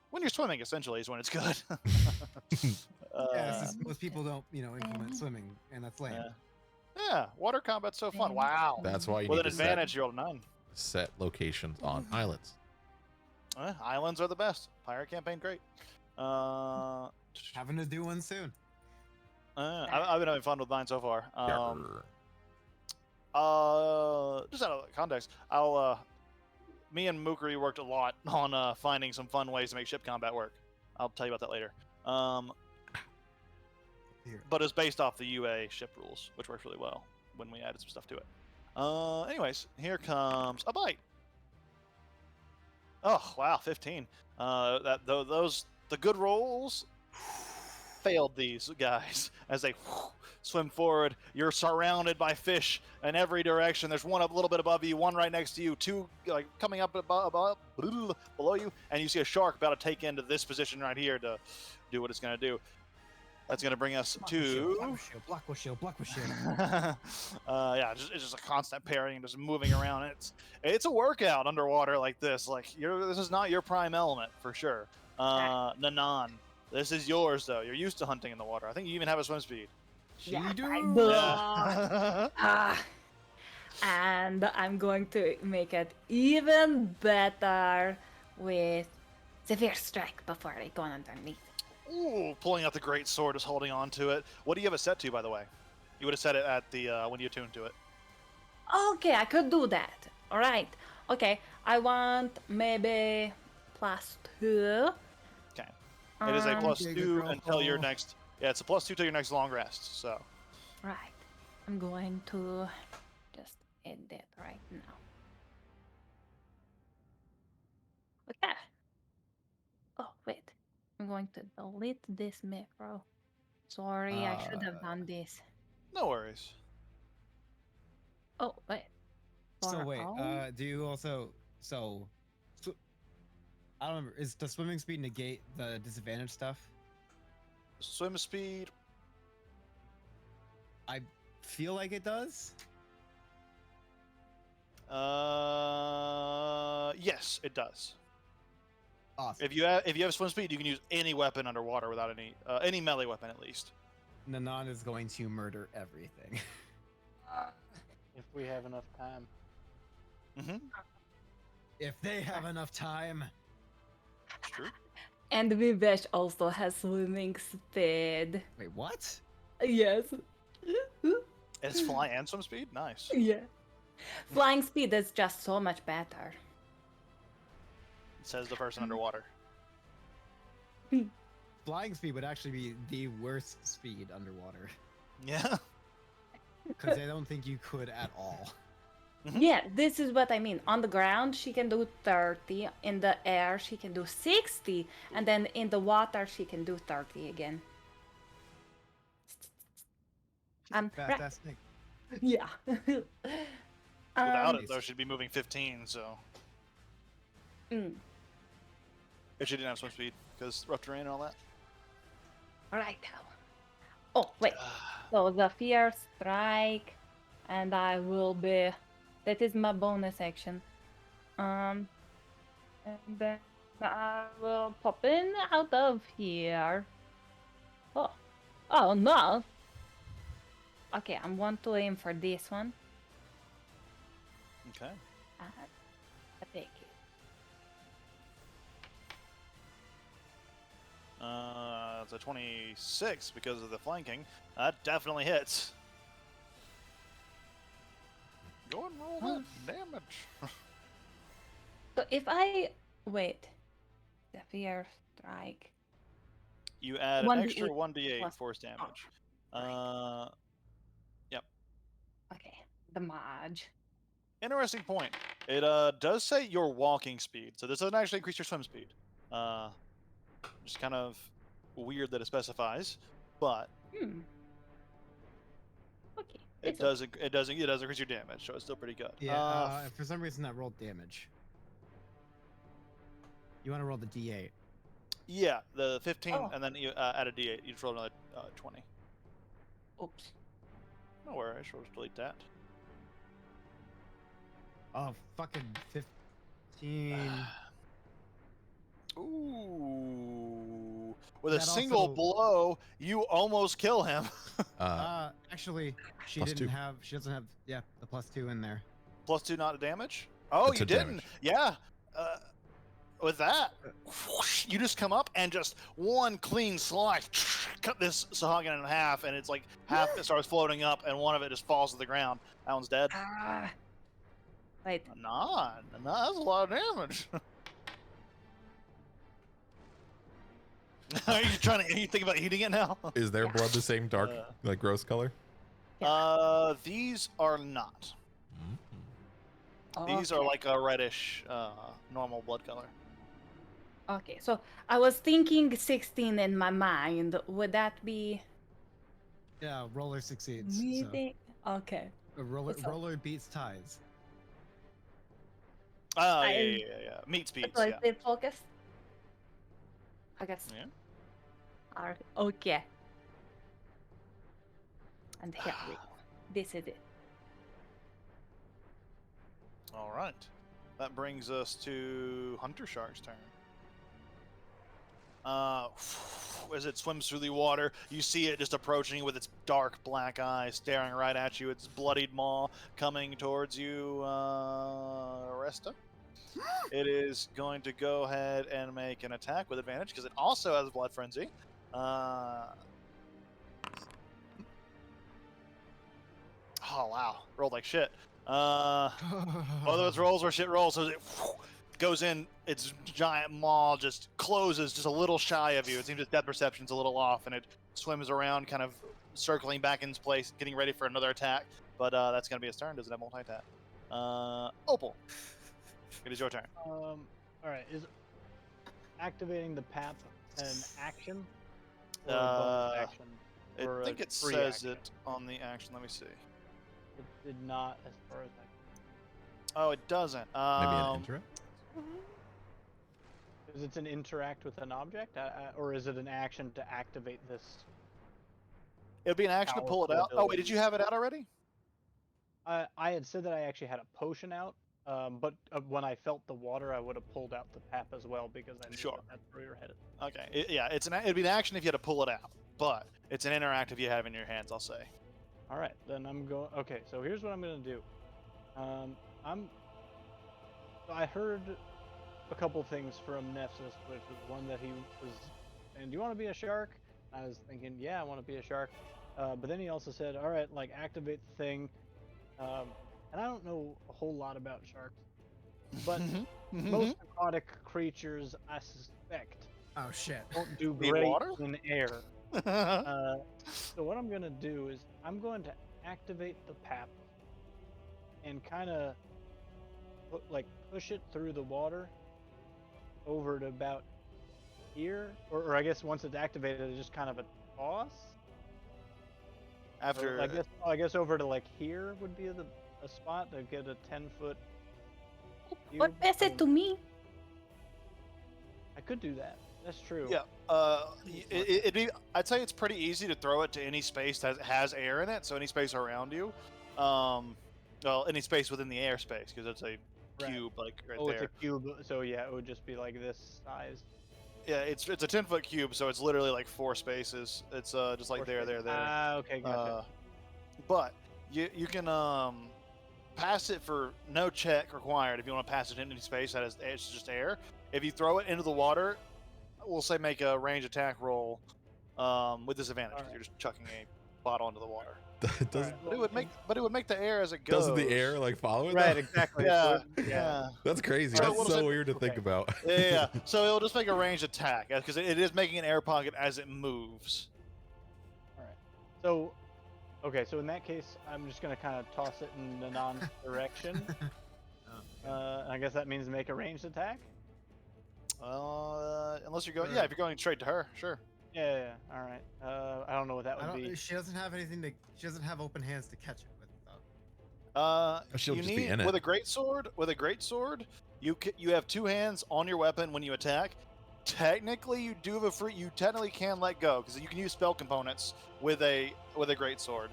When you're swimming, essentially, is when it's good. Most people don't, implement swimming, and that's lame. Yeah, water combat's so fun. Wow. That's why you With need an to advantage, you're 9. set locations on islands. Islands are the best. Pirate campaign, great. Having to do one soon. I've been having fun with mine so far. Just out of context, me and Mukri worked a lot on finding some fun ways to make ship combat work. I'll tell you about that later. But it's based off the UA ship rules, which works really well when we added some stuff to it. Anyways, here comes a bite. Oh wow, 15. The good rolls failed these guys as they swim forward. You're surrounded by fish in every direction. There's one up a little bit above you, one right next to you, two like coming up above, below you, and you see a shark about to take into this position right here to do what it's going to do. That's going to bring us to... Block with shield. Yeah, it's just a constant parrying, just moving around. It's a workout underwater like this. Like this is not your prime element for sure. Nanan, this is yours though. You're used to hunting in the water. I think you even have a swim speed. Yeah, do. Yeah. And I'm going to make it even better with severe strike before I go underneath. Ooh, pulling out the great sword, is holding on to it. What do you have it set to, by the way? You would have set it at the when you attuned to it. Okay, I could do that. All right. Okay, I want maybe +2. Okay. It is a +2 until your Oh. next. Yeah, it's a +2 till your next long rest. So. Right. I'm going to edit that right now. Okay. Oh, wait. I'm going to delete this macro. Sorry, I should have done this. No worries. Oh, wait. So For wait, all? do you also I don't remember. Is the swimming speed negate the disadvantage stuff? Swim speed. I feel like it does. Yes, it does. Awesome. If you have swim speed, you can use any weapon underwater without any melee weapon at least. Nanan is going to murder everything. If we have enough time. Mm-hmm. If they have enough time. It's true. And Vivesh also has swimming speed. Wait, what? Yes. It's fly and swim speed. Nice. Yeah. Flying speed is just so much better. Says the person underwater. Flying speed would actually be the worst speed underwater. Yeah. Because I don't think you could at all. Yeah, this is what I mean. On the ground, she can do 30. In the air, she can do 60. And then in the water, she can do 30 again. Fast right. ass snake. Yeah. Without it though, she'd be moving 15. So mm. if she didn't have swim speed, because rough terrain and all that. Right now. Oh, wait. So the fear strike, and I will be. That is my bonus action. And then I will pop in out of here. Oh no. Okay, I'm going to aim for this one. Okay. I take it. It's a 26 because of the flanking. That definitely hits. Go and roll that damage. So if I wait, the fear strike. You add an 1d8 extra 1d8 plus- force damage. Okay, the Maj. Interesting point. It does say your walking speed, so this doesn't actually increase your swim speed. Just kind of weird that it specifies, but Okay. it does increase your damage, so it's still pretty good. Yeah, for some reason that rolled damage. You want to roll the d8. Yeah, the 15, Oh. and then you add a d8. You just roll another 20. Oops. No worries, we'll just delete that. Oh, fucking 15. Ooh. With a That single also- blow, you almost kill him. Actually, she Plus didn't 2. have. She doesn't have. Yeah, the +2 in there. +2 not a damage? Oh, It's you a didn't. damage. Yeah. With that, whoosh, you just come up and just one clean slice, cut this Sahagin in half, and it's like half it starts floating up, and one of it just falls to the ground. That one's dead. Wait. Nah, that's a lot of damage. Are you think about eating it now? Is their Yeah. blood the same dark, like gross color? These are not. These are Okay. like a reddish, normal blood color. Okay, so I was thinking 16 in my mind. Would that be Yeah, roller succeeds. So. meeting? Okay. Roller, So- roller beats ties. Oh, I- yeah. Meat speeds, So yeah. is it focus? I guess. Yeah. Alright, okay. And here we go. This is it. All right. That brings us to Hunter Shark's turn. As it swims through the water, you see it just approaching with its dark black eyes, staring right at you. Its bloodied maw coming towards you, Resta. It is going to go ahead and make an attack with advantage because it also has Blood Frenzy. Oh wow, rolled like shit. Both of those rolls were shit rolls, so it goes in. Its giant maw just closes just a little shy of you. It seems its depth perception's a little off, and it swims around, kind of circling back in its place, getting ready for another attack. But that's gonna be his turn. Doesn't have multi-attack. Opal, it is your turn. All right. Is activating the PAP an action or a bonus action? Or I a think it free says action? it on the action. Let me see. It did not, as far as I. Oh, it doesn't. Maybe an interact. Is it an interact with an object, or is it an action to activate this? It would be an action to pull it Powerful out. Oh wait, did ability. you have it out already? I had said that I actually had a potion out, but when I felt the water, I would have pulled out the PAP as well because I knew Sure. that's where you're headed. Okay. Yeah, it'd be an action if you had to pull it out, but it's an interact if you have it in your hands. I'll say. All right, then I'm going. Okay, so here's what I'm gonna do. I heard a couple things from Nefsus, which was one that he was saying, "Do you want to be a shark?" I was thinking, "Yeah, I want to be a shark." But then he also said, "All right, like activate the thing." And I don't know a whole lot about sharks, but most aquatic creatures, I suspect, Oh shit. don't do Need great water? in air. So what I'm gonna do is I'm going to activate the PAP and kind of push it through the water over to about here, or I guess once it's activated, it's just kind of a toss. After Or I guess over to like here would be a spot to get a 10-foot. What pass it to me? I could do that. That's true. Yeah. I'd say it's pretty easy to throw it to any space that has air in it. So any space around you, well, any space within the airspace because it's a cube like right Oh, there. it's a cube. So yeah, it would just be like this size. Yeah, it's a 10-foot cube, so it's literally like 4 spaces. It's just like there. Ah, okay, gotcha. But you can pass it for no check required if you want to pass it into any space that is it's just air. If you throw it into the water, we'll say make a range attack roll with disadvantage because you're just chucking a bottle into the water. Doesn't But it would make the air as it goes. doesn't the air like follow it? Right, though? exactly. Yeah, So yeah. That's crazy. So That's we'll so say- weird to think okay. about. Yeah. So it'll just make a ranged attack because it is making an air pocket as it moves. All right. So, okay. So in that case, I'm just gonna kind of toss it in the non-direction. I guess that means make a ranged attack. Unless you're going, yeah, if you're going straight to her, sure. Yeah. All right. I don't know what that I would don't. be. She doesn't have anything to. She doesn't have open hands to catch it with. Though. She'll You just be need in it. with a great sword. With a great sword, you have 2 hands on your weapon when you attack. Technically, you do have a free. You technically can let go because you can use spell components with a great sword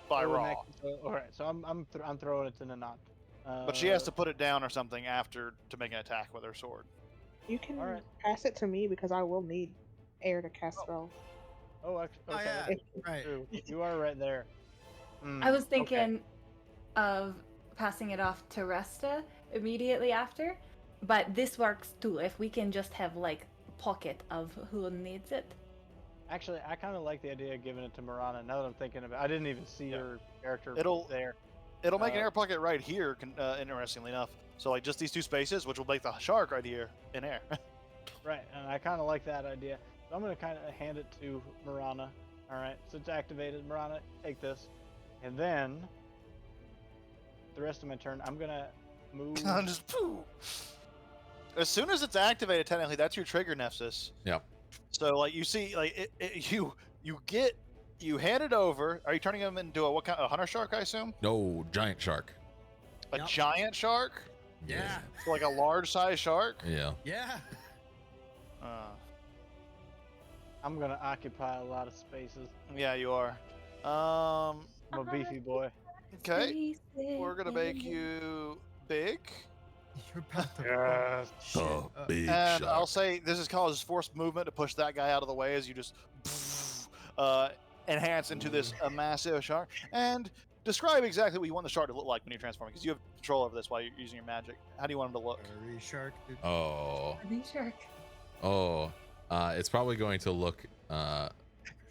by So in raw. that case, all right. So I'm throwing it in the non. But she has to put it down or something after to make an attack with her sword. You can Alright. pass it to me because I will need air to cast spells. Oh, actually, Oh okay. yeah. that's Right. true. You are right there. I was okay. thinking of passing it off to Resta immediately after, but this works too. If we can just have like a pocket of who needs it. Actually, I kind of like the idea of giving it to Marana. Now that I'm thinking about it, I didn't even see Yeah. her character It'll- there. It'll make an Uh, air pocket right here. Interestingly enough, so like just these 2 spaces, which will make the shark right here in air. Right, and I kind of like that idea. So I'm gonna kind of hand it to Marana. All right, so it's activated. Marana, take this, and then the rest of my turn, I'm gonna move. And just poof. As soon as it's activated, technically that's your trigger, Nefsus. Yeah. So like you see, like you hand it over. Are you turning him into a hunter shark? I assume No, giant shark. a Yep. giant shark, Yeah. so like a large size shark. Yeah. Yeah. I'm gonna occupy a lot of spaces. Yeah, you are. I'm a beefy boy. Okay, we're gonna make you big, You're about to. Yes. Shit. Oh, big and shark. I'll say this is causes forced movement to push that guy out of the way as you just enhance into this massive shark. And describe exactly what you want the shark to look like when you're transforming, because you have control over this while you're using your magic. How do you want him to look? Furry shark. Dude. Oh. Shark. Oh. It's probably going to look. I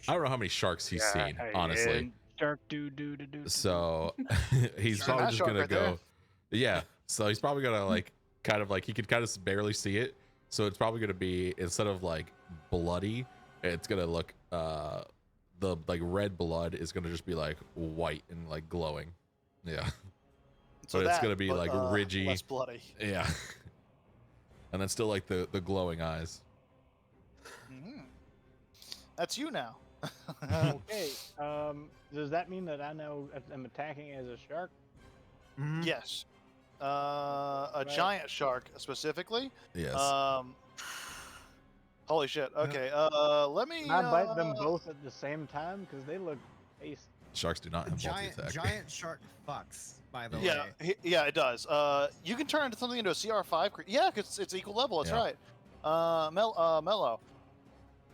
don't know how many sharks he's seen, honestly. Shark do do do do. So he's Shark. probably That just shark gonna right go. there. Yeah. So he's probably gonna like kind of like he could kind of barely see it. So it's probably gonna be, instead of like bloody, it's gonna look the like red blood is gonna just be like white and like glowing. Yeah. So But it's that, gonna be but, like ridgy. less bloody. Yeah. And then still like the glowing eyes. Hmm. That's you now. Okay. Does that mean that I now am attacking as a shark? Mhm. Yes. A Right. giant shark specifically. Yes. Holy shit. Okay. Let me. Can I bite them both at the same time? Because they look tasty. Sharks do not have multi-attack. Giant shark fucks, by the Yeah, way. yeah, it does. You can turn into something into a CR5. Yeah, because it's equal level. That's Yeah. right. Mello,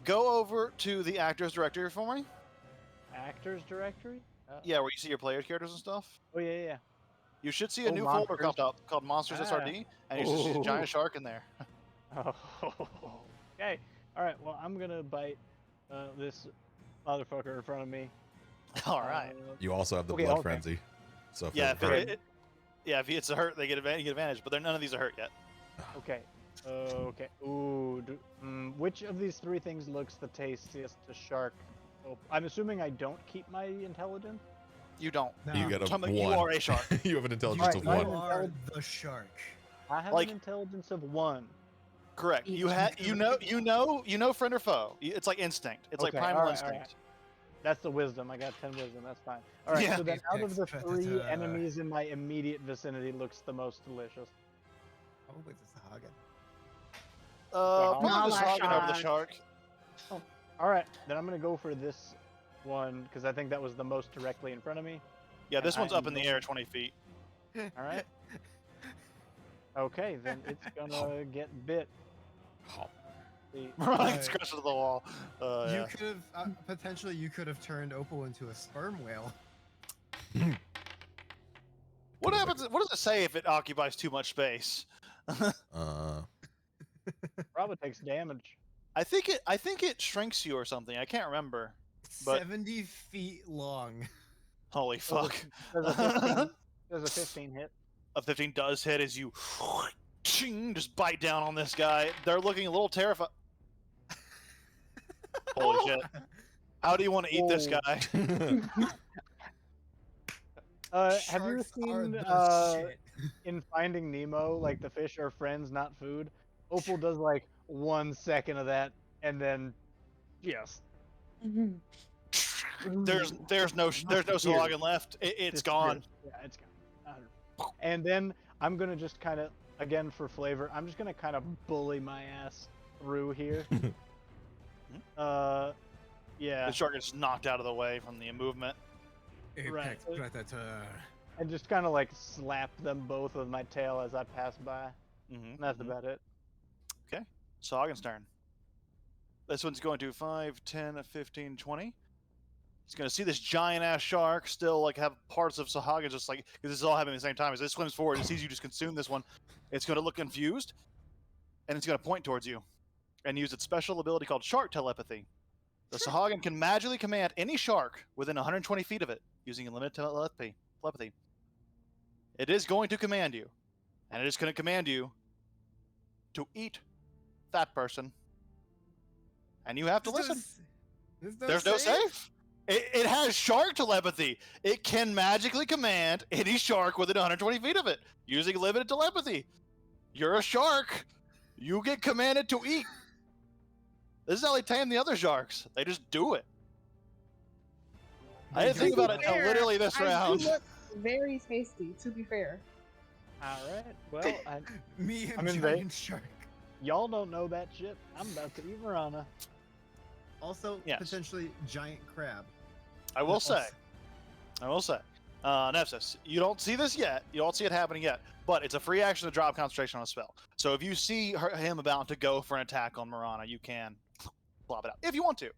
go over to the actors directory for me. Actors directory? Yeah, where you see your player characters and stuff. Oh yeah, yeah. You should see a Oh, new folder monsters. called Monsters Ah. SRD, and you should see a Ooh. giant shark in there. Oh, okay. All right. Well, I'm gonna bite this motherfucker in front of me. All right. You also have the Okay, blood okay. frenzy. So if Yeah, they're hurt- if it's a hurt, they get advantage, but none of these are hurt yet. Okay. Okay. Ooh. Which of these three things looks the tastiest to shark? Oh, I'm assuming I don't keep my intelligence. You don't. No. you get a Tell me, one. you are a shark. You have an intelligence of Alright, You one. are the shark. I have Like- an intelligence of 1. Correct. You know friend or foe. It's like instinct. It's like Okay, primal alright, instinct. alright. That's the wisdom. I got 10 wisdom. That's fine. All right. Yeah. So then, out of the Apex 3 predator. enemies in my immediate vicinity, looks the most delicious. Probably the Sahagin. Probably the Smaller Sagan over the shark. shark. All right. Then I'm gonna go for this one because I think that was the most directly in front of me. Yeah, this And one's I up in am the air 20 feet. All right. Okay. Then it's gonna get bit. Oh, See, Right, Right. it's crushed to the wall. You Yeah. could have potentially you could have turned Opal into a sperm whale. What happens? What does it say if it occupies too much space? probably takes damage. I think it shrinks you or something. I can't remember. But- 70 feet long. Holy fuck! Does a 15, does a 15 hit? A 15 does hit as you ching, just bite down on this guy. They're looking a little terrified. Holy shit! How do you want to eat this Whoa. guy? Have you Sharks are seen the shit. in Finding Nemo, like the fish are friends, not food? Opal does like 1 second of that, and then just There's no Solagan left. It's gone. disappears. Yeah, it's gone. And then I'm gonna just kind of, again for flavor, I'm just gonna kind of bully my ass through here. Yeah, The shark gets knocked out of the way from the movement. Apex Right. predator. and just kind of like slap them both with my tail as I pass by. Mm-hmm. And that's about it. Solagan's turn. This one's going to 5, 10, 15, 20. He's going to see this giant ass shark still like have parts of Sahagin just like, because this is all happening at the same time. As it swims forward and sees you just consume this one, it's going to look confused and it's going to point towards you and use its special ability called Shark Telepathy. The Sahagin can magically command any shark within 120 feet of it using unlimited telepathy. It is going to command you, and it is going to command you to eat that person. And you have to listen. There's no safe. It has shark telepathy. It can magically command any shark within 120 feet of it using limited telepathy. You're a shark. You get commanded to eat. This is how they tame the other sharks. They just do it. I didn't think about it until literally this I do round. look very tasty, to be fair. All right. Well, Me I and mean, giant shark. y'all don't know that shit. I'm about to eat Marana. Also, Yes. potentially giant crab. I will say. Nepsis, you don't see this yet. You don't see it happening yet. But it's a free action to drop concentration on a spell. So if you see him about to go for an attack on Marana, you can plop it out if you want to.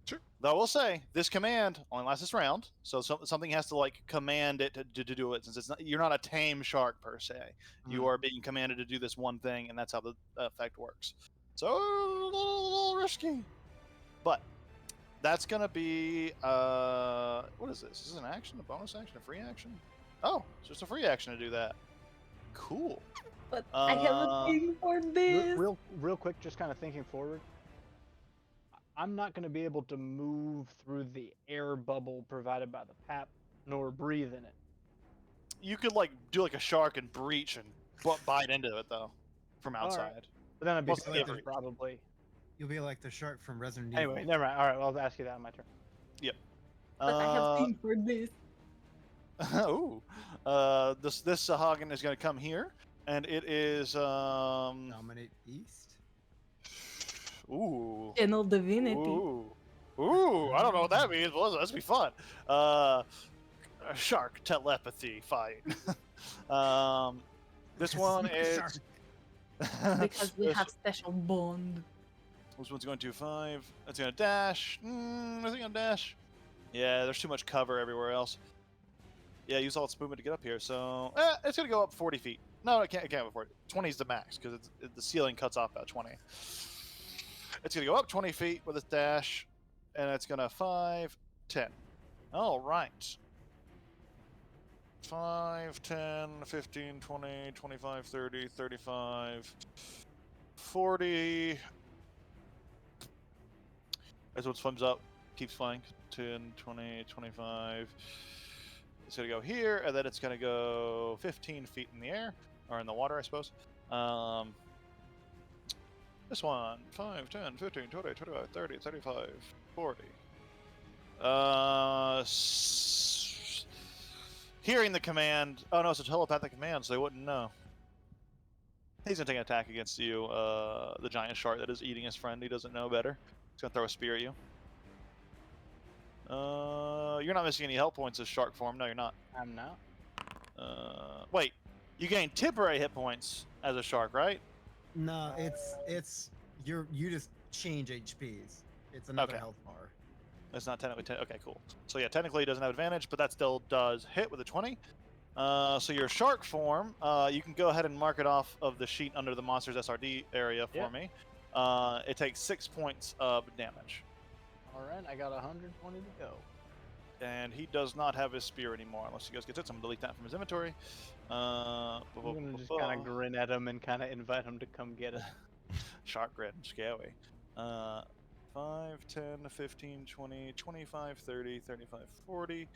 Sure. Though I will say this command only lasts this round, so something has to like command it to do it. Since it's not, you're not a tame shark per se. You are being commanded to do this one thing, and that's how the effect works. So a little risky, but that's gonna be what is this? Is this an action, a bonus action, a free action? Oh, it's just a free action to do that. Cool. But I have a thing for this. Real quick, just kind of thinking forward. I'm not going to be able to move through the air bubble provided by the pap, nor breathe in it. you could like do like a shark and breach and bite into it though, from All right. outside. But then I'd be Plus, like scared, the- probably. You'll be like the shark from Resident Anyway, Evil. never mind. All right, well, I'll ask you that on my turn. But I have seen for this. Ooh, this Sahagin is going to come here, and it is Dominate East. ooh, Channel divinity. ooh. I don't know what that means. But let's be fun. A shark telepathy fight. This one is Shark. Because we this, have special bond. this one's going to 5. It's going to dash. Is it going to dash? Yeah, there's too much cover everywhere else. Yeah, use all its movement to get up here. So it's going to go up 40 feet. No, it can't go 40. 20 is the max because the ceiling cuts off at 20. It's going to go up 20 feet with its dash, and it's going to 5, 10. All right. 5, 10, 15, 20, 25, 30, 35, 40. As one swims up, keeps flying. 10, 20, 25. It's going to go here, and then it's going to go 15 feet in the air, or in the water, I suppose. This one, 5, 10, 15, 20, 25, 30, 35, 40. Hearing the command. Oh no, it's a telepathic command, so they wouldn't know. He's gonna take an attack against you, the giant shark that is eating his friend. He doesn't know better. He's gonna throw a spear at you. You're not missing any health points as shark form. No, you're not. I'm not. Wait, you gain temporary hit points as a shark, right? No, it's you just change HPs. It's another Okay. health bar. It's not technically okay, cool. So yeah, technically he doesn't have advantage, but that still does hit with a 20. So your shark form, you can go ahead and mark it off of the sheet under the monster's SRD area for Yeah. me. It takes 6 points of damage. All right, I got 120 to go. And he does not have his spear anymore unless he goes gets it. So I'm gonna delete that from his inventory. I'm gonna just kind of grin at him and kind of invite him to come get it. Shark grin, scary. 5, 10, 15, 20, 25, 30, 35, 40.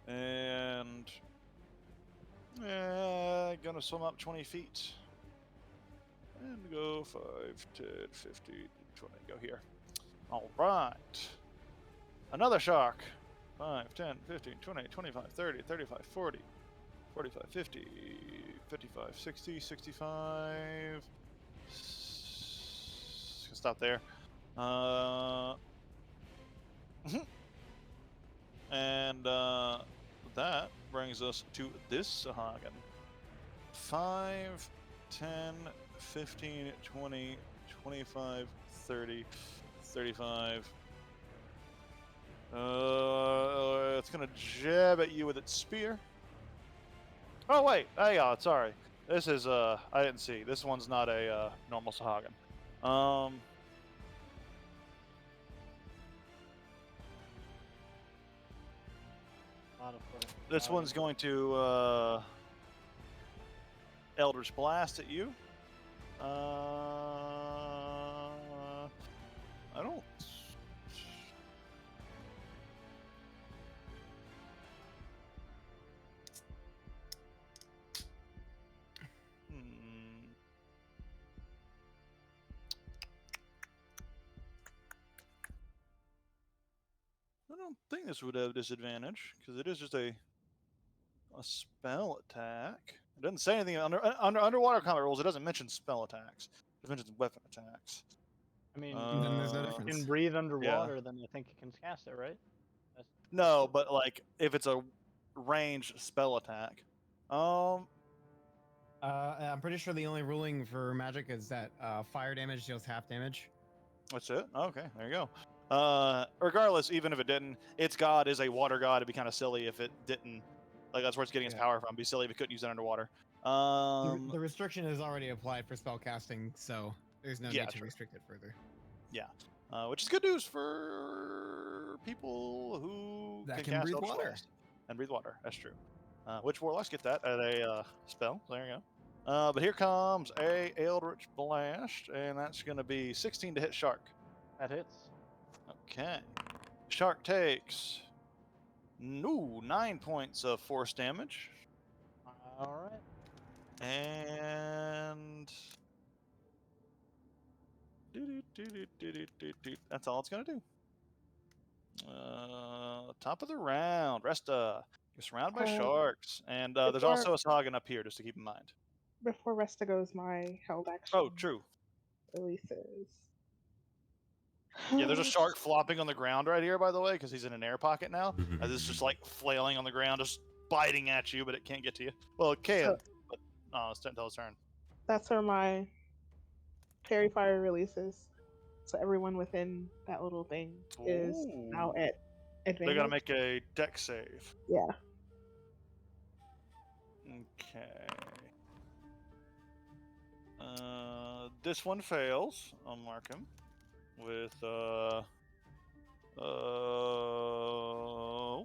And gonna swim up 20 feet. And go 5, 10, 15, 20. Go here. All right. Another shark. 5, 10, 15, 20, 25, 30, 35, 40, 45, 50, 55, 60, 65. Stop there. And that brings us to this Sahagin. 5, 10, 15, 20, 25, 30, 35. It's gonna jab at you with its spear. Oh wait, hang on, sorry. This is I didn't see. This one's not a normal Sahagin. This one's going to Eldritch Blast at you. I don't. I don't think this would have disadvantage because it is just a spell attack. It doesn't say anything under underwater combat rules. It doesn't mention spell attacks. It mentions weapon attacks. I mean, Then there's no Uh, you difference. can breathe underwater, then I think you can cast it, right? No, but like if it's a ranged spell attack. I'm pretty sure the only ruling for magic is that fire damage deals half damage. That's it. Okay, there you go. Regardless, even if it didn't, its god is a water god. It'd be kind of silly if it didn't. Like that's where it's getting its Yeah. power from. It'd be silly if it couldn't use it underwater. The restriction is already applied for spell casting, so there's no Yeah, need to true. restrict it further. Which is good news for people who That can cast breathe Eldritch water. Blast and breathe water. That's true. Which warlocks get that at a spell. There you go. But here comes a Eldritch Blast, and that's going to be 16 to hit Shark. That hits. Okay. Shark takes 9 points of force damage. All right. And that's all it's gonna do. Top of the round, Resta. You're surrounded by Uh, sharks, and there's before also a Sagan up here, just to keep in mind. before Resta goes, my held action Oh, true. releases. Yeah, there's a shark flopping on the ground right here, by the way, because he's in an air pocket now. It's just like flailing on the ground, just biting at you, but it can't get to you. Well, it can, So but it's until its turn. that's where my Fairy Fire releases. So everyone within that little thing is now Ooh. at They advantage. gotta make a deck save. Yeah. Okay. This one fails. I'll mark him with we'll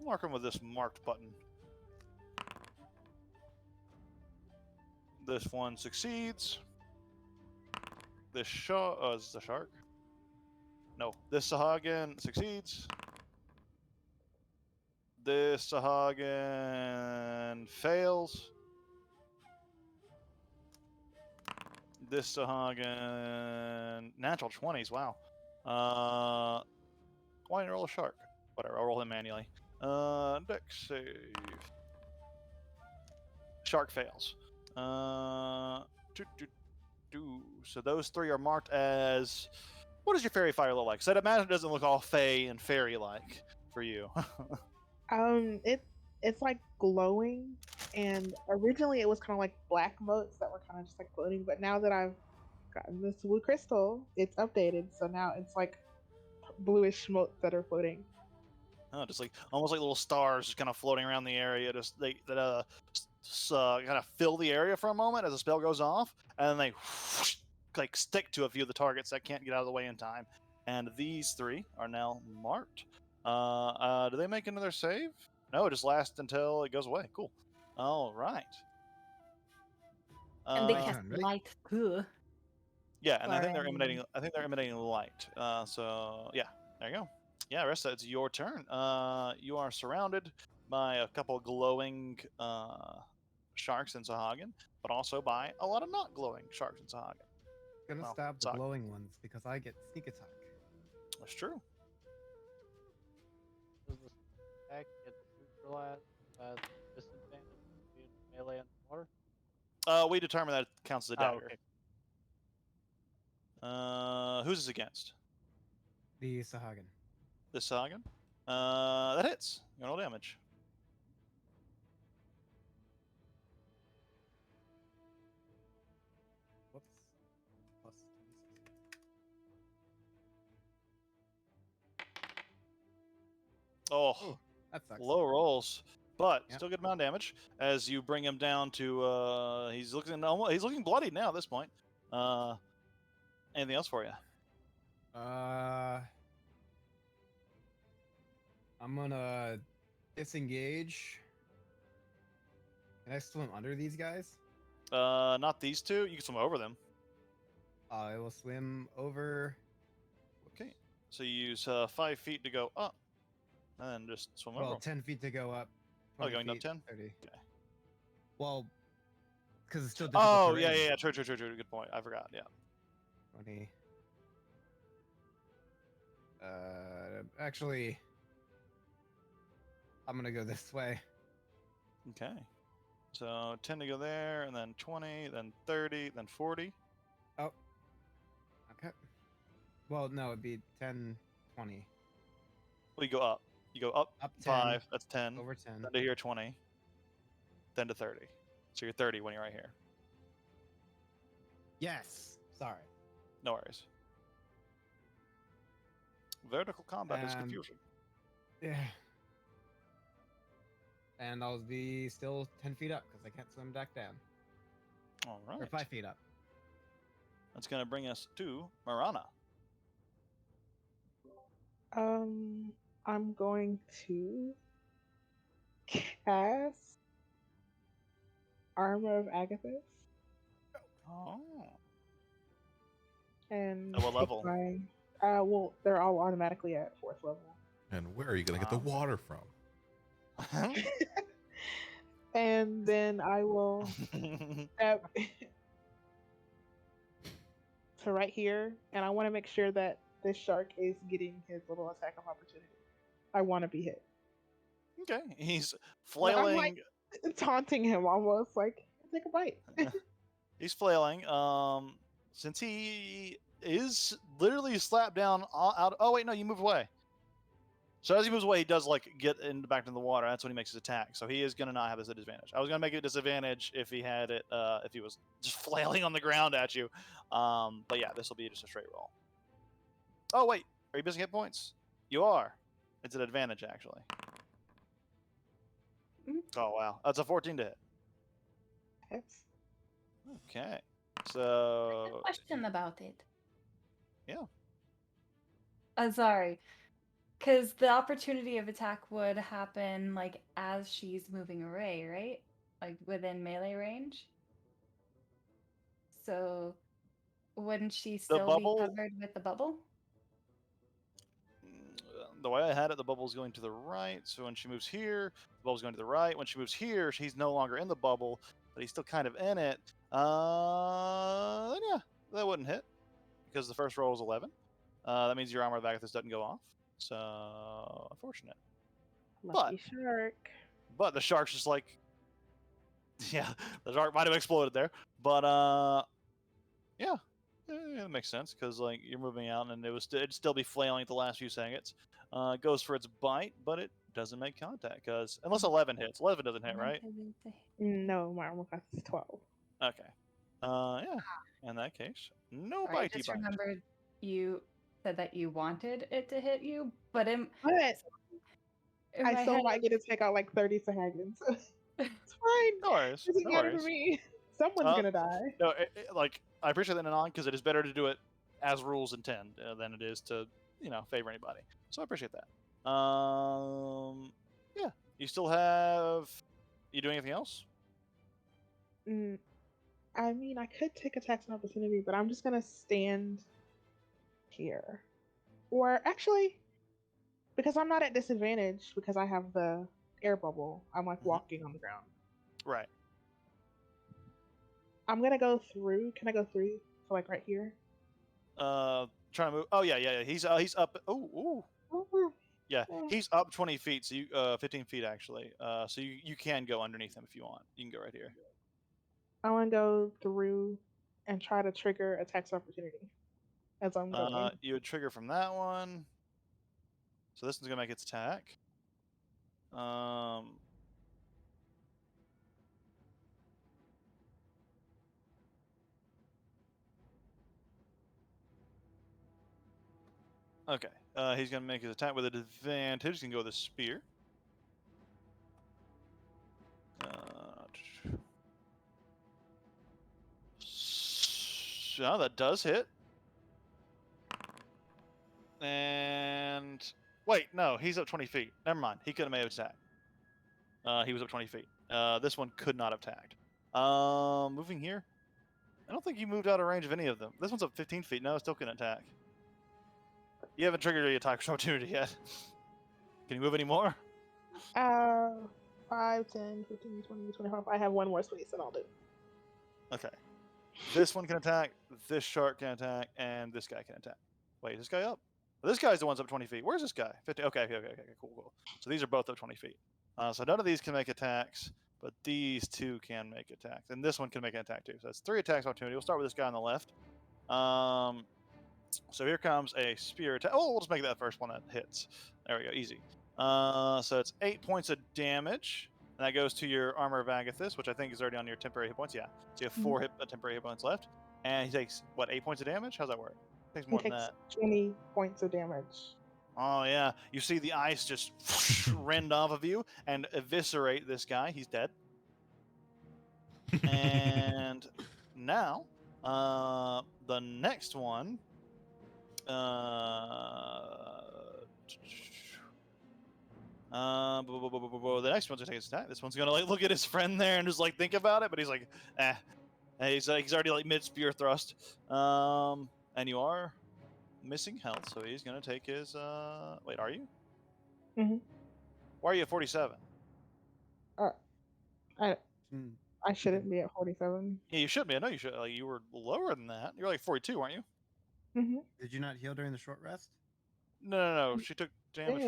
mark him with this marked button. This one succeeds. This is this a shark? No. This Sahagan succeeds. This Sahagan fails. This Sahagan natural 20s. Wow. Why didn't I roll a shark? Whatever. I'll roll him manually. Deck save. Shark fails. So those three are marked as. What does your fairy fire look like? So I'd imagine it doesn't look all fey and fairy like for you. It's like glowing, and originally it was kind of like black motes that were kind of just like floating. But now that I've gotten this blue crystal, it's updated, so now it's like bluish motes that are floating. Oh, just like almost like little stars just kind of floating around the area. Just kind of fill the area for a moment as the spell goes off, and then they whoosh, like stick to a few of the targets that can't get out of the way in time. And these three are now marked. Do they make another save? No, it just lasts until it goes away. Cool. All right. And they My cast turn, right? light too. Yeah, and I think they're Sorry. emanating. I think they're emanating light. So yeah, there you go. Yeah, Resta, it's your turn. You are surrounded by a couple glowing sharks in Sahagan, but also by a lot of not glowing sharks in Sahagan. Gonna Well, stab the suck. glowing ones because I get sneak attack. That's true. Does this attack get neutralized by the disadvantage of being melee in the water? We determine that it counts as a Oh, dagger. okay. Who's this against? The Sahagan. This Sahagan? That hits. You roll damage. Whoops. Plus 26. Oh, Oh, that sucks. low rolls, but Yep. still good amount of damage as you bring him down to. He's looking bloody now at this point. Anything else for you? I'm gonna disengage. Can I swim under these guys? Not these two. You can swim over them. I will swim over. Okay. So you use 5 feet to go up, and then just swim Well, over. 10 feet to go up. Oh, 20 going up feet, 10? 30. Okay. Well, because it's still difficult. Oh, terrain. yeah. True. Good point. I forgot. Yeah. 20. Actually, I'm gonna go this way. Okay. So 10 to go there, and then 20, then 30, then 40. Oh. Okay. Well, no, it'd be 10, 20. Well, you go up. You go up Up 10. 5. That's 10. Over 10. Then to here 20. Then to 30. So you're 30 when you're right here. Yes. Sorry. No worries. Vertical combat is And- confusion. Yeah. And I'll be still 10 feet up because I can't swim back down. All Or right. 5 feet up. That's going to bring us to Marana. I'm going to cast Armor of Agathis Oh. and At what take level? my. Well, they're all automatically at 4th level. And where are you going to get the water from? And then I will step to right here, and I want to make sure that this shark is getting his little attack of opportunity. I want to be hit. Okay, he's But I'm like flailing. taunting him almost, like, take a bite. He's flailing. Since he is literally slapped down out. Oh wait, no, you moved away. So as he moves away, he does like get back into the water. That's when he makes his attack. So he is gonna not have this at disadvantage. I was gonna make it a disadvantage if he had it, if he was just flailing on the ground at you. But yeah, this will be just a straight roll. Oh wait, are you missing hit points? You are. It's an advantage actually. Oh wow, that's a 14 to hit. Hits. Okay, A so question about it. yeah. Sorry. Because the opportunity of attack would happen like as she's moving away, right? Like within melee range. So wouldn't she still be bubble- covered with the bubble? The way I had it, the bubble's going to the right. So when she moves here, the bubble's going to the right. When she moves here, she's no longer in the bubble, but he's still kind of in it. Then yeah, that wouldn't hit because the first roll was 11. That means your armor of Agathis doesn't go off. So unfortunate. Lucky shark. But the shark's just like, yeah, the shark might have exploded there. But yeah, it makes sense because like you're moving out and it'd still be flailing at the last few seconds. Goes for its bite, but it doesn't make contact because unless 11 hits, 11 doesn't hit, right? No, my armor class is 12. Okay. Yeah. In that case, no Sorry, I bitey just bite. remembered you said that you wanted it to hit you, but in But I my still head, might get to take out like 30 seconds. It's fine. No worries. Doesn't No matter to worries. me. Someone's gonna die. No, like I appreciate that, Anon, because it is better to do it as rules intend than it is to favor anybody. So I appreciate that. Yeah. You still have. You doing anything else? Mm, I mean, I could take attacks and opportunity, but I'm just gonna stand here. Or actually, because I'm not at disadvantage because I have the air bubble, I'm like walking on the ground. Right. I'm gonna go through. Can I go through? So like right here. Trying to move. Oh yeah. He's up. Oh. Yeah, he's up 20 feet. So you 15 feet actually. So you can go underneath him if you want. You can go right here. I want to go through and try to trigger attacks opportunity as I'm going. You would trigger from that one. So this one's gonna make its attack. Okay. He's gonna make his attack with an advantage. He's gonna go with a spear. So that does hit. And wait, no, he's up 20 feet. Never mind. He could have made an attack. He was up 20 feet. This one could not have tagged. Moving here. I don't think you moved out of range of any of them. This one's up 15 feet. No, it still couldn't attack. You haven't triggered your attack opportunity yet. Can you move any more? 5, 10, 15, 20, 25. I have one more space and I'll do. Okay. This one can attack, this shark can attack, and this guy can attack. Wait, is this guy up? This guy's the one's up 20 feet. Where's this guy? 50. Okay, cool. So these are both up 20 feet. So none of these can make attacks, but these two can make attacks. And this one can make an attack too. So that's 3 attacks opportunity. We'll start with this guy on the left. So here comes a spear attack. Oh, we'll just make that first one that hits. There we go, easy. So it's 8 points of damage. And that goes to your Armor of Agathis, which I think is already on your temporary hit points. Yeah. So you have 4 temporary hit points left. And he takes, what, 8 points of damage? How's that work? He takes more than that. 20 points of damage. Oh, yeah. You see the ice just rend off of you and eviscerate this guy. He's dead. And now, the next one. The next one's gonna take his attack. This one's gonna like look at his friend there and just like think about it, but he's like, eh. He's already like mid spear thrust. And you are missing health, so he's gonna take his. Wait, are you? Mhm. Why are you at 47? I Hmm. I shouldn't be at 47. Yeah, you should be. I know you should. Like, you were lower than that. You're like 42, weren't you? Mm-hmm. Did you not heal during the short rest? No. She took damage.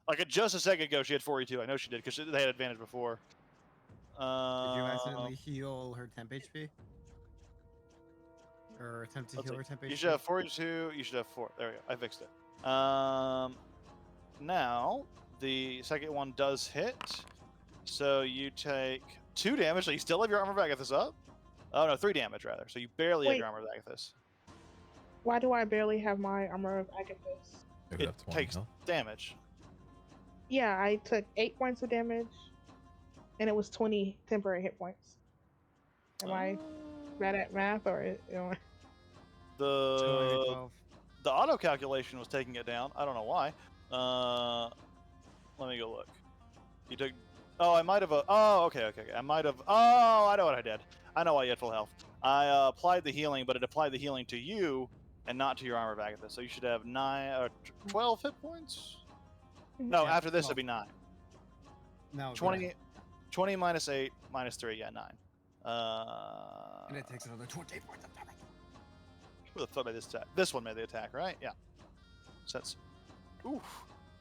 Like just a second ago, she had 42. I know she did because they had advantage before. Did you accidentally heal her temp HP? Or attempt to Let's heal see. her temp You HP? should have 42. You should have 4. There we go. I fixed it. Now the second one does hit, so you take 2 damage. So you still have your armor back this up. Oh no, 3 damage rather. So you barely have Wait. your armor back this. Why do I barely have my armor of Agathis? Maybe It up 20 takes health. damage. Yeah, I took 8 points of damage, and it was 20 temporary hit points. Am I bad at math, or you know? So I did The 12. the auto calculation was taking it down. I don't know why. Let me go look. You took. Oh, I might have. Oh, okay. I might have. Oh, I know what I did. I know why you had full health. I applied the healing, but it applied the healing to you and not to your armor back at this. So you should have 12 hit points. No, Yeah, after this 12. it'd be 9. No, 20, 20 minus 8 minus 3. Yeah, 9. And it takes another 20 points of damage. Who the fuck made this attack? This one made the attack, right? Yeah. Since, oof,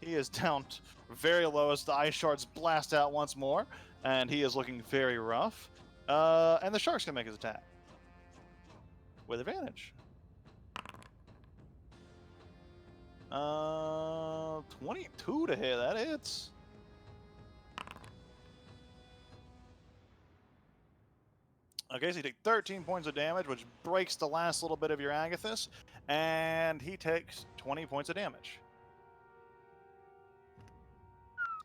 he is down very low as the ice shards blast out once more, and he is looking very rough. And the shark's gonna make his attack with advantage. 22 to hit. That hits. Okay, so you take 13 points of damage, which breaks the last little bit of your Agathis, and he takes 20 points of damage.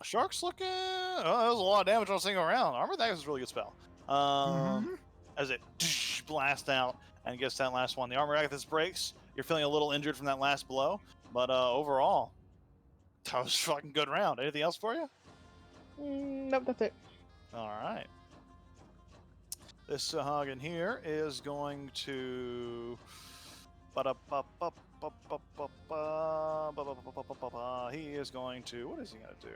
Shark's looking. Oh, that was a lot of damage on a single round. Armor Agathis is a really good spell. As it blasts out and gets that last one. The Armor Agathis breaks. You're feeling a little injured from that last blow, but overall, that was a fucking good round. Anything else for you? Nope, that's it. All right. This Sahagin here is going to. He is going to. What is he going to do?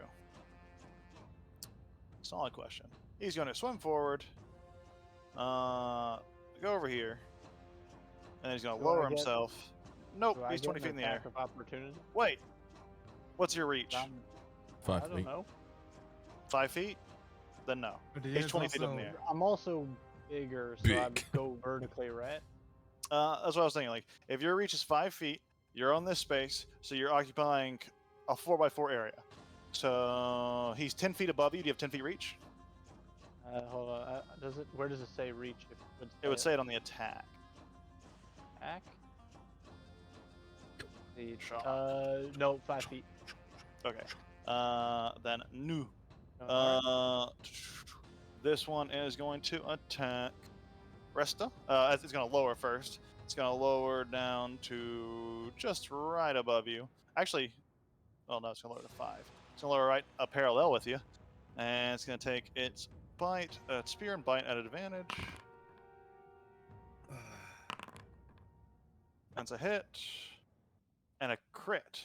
Solid question. He's going to swim forward. Go over here. And he's going to Do I lower get- himself. Nope, Do I he's get 20 an feet in the air. attack of opportunity? Wait. What's your reach? 5 I don't feet. know. 5 feet? Then no. But he He's is 20 feet up in the also- air. I'm also bigger, so I would Big. go vertically, right? That's what I was thinking. Like, if your reach is 5 feet, you're on this space, so you're occupying a 4x4 area. So he's 10 feet above you. Do you have 10 feet reach? Hold on. Does it? Where does it say reach? If It would say it on the attack. attack. The, Sure. no, 5 feet. Okay. Then new. Alright. This one is going to attack Resta. It's going to lower first. It's going to lower down to just right above you. Actually, oh no, it's going to lower to 5. It's going to lower right parallel with you. And it's going to take its bite, spear and bite at advantage. That's a hit. And a crit.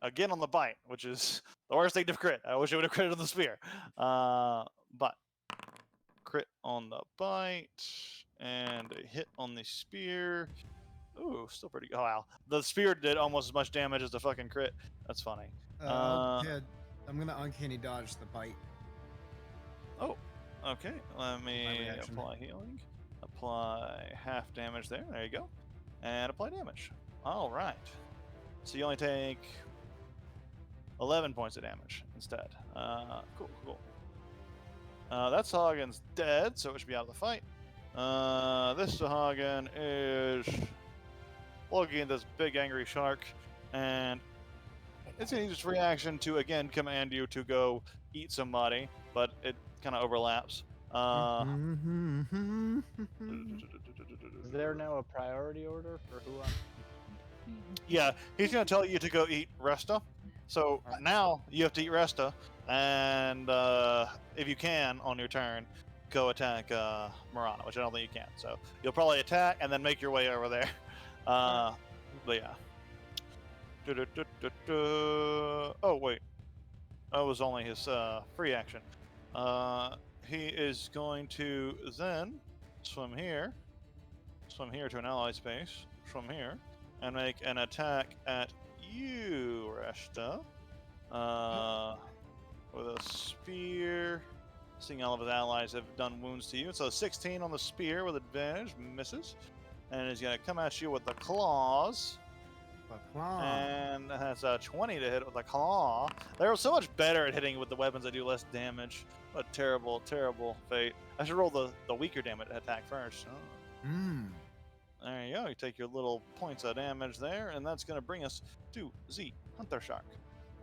Again on the bite, which is the worst thing to crit. I wish it would have critted on the spear. But crit on the bite and a hit on the spear. Ooh, still pretty good. Oh, wow. The spear did almost as much damage as the fucking crit. That's funny. Yeah, I'm gonna uncanny dodge the bite. Oh, okay. Let me reaction. apply healing. Apply half damage there. There you go. And apply damage. All right. So you only take 11 points of damage instead. Cool. That Sahagins dead, so it should be out of the fight. This Sahagin is looking at this big angry shark, and it's going to use its reaction to again command you to go eat somebody, but it kind of overlaps. Is there now a priority order for who I'm? Yeah, he's going to tell you to go eat Resta. So now you have to eat Resta, and if you can on your turn, go attack Marana, which I don't think you can. So you'll probably attack and then make your way over there. But yeah. Oh wait, that was only his free action. he is going to then swim here to an ally space, swim here, and make an attack at you, Resta. With a spear. Seeing all of his allies have done wounds to you. So 16 on the spear with advantage, misses. And he's going to come at you with the claws. And has a 20 to hit with a claw. They're so much better at hitting with the weapons that do less damage. What terrible, terrible fate. I should roll the weaker damage attack first. Oh. There you go. You take your little points of damage there, and that's going to bring us to Z, Hunter Shark.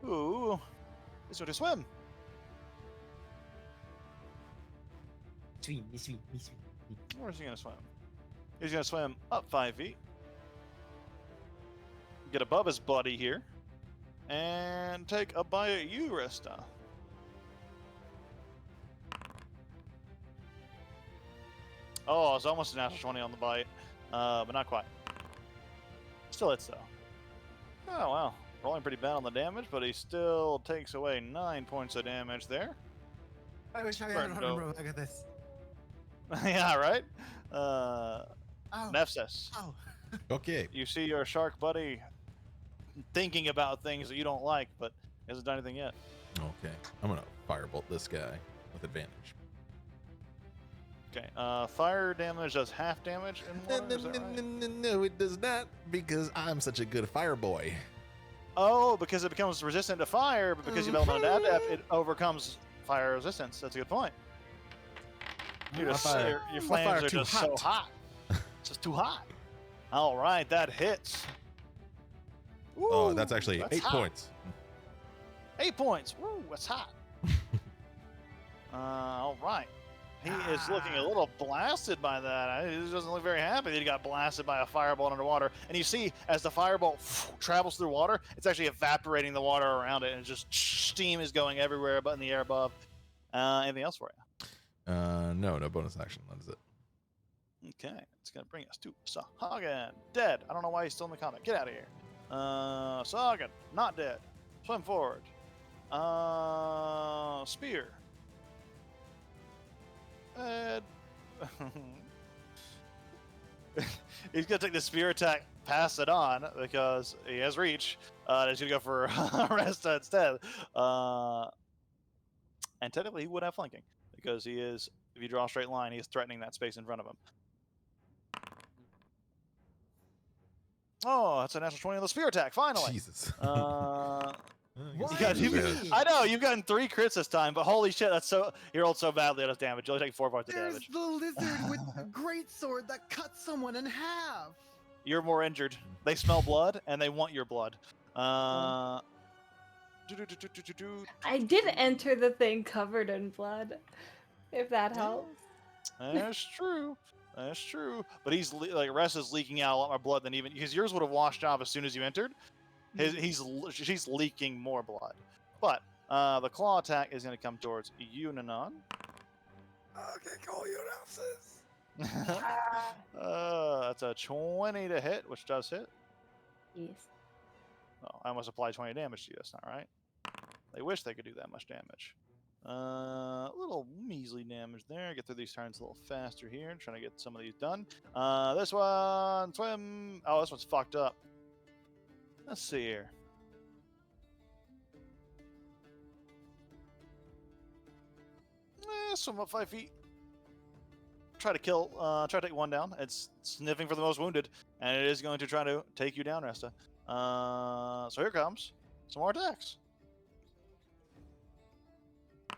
Who is going to swim. Swim. Where's he going to swim? He's going to swim up 5 feet. Get above his buddy here. And take a bite at you, Resta. Oh, it's almost a natural 20 on the bite. But not quite. Still hits, though. Oh, wow. Rolling pretty bad on the damage, but he still takes away 9 points of damage there. I wish I had remember. Look at this. Yeah, right? Oh. Nephthys. Oh. Okay. You see your shark buddy thinking about things that you don't like, but he hasn't done anything yet. Okay. I'm gonna firebolt this guy with advantage. Okay. Fire damage does half damage in water. Is that right? No, it does not, because I'm such a good fire boy. Oh, because it becomes resistant to fire, but because you've element of adept, it overcomes fire resistance. That's a good point. You're just, fire- your my fire flames are too just so hot. hot. It's just too hot. All right, that hits. Oh, that's actually that's 8 hot. points. 8 points. Woo, that's hot. All right. He is looking a little blasted by that. He doesn't look very happy that he got blasted by a firebolt underwater. And you see, as the firebolt travels through water, it's actually evaporating the water around it, and just steam is going everywhere but in the air above. Anything else for you? No bonus action. That is it. Okay, it's going to bring us to Sahagin. Dead. I don't know why he's still in the comic. Get out of here. Sahagin, not dead. Swim forward. Spear. He's going to take the spear attack, pass it on, because he has reach. He's going to go for Resta instead. And technically, he would have flanking, because he is, if you draw a straight line, he is threatening that space in front of him. Oh, that's a natural 20 on the spear attack, finally. Jesus. I know, you've gotten 3 crits this time, but holy shit, that's so, you rolled so badly on his damage. You only take 4 points of There's damage. the lizard with the great sword that cut someone in half. You're more injured. They smell blood, and they want your blood. I did enter the thing covered in blood, if that helps. That's true. That's true. But he's like Rest is leaking out a lot more blood than even, because yours would have washed off as soon as you entered. She's leaking more blood. But the claw attack is going to come towards you, Nanan. Okay, call you houses. That's a 20 to hit, which does hit. Yes. Oh, I almost applied 20 damage to you. That's not right. They wish they could do that much damage. A little measly damage there. Get through these turns a little faster here. Trying to get some of these done. This one, swim. Oh, this one's fucked up. Let's see here. Swim up 5 feet. Try to kill. Try to take one down. It's sniffing for the most wounded, and it is going to try to take you down, Resta. So here comes some more attacks.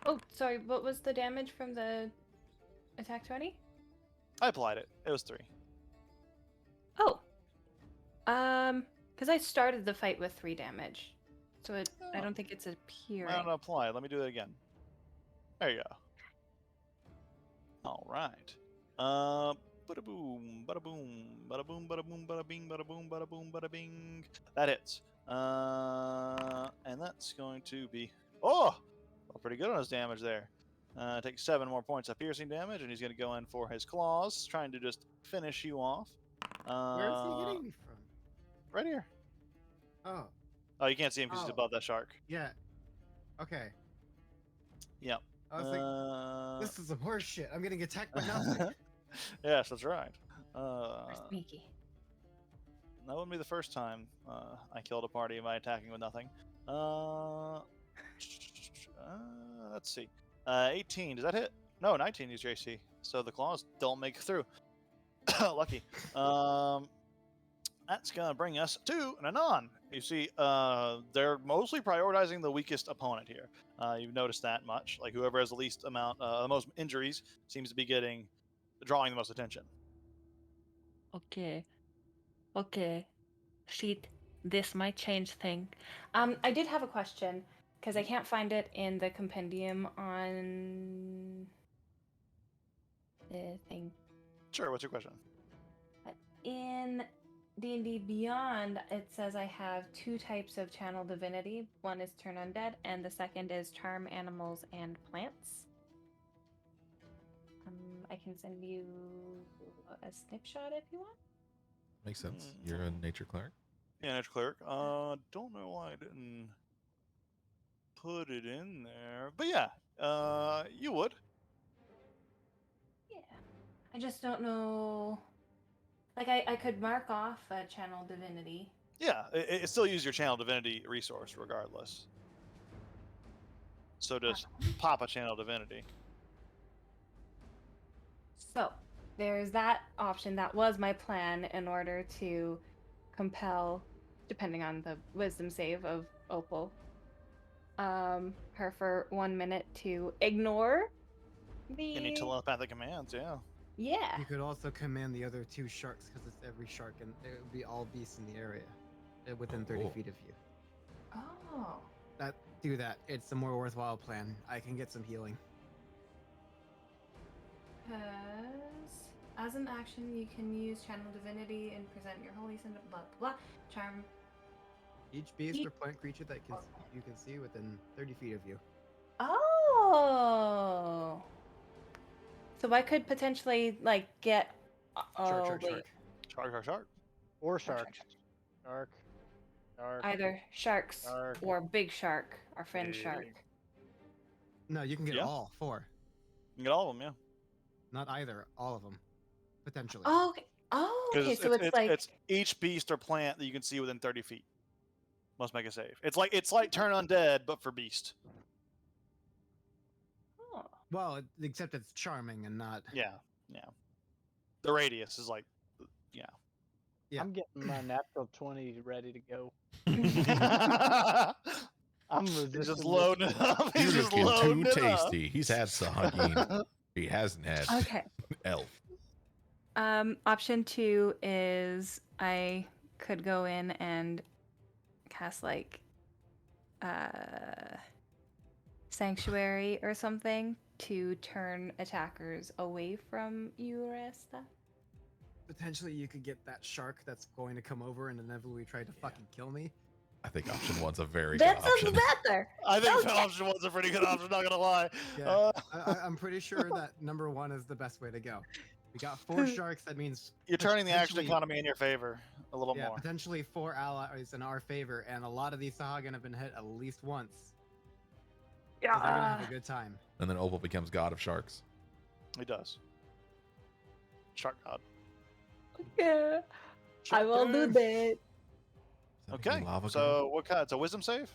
Oh, sorry. What was the damage from the attack 20? I applied it. It was 3. Oh. Because I started the fight with 3 damage, so I don't think it's appearing. I don't apply. Let me do that again. There you go. All right. Bada boom, bada boom, bada boom, bada boom, bada bing, bada boom, bada boom, bada bing. That hits. And that's going to be well, pretty good on his damage there. Takes 7 more points of piercing damage, and he's going to go in for his claws, trying to just finish you off. Where is he hitting me from? Right here. Oh, Oh, you can't see him because he's Oh. above that shark. yeah. Okay. Yep. I was like, this is some horse shit. I'm getting attacked by nothing. Yes, that's right. Sneaky. That wouldn't be the first time I killed a party by attacking with nothing. Let's see. 18, does that hit? No, 19 is your AC. So the claws don't make it through. Lucky. That's going to bring us to an Anon. You see, they're mostly prioritizing the weakest opponent here. You've noticed that much. Like, whoever has the least amount, the most injuries, seems to be drawing the most attention. Okay. Okay. Sheet, this might change thing. I did have a question because I can't find it in the compendium on the thing. Sure, what's your question? In D&D Beyond, it says I have 2 types of channel divinity. One is turn undead, and the second is charm animals and plants. I can send you a snapshot if you want. Makes sense. You're a nature cleric. Yeah, Nature Cleric. Don't know why I didn't put it in there. But yeah, you would. Yeah. I just don't know. Like, I could mark off a channel divinity. Yeah, it still use your channel divinity resource regardless. So just pop a channel divinity. So, there's that option. That was my plan in order to compel, depending on the wisdom save of Opal, her for 1 minute to ignore the... Any telepathic commands, yeah. Yeah. You could also command the other 2 sharks because it's every shark, and it would be all beasts in the area within 30 Cool. feet of you. Oh. Do that. It's a more worthwhile plan. I can get some healing. Because as an action, you can use channel divinity and present your holy symbol, blah, blah, blah. Charm. Each beast or plant creature that you can see within 30 feet of you. Oh. So I could potentially, like, get... Shark, shark, wait. Shark. Or Shark, shark. Shark. Shark. Either sharks Shark. or big shark, our friend shark. No, you can get Yeah. all 4. You can get all of them, yeah. Not either. All of them. Potentially. Oh, okay. Oh, okay. Because So it's like... it's each beast or plant that you can see within 30 feet. Must make a save. It's like turn undead, but for beast. Oh. Well, except it's charming and not. Yeah. The radius is like, yeah. Yeah. I'm getting my natural 20 ready to go. He's I'm resisting. just this loading shit. up. You're He's just looking loading too it up. tasty. He's had Sahagin. He hasn't had Okay. elf. Option 2 is I could go in and cast like sanctuary or something to turn attackers away from you, Resta. Potentially, you could get that shark that's going to come over and inevitably try to fucking kill me. I think option 1's a very That good option. sounds better. I think Okay. option 1's a pretty good option, not gonna lie. Yeah. I'm pretty sure that number 1 is the best way to go. We got 4 sharks. That means You're turning the action potentially- economy in your favor a little yeah, more. potentially 4 allies in our favor, and a lot of these Sahagin have been hit at least once. 'Cause they're gonna have a good time. And then Opal becomes god of sharks. He does. Shark god. Yeah. I will do that. Is that Okay. a lava So what kind? It's a wisdom save.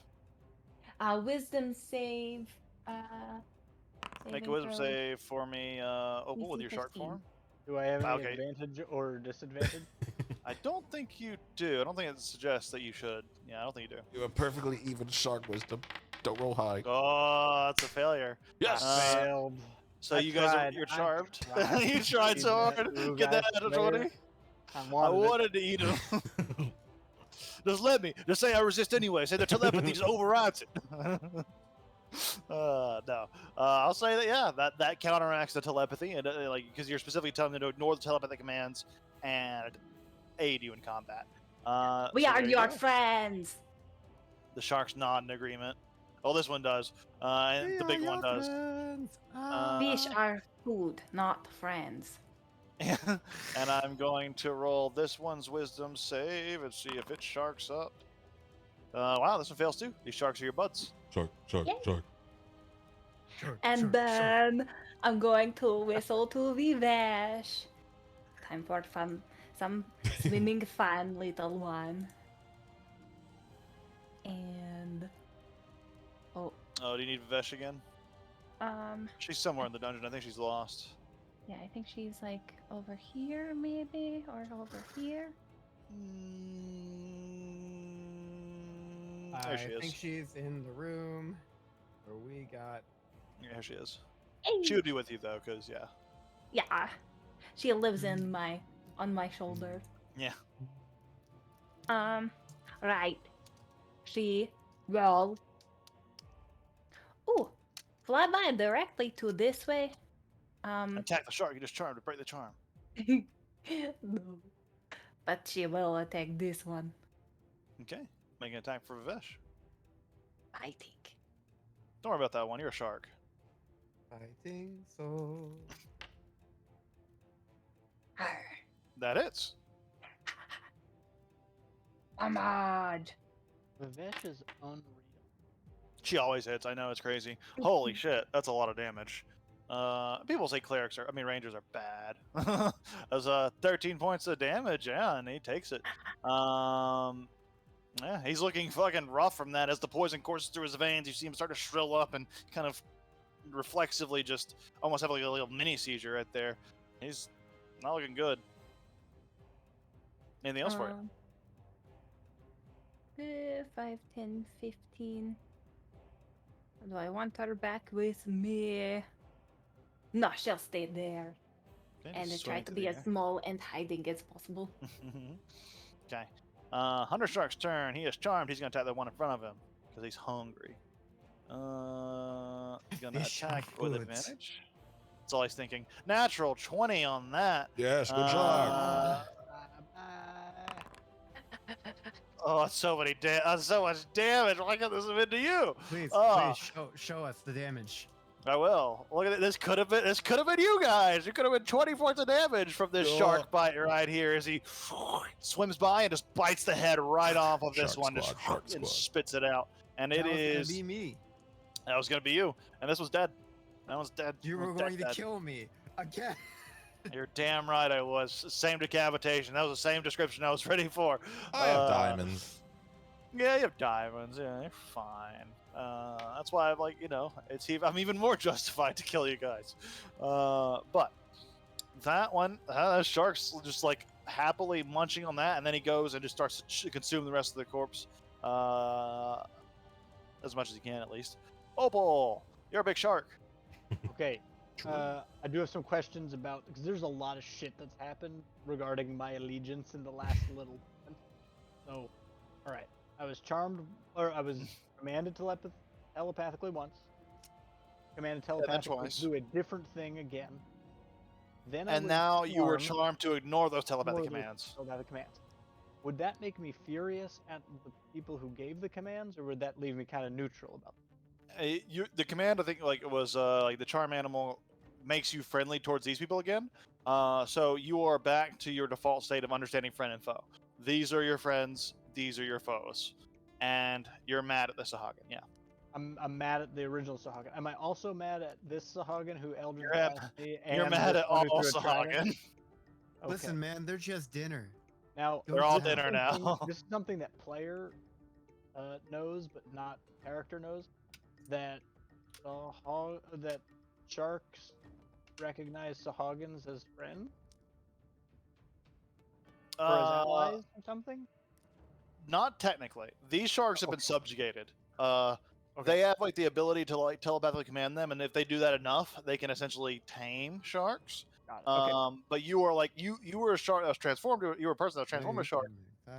Wisdom save. Make a saving wisdom throw. save for me, Opal, with DC your shark 15. form. Do I have any Okay. advantage or disadvantage? I don't think you do. I don't think it suggests that you should. Yeah, I don't think you do. You have perfectly even shark wisdom. Don't roll high. Oh, that's a failure. Yes! Failed. So I you guys tried. you're I charmed. tried. You tried so That hard. move, Get that I out of swear. 20. I I wanted it. wanted to eat him. Just let me. Just say I resist anyway. Say the telepathy just overrides it. No. I'll say that yeah, that counteracts the telepathy, and like because you're specifically telling them to ignore the telepathic commands and aid you in combat. We so are there you your go. friends. The sharks nod in agreement. Oh, this one does, and the big one does. Fish are food, not friends. And I'm going to roll this one's wisdom save and see if it sharks up. Wow, this one fails too. These sharks are your buds. Shark, shark, Yay. shark. And then I'm going to whistle to Vivesh. Time for fun, some swimming fun, little one. And oh, Oh, do you need Vivesh again? She's somewhere in the dungeon. I think she's lost. yeah, I think she's like over here, maybe, or over here. There she I think is. she's in the room where we got. Yeah, here she is. Hey. She would be with you though, cause yeah. Yeah, she lives in on my shoulder. Yeah. Right. She will. Ooh, fly by directly to this way. Attack the shark. You just charmed to break the charm. No. But she will attack this one, Okay. Make an attack for Vivesh. I think. Don't worry about that one. You're a shark. Fighting so. Arr. That hits. Damage. Vivesh is unreal. She always hits. I know, it's crazy. Holy shit, that's a lot of damage. People say rangers are bad. That's 13 points of damage, yeah, and he takes it. Yeah, he's looking fucking rough from that. As the poison courses through his veins, you see him start to shrivel up and kind of reflexively just almost have like a little mini seizure right there. He's not looking good. Anything else for you? 5, 10, 15. Do I want her back with me? No, she'll stay there. Okay, And just try swimming to through be the as air. small and hiding as possible. Okay. Hunter Shark's turn. He is charmed. He's going to attack the one in front of him because he's hungry. He's going to Fish attack are with good. advantage. That's all he's thinking. Natural 20 on that. Yes, good job. Oh, that's so many that's so much damage. Why can't this have been to you? Please, Oh. please show us the damage. I will. Look at it. This could have been you guys. It could have been 20 points of damage from this shark bite right here as he swims by and just bites the head right off of this Shark one, squad, shark and squad. spits it out. And That it was is gonna be me. that was gonna be you. And this was dead. That one's dead. You That were was going to dead. kill me again. You're damn right I was. Same decapitation. That was the same description I was ready for. I have diamonds. Yeah, you have diamonds. Yeah, you're fine. That's why I'm like, I'm even more justified to kill you guys. But that one, that shark's just like happily munching on that, and then he goes and just starts to consume the rest of the corpse, as much as he can at least. Opal, you're a big shark. Okay. I do have some questions about because there's a lot of shit that's happened regarding my allegiance in the last little. So, all right. I was charmed, or I was commanded telepathically once. Commanded telepathically twice. to do a different thing again. Then I And was now you were charmed charmed to ignore those telepathic ignore those commands. telepathic commands. Would that make me furious at the people who gave the commands, or would that leave me kind of neutral about them? The command, I think, like it was like the charm animal makes you friendly towards these people again. So you are back to your default state of understanding friend and foe. These are your friends. These are your foes, and you're mad at the Sahagin. Yeah, I'm mad at the original Sahagin. Am I also mad at this Sahagin who Eldritch You're at- Blast me? you're and mad this at one all who threw a trident? Sahagin. Okay. Listen, man, they're just dinner. Now They're They're all Yeah. dinner now. This is something that player knows, but not character knows. That that sharks recognize Sahagins as friends or as allies or something. Not technically. These sharks have been Okay. subjugated. Okay. They have like the ability to like telepathically command them, and if they do that enough, they can essentially tame sharks. Got it. Okay. But you are like you were a shark that was transformed. You were a person that was transformed to a shark,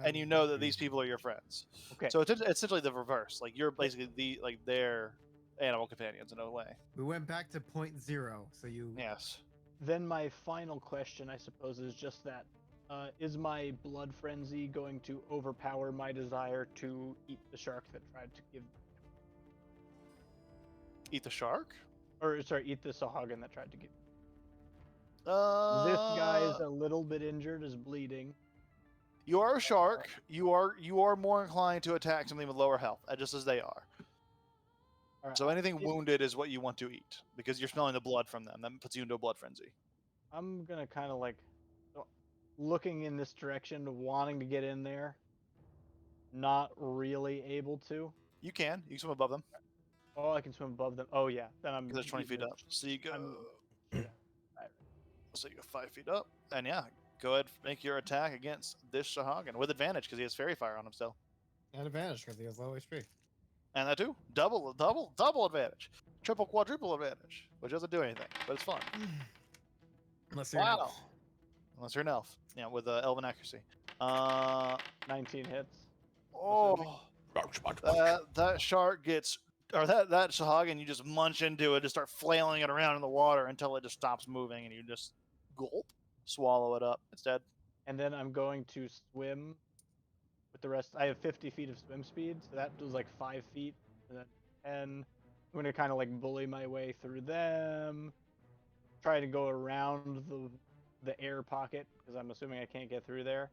and you know that these people are your friends. Okay. So it's essentially the reverse. Like you're basically their animal companions in a way. We went back to point zero, so you. Yes. Then my final question, I suppose, is just that: is my blood frenzy going to overpower my desire to eat the shark that tried to give, Eat the shark. or sorry, eat the Sahagin that tried to give? Uh, This guy is a little bit injured, is bleeding. You are a shark. You are more inclined to attack something with lower health, just as they are. All right, So anything yeah. wounded is what you want to eat because you're smelling the blood from them. That puts you into a blood frenzy. I'm gonna kind of like looking in this direction, wanting to get in there, not really able to. You can swim above them Oh, I can swim above them. Oh yeah, then I'm because they're 20 feet eating up. So you go. yeah. Alright. So you go 5 feet up, and yeah, go ahead make your attack against this Shahagan with advantage because he has fairy fire on him still, At advantage because he has low HP. and that too, double advantage, triple, quadruple advantage, which doesn't do anything, but it's fun. Unless you're Wow. Unless you're an elf, yeah, with elven accuracy. 19 hits. Oh, that shark gets, or that Shahagan, you just munch into it, just start flailing it around in the water until it just stops moving, and you just gulp, swallow it up instead. And then I'm going to swim with the rest. I have 50 feet of swim speed, so that does like 5 feet, and then 10. I'm going to kind of like bully my way through them, try to go around the air pocket because I'm assuming I can't get through there.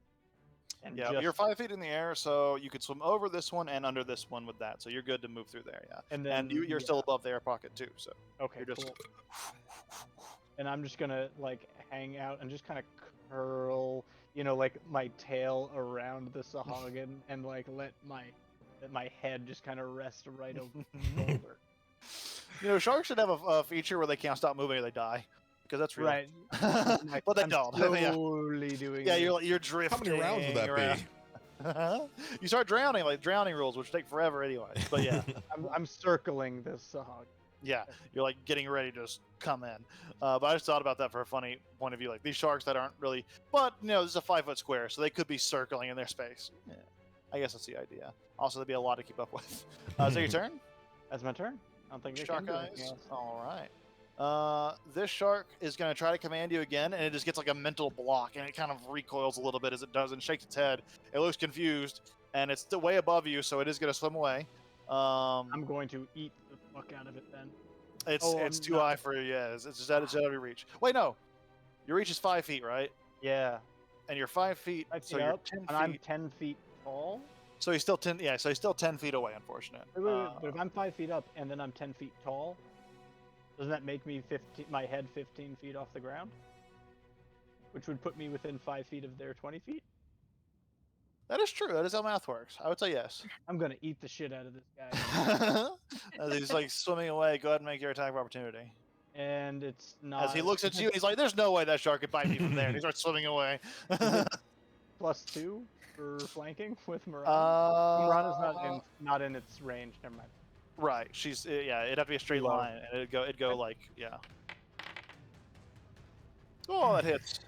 And Yeah, just, you're 5 feet in the air, so you could swim over this one and under this one with that, so you're good to move through there. Yeah, and then you're still above the air pocket too, so okay, you're just. cool. And I'm just gonna like hang out and just kind of curl, like my tail around the Sahagan and like let my head just kind of rest right over the shoulder. Sharks should have a feature where they can't stop moving or they die, because that's real. Right. But they I'm don't. slowly doing. Yeah, it. you're drifting. How many rounds would that around. be? You start drowning, like drowning rules, which take forever anyway. But yeah, I'm circling this Sahagan. yeah, you're like getting ready to just come in. But I just thought about that for a funny point of view. Like these sharks that aren't really, but this is a 5-foot square, so they could be circling in their space. Yeah, I guess that's the idea. Also, there'd be a lot to keep up with. Is that your turn? That's my turn. I don't think I Shark can do anything eyes. else. All right. This shark is going to try to command you again, and it just gets like a mental block, and it kind of recoils a little bit as it does and shakes its head. It looks confused, and it's still way above you, so it is going to swim away. I'm going to eat the fuck out of it then. It's too high for you. Yeah, it's just out of your reach. Wait, no, your reach is 5 feet, right? Yeah. And you're 5 feet, 5 feet so you're up, 10 feet. and I'm 10 feet tall. So he's still 10. Yeah, so he's still 10 feet away. Unfortunate. Wait, but if I'm 5 feet up and then I'm 10 feet tall, doesn't that make me my head 15 feet off the ground? Which would put me within 5 feet of their 20 feet? That is true. That is how math works. I would say yes. I'm gonna eat the shit out of this guy. As he's like swimming away, go ahead and make your attack of opportunity. And it's not. As he looks at you, and he's like, "There's no way that shark could bite me from there." And he starts swimming away. +2 for flanking with Mirana. Mirana's not in its range. Never mind. Right. She's it'd have to be a straight Low. line, and it'd go like Oh, that hits.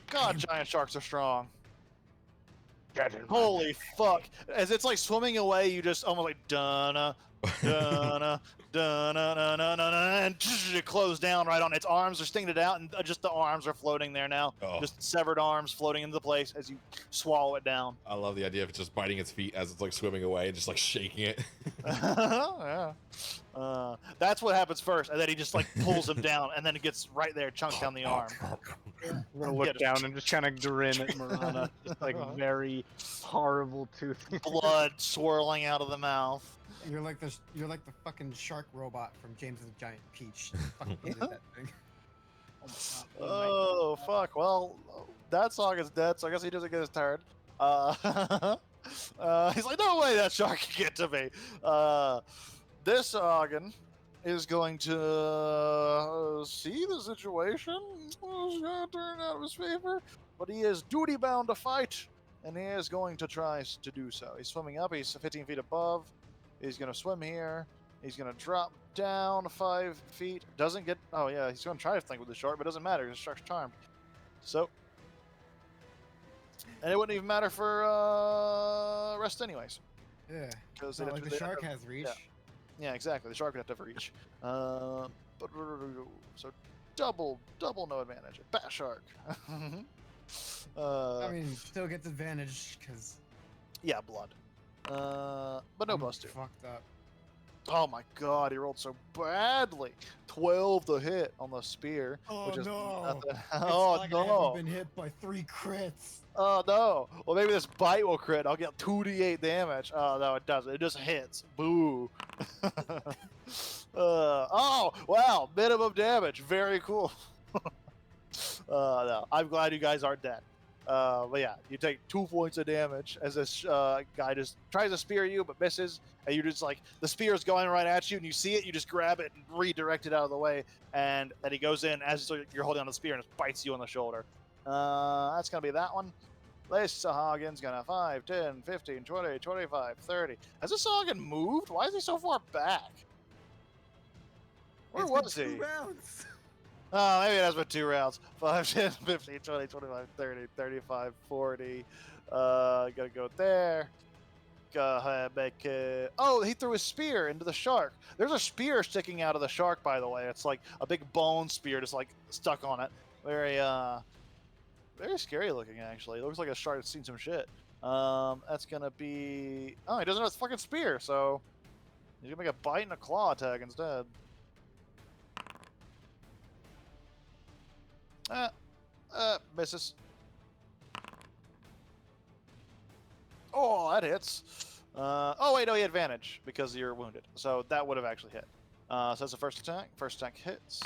God, giant sharks are strong. Holy fuck! As it's like swimming away, you just almost like dunna, dunna, dunna, dunna, dunna, and it closed down right on its arms. Are stinging it out, and just the arms are floating there now. Oh. Just severed arms floating into place as you swallow it down. I love the idea of it just biting its feet as it's like swimming away and just like shaking it. Yeah. That's what happens first, and then he just like pulls him down, and then it gets right there, chunks down the arm. I'm gonna look down and just kind of grin at Mirana, just like very horrible tooth. Blood swirling out of the mouth. You're like the fucking shark robot from James and the Giant Peach. Fucking hated that thing. Oh fuck! Well, that song is dead, so I guess he doesn't get his turn. He's like, no way that shark can get to me. This Ogden is going to see the situation. It's going to turn out of his favor, but he is duty bound to fight, and he is going to try to do so. He's swimming up. He's 15 feet above. He's going to swim here. He's going to drop down 5 feet. Doesn't get... Oh, yeah, he's going to try to flank with the shark, but it doesn't matter. The shark's charmed. So... And it wouldn't even matter for rest anyways. Yeah. Because Not like the shark has reach. Yeah, exactly. The shark would have to have reach. So double no advantage. Bat shark. I mean, still gets advantage because. Yeah, blood. But no +2. Fucked up. Oh my god, he rolled so badly. 12 to hit on the spear, Oh which is no! nothing. It's Oh like I haven't no. been hit by 3 crits. Oh no. Well, maybe this bite will crit. I'll get 2d8 damage. Oh no, it doesn't. It just hits. Boo. Oh wow, minimum damage. Very cool. No, I'm glad you guys aren't dead. But yeah, you take 2 points of damage as this guy just tries to spear you but misses, and you just like the spear is going right at you, and you see it, you just grab it and redirect it out of the way, and then he goes in as you're holding on the spear and just bites you on the shoulder. That's gonna be that one. This Sahagins gonna 5, 10, 15, 20, 25, 30. Has this Sahagin moved? Why is he so far back? Where It's was been he? 2 rounds. Oh, maybe it has been 2 rounds. 5, 10, 15, 20, 25, 30, 35, 40. Gotta go there. Go ahead, make it. Oh, he threw his spear into the shark. There's a spear sticking out of the shark, by the way. It's like a big bone spear just like stuck on it. Very scary looking, actually. It looks like a shark that's seen some shit. That's gonna be. Oh, he doesn't have his fucking spear, so he's gonna make a bite and a claw attack instead. Misses. Oh, that hits. Oh, wait, no, he had advantage because you're wounded. So that would have actually hit. So that's the first attack. First attack hits.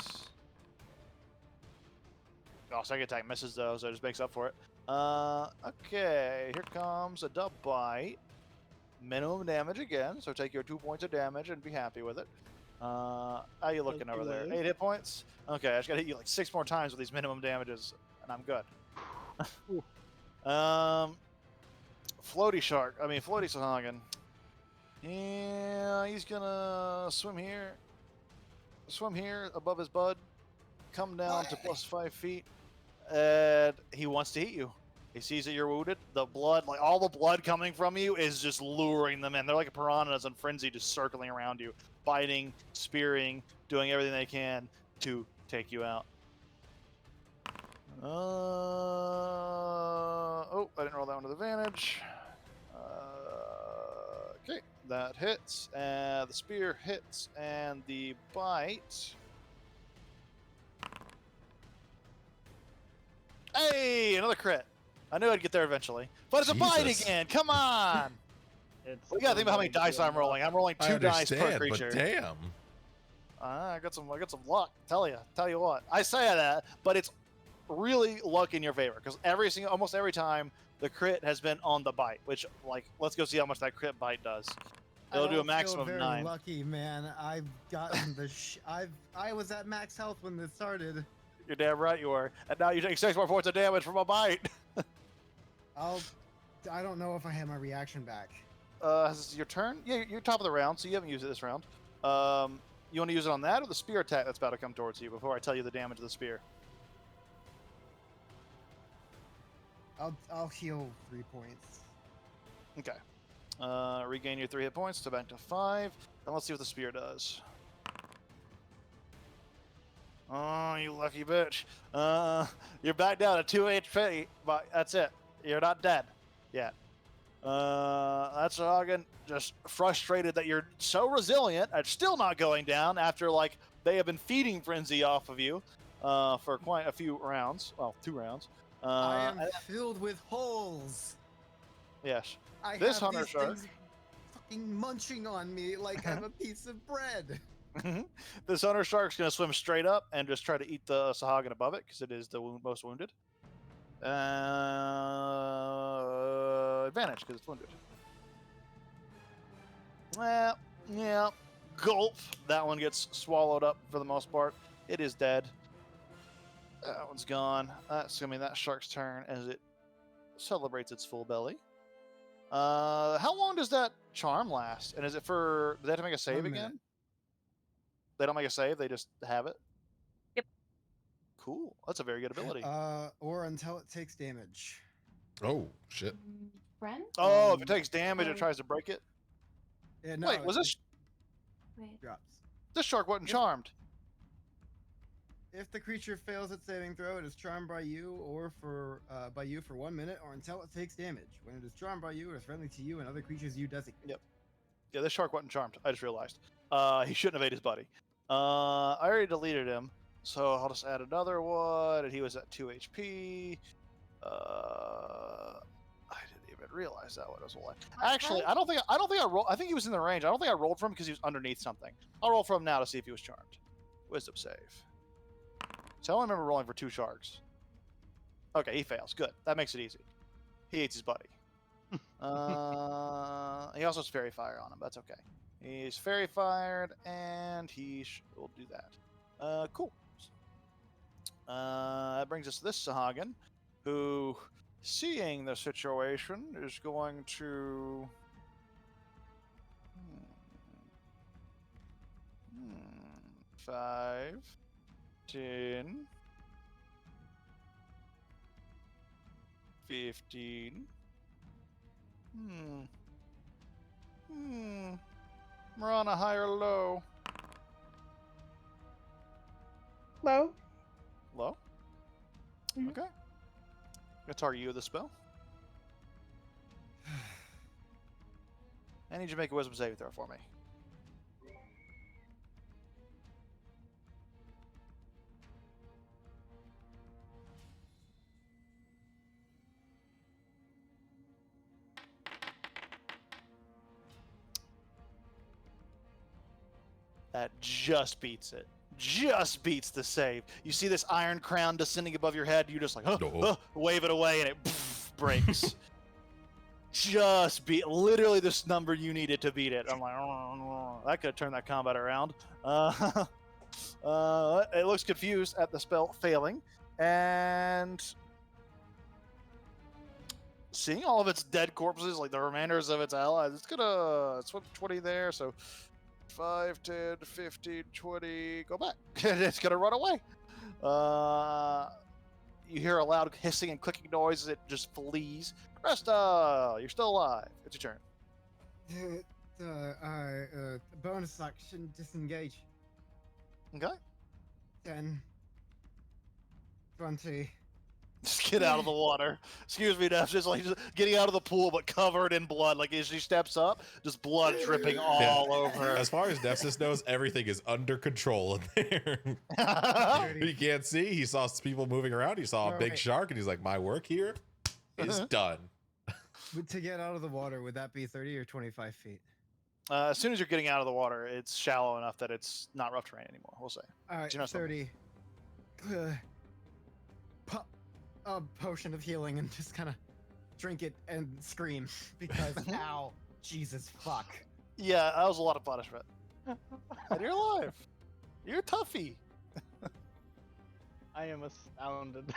Oh, second attack misses, though, so it just makes up for it. Okay, here comes a dub bite. Minimum damage again, so take your 2 points of damage and be happy with it. How you looking over there? 8 hit points? Okay, I just gotta hit you like 6 more times with these minimum damages, and I'm good. Floaty Sahagin. Yeah, he's gonna swim here above his bud, come down to plus 5 feet, and he wants to eat you. He sees that you're wounded. The blood, like all the blood coming from you, is just luring them in. They're like piranhas in frenzy, just circling around you, biting, spearing, doing everything they can to take you out. Oh, I didn't roll that one with advantage. Okay, that hits, and the spear hits, and the bite. Hey, another crit. I knew I'd get there eventually. But it's a bite Jesus. again. Come on. It's We gotta think about how many dice I'm rolling. I'm rolling 2 dice per understand, creature. but damn. I got some luck. Tell you what. I say that, but it's really luck in your favor because almost every time the crit has been on the bite. Which, like, let's go see how much that crit bite does. It'll do a maximum of very 9. Lucky man, I've gotten the. I was at max health when this started. You're damn right you were. And now you take 6 more points of damage from a bite. I don't know if I have my reaction back. Is this your turn? Yeah, you're top of the round, so you haven't used it this round. You want to use it on that or the spear attack that's about to come towards you before I tell you the damage of the spear? I'll heal 3 points. Okay. Regain your 3 hit points, so back to 5. And let's see what the spear does. Oh, you lucky bitch. You're back down to 2 HP, but that's it. You're not dead yet. That's Hagen, just frustrated that you're so resilient and still not going down after, like, they have been feeding Frenzy off of you for quite a few rounds. Well, 2 rounds. I am filled with holes. Yes. I This have hunter these shark. things fucking munching on me like I'm a piece of bread. This hunter shark's going to swim straight up and just try to eat the Sahagin above it because it is the most wounded. Advantage because it's wounded. Well, yeah. Gulp. That one gets swallowed up for the most part. It is dead. That one's gone. That's going to be that shark's turn as it celebrates its full belly. How long does that charm last? And is it for... Do they have to make a save 1 minute. again? They don't make a save, they just have it? Yep. Cool. That's a very good ability. Or until it takes damage. Oh, shit. Friend? Oh, if it takes damage, it tries to break it? Yeah, no, Wait, was it Wait. drops. this shark wasn't Yep. charmed? If the creature fails its saving throw, it is charmed by you or for 1 minute or until it takes damage. When it is charmed by you, it is friendly to you and other creatures you designate. Yep. Yeah, this shark wasn't charmed. I just realized. He shouldn't have ate his buddy. I already deleted him, so I'll just add another one. And he was at 2 HP. I didn't even realize that one was one. Actually, I don't think I rolled. I think he was in the range. I don't think I rolled for him because he was underneath something. I'll roll for him now to see if he was charmed. Wisdom save. So I only remember rolling for 2 sharks. Okay, he fails. Good. That makes it easy. He eats his buddy. He also has fairy fire on him. That's okay. He's fairy fired, and he will do that. Cool. That brings us to this Sahagin, who, seeing the situation, is going to... 5, 10, 15. We're on a high or low. Low. Low? Mhm. Okay. Gonna target you with the spell. I need you to make a wisdom saving throw for me. That just beats it. Just beats the save. You see this iron crown descending above your head. You just like, wave it away, and it breaks. Just beat literally this number you needed to beat it. I'm like, that could have turned that combat around. It looks confused at the spell failing, and seeing all of its dead corpses, like the remainders of its allies, it's 20 there, so 5, 10, 15, 20, go back. It's gonna run away. You hear a loud hissing and clicking noise as it just flees. Resta, you're still alive. It's your turn. Bonus action, disengage. Okay. 10, 20. Just get out of the water. Excuse me, Def. Just getting out of the pool, but covered in blood. Like as she steps up, just blood dripping all over her. As far as Nefsis knows, everything is under control in there. He can't see. He saw people moving around. He saw a big shark, and he's like, "My work here is done." But to get out of the water, would that be 30 or 25 feet? As soon as you're getting out of the water, it's shallow enough that it's not rough terrain anymore. We'll say. All right, 30. Pop a potion of healing and just kind of drink it and scream because ow, Jesus fuck. Yeah, that was a lot of punishment. And you're alive. You're toughy. I am astounded.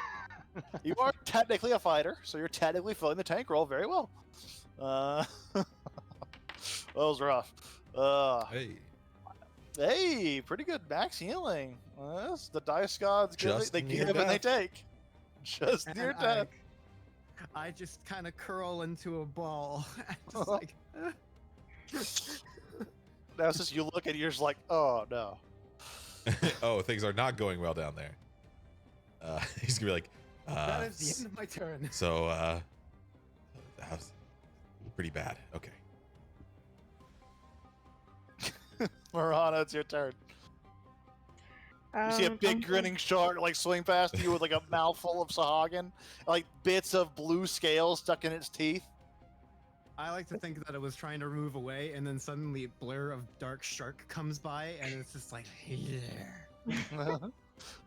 You are technically a fighter, so you're technically filling the tank roll very well. That was rough. Hey, pretty good max healing. Yes, the dice gods Just they near give and they death. take. Just And near death. I just kind of curl into a ball. Just like. Now it's just you look and you're just like, oh no. Oh, things are not going well down there. He's gonna be like, that is the end of my turn. So, that was pretty bad. Okay. Marana, it's your turn. You see a big grinning shark like swing past you with like a mouthful of Sahagin, like bits of blue scales stuck in its teeth. I like to think that it was trying to move away, and then suddenly a blur of dark shark comes by, and it's just like, yeah.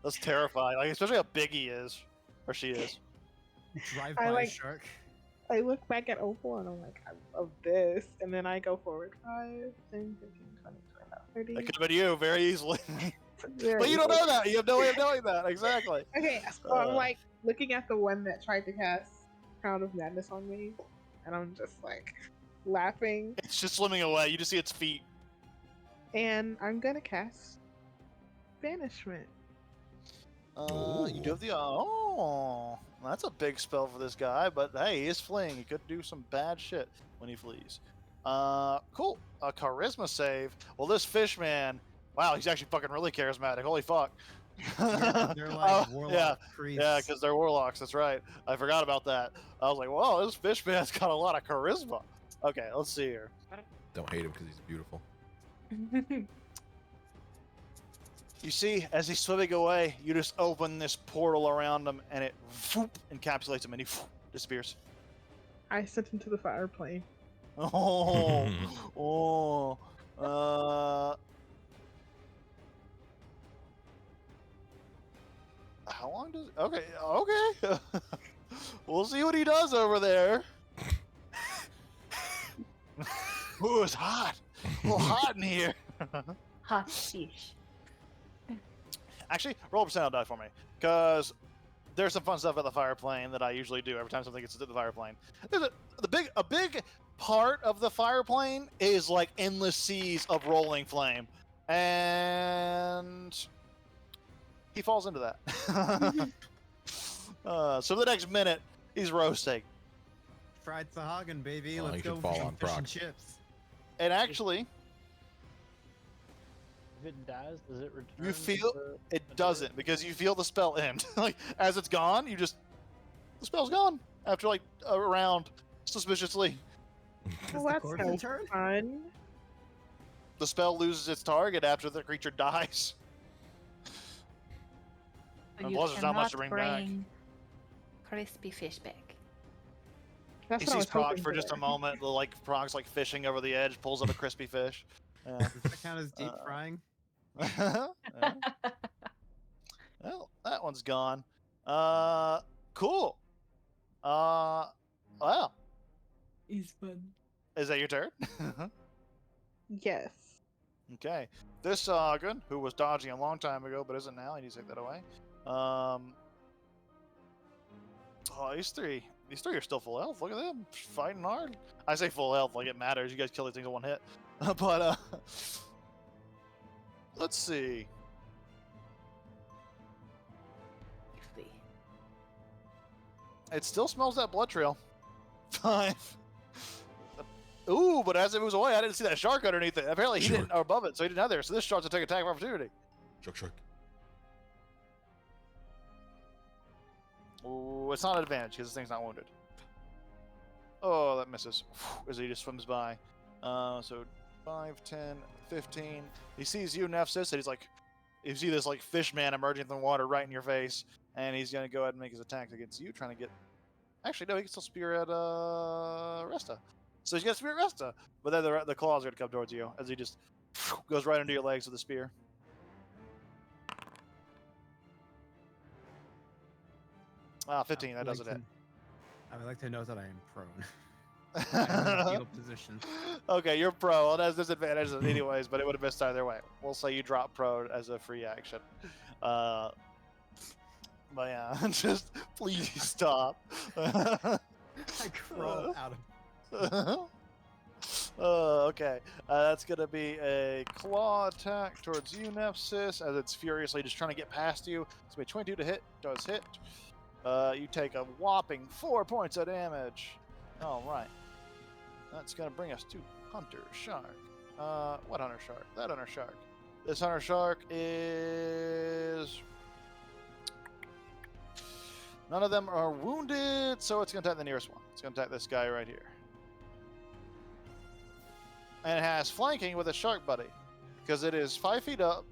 That's terrifying. Like especially how big he is, or she is. Drive by a shark. I look back at Opal and I'm like, of this, and then I go forward 5, 10, 15, 20, 25, 30. That could have been you very easily. Very But you don't easily. know that. You have no way of knowing that. Exactly. Okay, so I'm like looking at the one that tried to cast Crown of Madness on me, and I'm just like laughing. It's just swimming away. You just see its feet. And I'm gonna cast Banishment. You do have the that's a big spell for this guy, but hey, he is fleeing. He could do some bad shit when he flees. Cool. A charisma save. Well, this fish man, wow, he's actually fucking really charismatic. Holy fuck. Yeah, they're like warlock priests. Yeah, because they're warlocks. That's right. I forgot about that. I was like, whoa, this fish man's got a lot of charisma. Okay, let's see here. Don't hate him because he's beautiful. You see, as he's swimming away, you just open this portal around him, and it encapsulates him, and he disappears. I sent him to the fire plane. Oh, oh. How long does? Okay. We'll see what he does over there. Ooh, it's hot. A little hot in here. Hot sheesh. Actually, roll a percentile die for me, because there's some fun stuff at the fire plane that I usually do every time something gets to the fire plane. There's a big part of the fire plane is like endless seas of rolling flame, and he falls into that. So the next minute, he's roasting. Fried Sahagin, baby. Well, Let's you go should for fall some on fish and proc. chips. And actually, If it dies, does it return? you feel to it the doesn't, because you feel the spell end. Like as it's gone, the spell's gone after like a round, suspiciously. Well, the that's corpse no return? fun. The spell loses its target after the creature dies. And You plus there's not much to cannot bring back. crispy fish back. That's He what I sees was Proc hoping for just a moment, like Proc's like fishing over the edge, pulls up a crispy fish. Yeah. Does that count as deep frying? Yeah. Well, that one's gone. Cool. Wow. Is fun. Is that your turn? Yes. Okay. This Sagan, who was dodging a long time ago but isn't now, I need to take that away. Oh, these three are still full health. Look at them, fighting hard. I say full health like it matters. You guys kill these things in one hit. But let's see. It still smells that blood trail. 5. Ooh, but as it moves away, I didn't see that shark underneath it. Apparently he didn't, or above it, so he didn't have there. So this shark's to take attack of opportunity. Shark. Ooh, it's not an advantage because this thing's not wounded. Oh, that misses. As he just swims by. So 5, 10, 15. He sees you, Nephsis, and he's like, you see this like fish man emerging from the water right in your face, and he's gonna go ahead and make his attack against you, trying to get. Actually, no, he can still spear at Resta. So he's gonna spear at Resta, but then the claws are gonna come towards you as he just goes right under your legs with the spear. Ah, 15. That doesn't hit. I would like to note that I am prone. I'm in a fetal position. Okay, you're pro. Well, that's disadvantages anyways, but it would have missed either way. We'll say you drop pro as a free action. But yeah, just please stop. I crawl out of. Okay, that's gonna be a claw attack towards you, Nephsis, as it's furiously just trying to get past you. It's gonna be 22 to hit. Does hit. You take a whopping 4 points of damage. All right. That's gonna bring us to Hunter Shark. What Hunter Shark? That Hunter Shark. This Hunter Shark is. None of them are wounded, so it's gonna attack the nearest one. It's gonna attack this guy right here. And it has flanking with a shark buddy, because it is 5 feet up.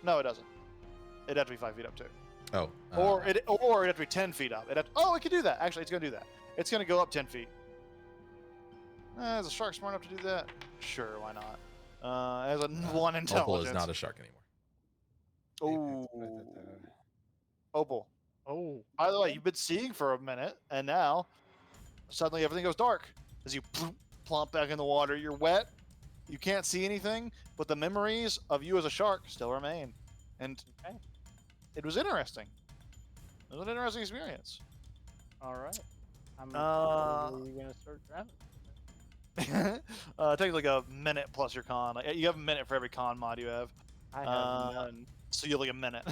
No, it doesn't. It'd have to be 5 feet up too. Oh. Or it'd have to be 10 feet up. Oh, it can do that. Actually, it's gonna do that. It's gonna go up 10 feet. Is a shark smart enough to do that? Sure, why not? As a 1 intelligence. Opal is not a shark anymore. Ooh. Opal. Oh. By the way, you've been seeing for a minute, and now suddenly everything goes dark as you plump back in the water. You're wet. You can't see anything, but the memories of you as a shark still remain. And it was interesting. It was an interesting experience. All right. I'm probably gonna start driving. Takes like a minute plus your con. Like, you have a minute for every con mod you have. I have none. So you have like a minute,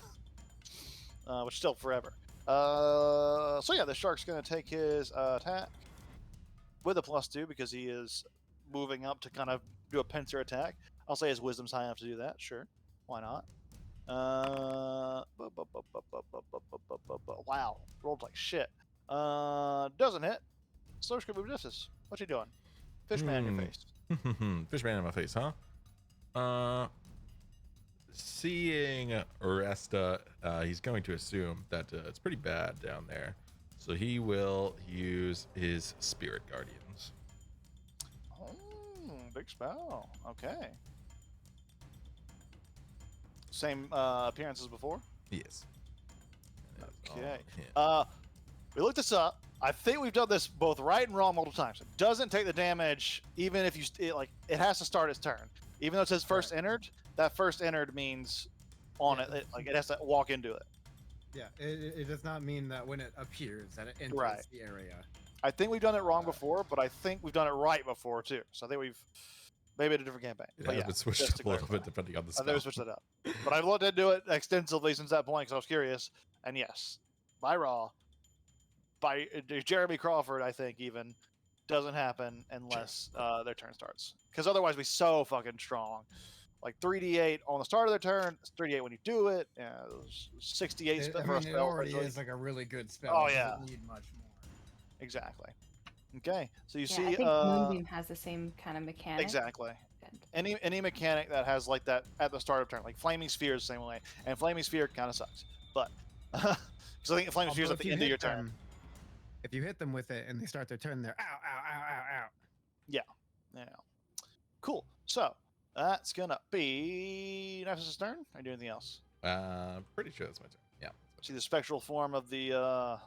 which is still forever. So yeah, the shark's gonna take his attack with a +2 because he is moving up to kind of do a pincer attack. I'll say his wisdom's high enough to do that. Sure, why not? Wow, rolled like shit. Doesn't hit. Slow script of justice. What you doing? Fishman in your face. Fishman in my face, huh? Seeing Oresta, he's going to assume that it's pretty bad down there, so he will use his Spirit Guardians. Big spell. Okay. Same appearance as before. Yes. Okay. Yeah. We looked this up. I think we've done this both right and wrong multiple times. It doesn't take the damage, even if it has to start its turn. Even though it says first entered, that first entered means on Yeah. it has to walk into it. Yeah, it does not mean that when it appears that it enters Right. the area. I think we've done it wrong before, but I think we've done it right before too. So I think we've maybe a different campaign. It But has yeah, been switched just up to a little clarify. bit depending on the I spell. think we switched it up. But I've looked into it extensively since that point because I was curious. And yes, by Raw, by Jeremy Crawford, I think even doesn't happen unless their turn starts. Because otherwise, we're so fucking strong. Like 3d8 on the start of their turn, it's 3d8 when you do it. 68 It, I for a mean, it spell. already really- is like a really good spell. Oh, It yeah. doesn't need much more. Exactly. Okay, so you Yeah, see, I think Moonbeam has the same kind of mechanic. exactly. And Any mechanic that has like that at the start of turn, like Flaming Sphere is the same way, and Flaming Sphere kind of sucks, but because I think Flaming Sphere is Although at if the you end of hit your turn. them- If you hit them with it and they start their turn, they're ow, ow, ow, ow, ow. Yeah. Cool. So that's gonna be Nexus' turn. Are you doing anything else? Pretty sure that's my turn. Yeah. See the spectral form of the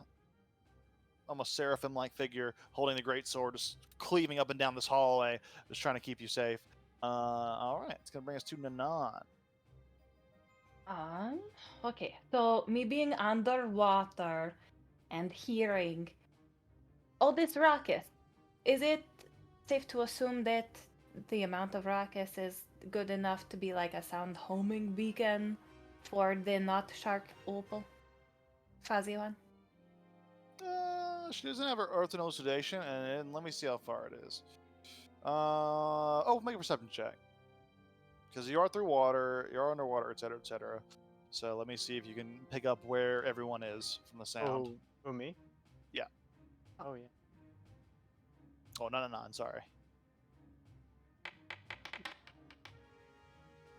almost seraphim-like figure holding the great sword, just cleaving up and down this hallway, just trying to keep you safe. All right, it's gonna bring us to Nanan. Okay. So me being underwater and hearing all this ruckus, is it safe to assume that the amount of ruckus is good enough to be like a sound homing beacon for the not shark opal? Fuzzy one? She doesn't have her earth and elucidation, and let me see how far it is. Make a perception check. Because you are through water, you're underwater, etc., etc. So let me see if you can pick up where everyone is from the sound. Oh, me? Yeah. Oh, yeah. Oh, no, sorry.